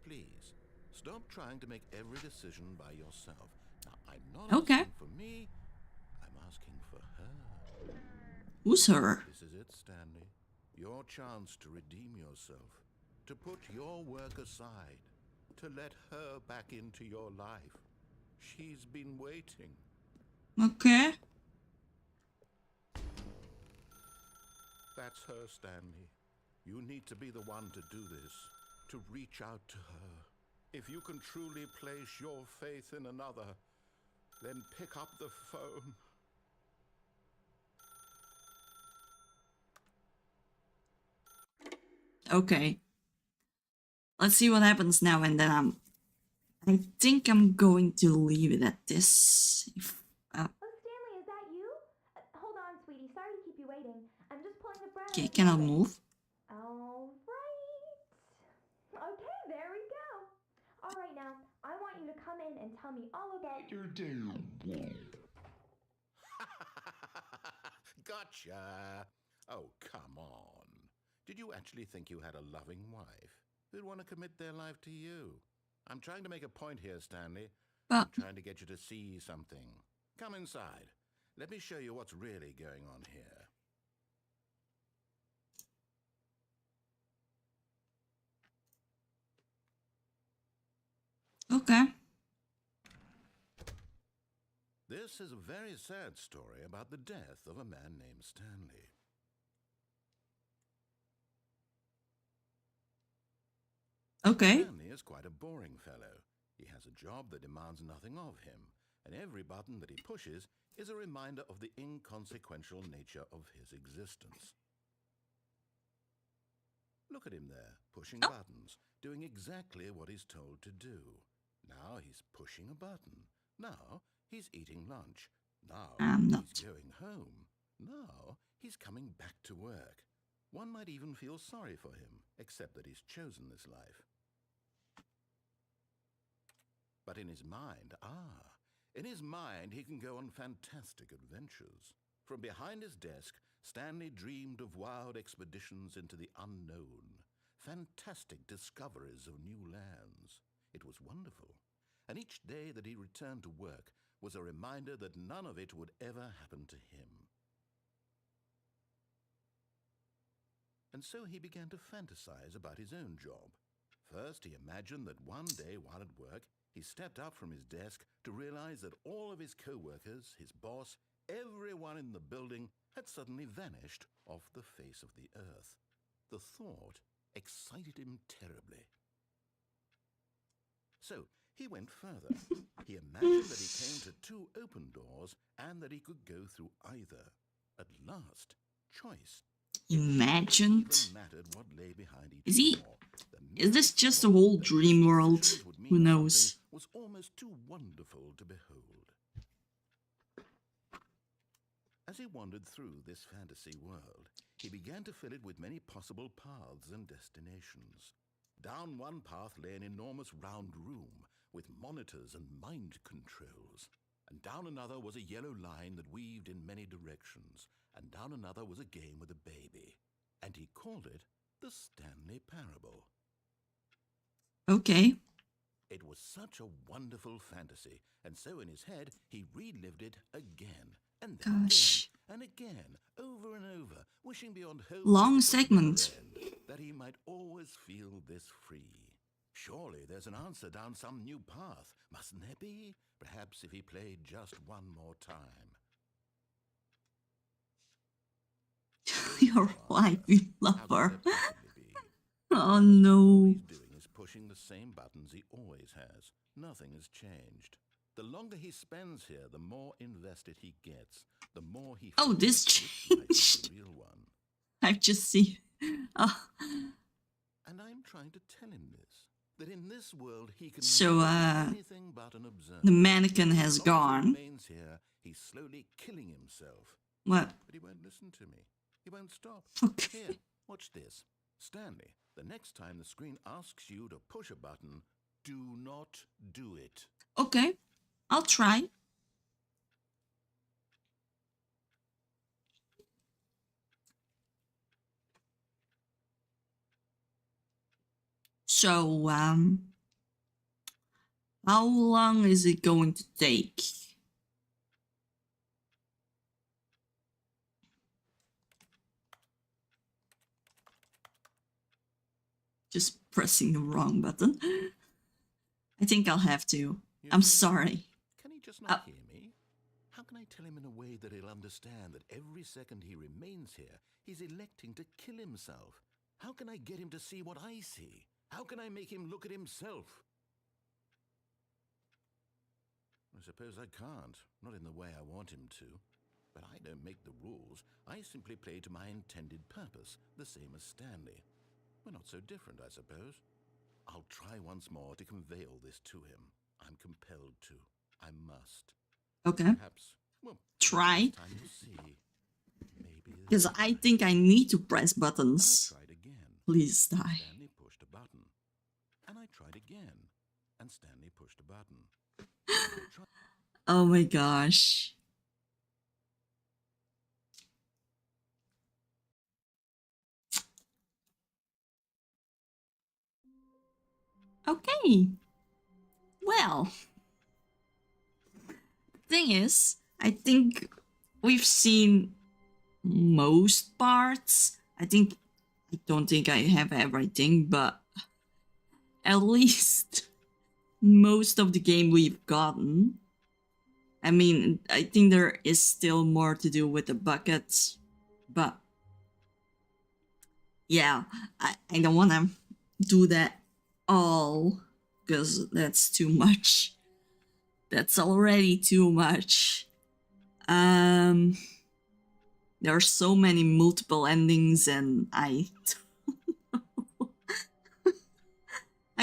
Please, stop trying to make every decision by yourself. Now, I'm not
Okay.
asking for me, I'm asking for her.
Who's her?
This is it, Stanley. Your chance to redeem yourself. To put your work aside. To let her back into your life. She's been waiting.
Okay.
That's her, Stanley. You need to be the one to do this. To reach out to her. If you can truly place your faith in another, then pick up the phone.
Okay. Let's see what happens now, and then I think I'm going to leave it at this.
Oh, Stanley, is that you? Hold on, sweetie. Sorry to keep you waiting. I'm just pulling the bread.
Okay, can I move?
All right. Okay, there we go. All right, now, I want you to come in and tell me all about your day.
Gotcha. Oh, come on. Did you actually think you had a loving wife who'd want to commit their life to you? I'm trying to make a point here, Stanley.
But
I'm trying to get you to see something. Come inside. Let me show you what's really going on here.
okay.
This is a very sad story about the death of a man named Stanley.
Okay.
Stanley is quite a boring fellow. He has a job that demands nothing of him, and every button that he pushes is a reminder of the inconsequential nature of his existence. Look at him there, pushing buttons, doing exactly what he's told to do. Now he's pushing a button. Now he's eating lunch. Now
I'm not.
he's going home. Now he's coming back to work. One might even feel sorry for him, except that he's chosen this life. But in his mind, in his mind he can go on fantastic adventures. From behind his desk, Stanley dreamed of wild expeditions into the unknown, fantastic discoveries of new lands. It was wonderful, and each day that he returned to work was a reminder that none of it would ever happen to him. And so he began to fantasize about his own job. First, he imagined that one day while at work, he stepped up from his desk to realize that all of his co-workers, his boss, everyone in the building had suddenly vanished off the face of the earth. The thought excited him terribly. So He went further. He imagined that he came to 2 open doors and that he could go through either. At last, choice.
Imagined?
Even mattered what lay behind each
Is he?
door. The
Is this
mere
just a
thought
whole
that
dream
these
world?
decisions would
Who
mean
knows?
something was almost too wonderful to behold. As he wandered through this fantasy world, he began to fill it with many possible paths and destinations. Down one path lay an enormous round room with monitors and mind controls. And down another was a yellow line that weaved in many directions. And down another was a game with a baby. And he called it the Stanley Parable.
Okay.
It was such a wonderful fantasy, and so in his head he relived it again, and then
Gosh.
again, and again, over and over, wishing beyond hope
Long
that it would
segment.
never end, that he might always feel this free. Surely there's an answer down some new path, mustn't there be? Perhaps if he played just one more time.
Your wife, you love
How could
her.
there possibly be?
Oh
All
no.
he's doing is pushing the same buttons he always has. Nothing has changed. The longer he spends here, the more invested he gets. The more he
Oh, this
forgets which life is
changed.
the real one.
I've just seen. Oh.
And I'm trying to tell him this. That in this world he can
So,
never be anything but an observer.
The mannequin has
As long as he
gone.
remains here, he's slowly killing himself.
What?
But he won't listen to me. He won't stop.
Okay.
Here, watch this. Stanley, the next time the screen asks you to push a button, do not do it.
Okay. I'll try. So, how long is it going to take? Just pressing the wrong button. I think I'll have to.
You
I'm
think?
sorry.
Can he just not hear me? How can I tell him in a way that he'll understand that every second he remains here, he's electing to kill himself? How can I get him to see what I see? How can I make him look at himself? I suppose I can't, not in the way I want him to. But I don't make the rules. I simply play to my intended purpose, the same as Stanley. We're not so different, I suppose. I'll try once more to convey all this to him. I'm compelled to. I must.
Okay.
Perhaps, well,
Try.
this time you'll see. Maybe this
Because I
time.
think I need to press
And I
buttons.
tried again.
Please die.
Stanley pushed a button. And I tried again. And Stanley pushed a button. And I tried.
Oh my gosh. Okay. Well, thing is, I think we've seen most parts. I don't think I have everything, but at least most of the game we've gotten. I mean, I think there is still more to do with the buckets, but yeah, I don't want to do that all because that's too much. That's already too much. There are so many multiple endings, and I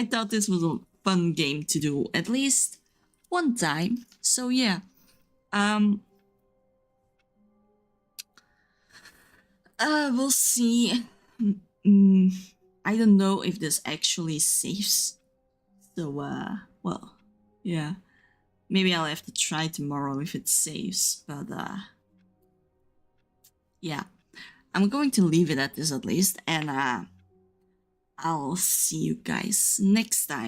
thought this was a fun game to do at least one time. So yeah. We'll see. I don't know if this actually saves. So, well, yeah. Maybe I'll have to try tomorrow if it saves. But, yeah. I'm going to leave it at this at least. And, I'll see you guys next time.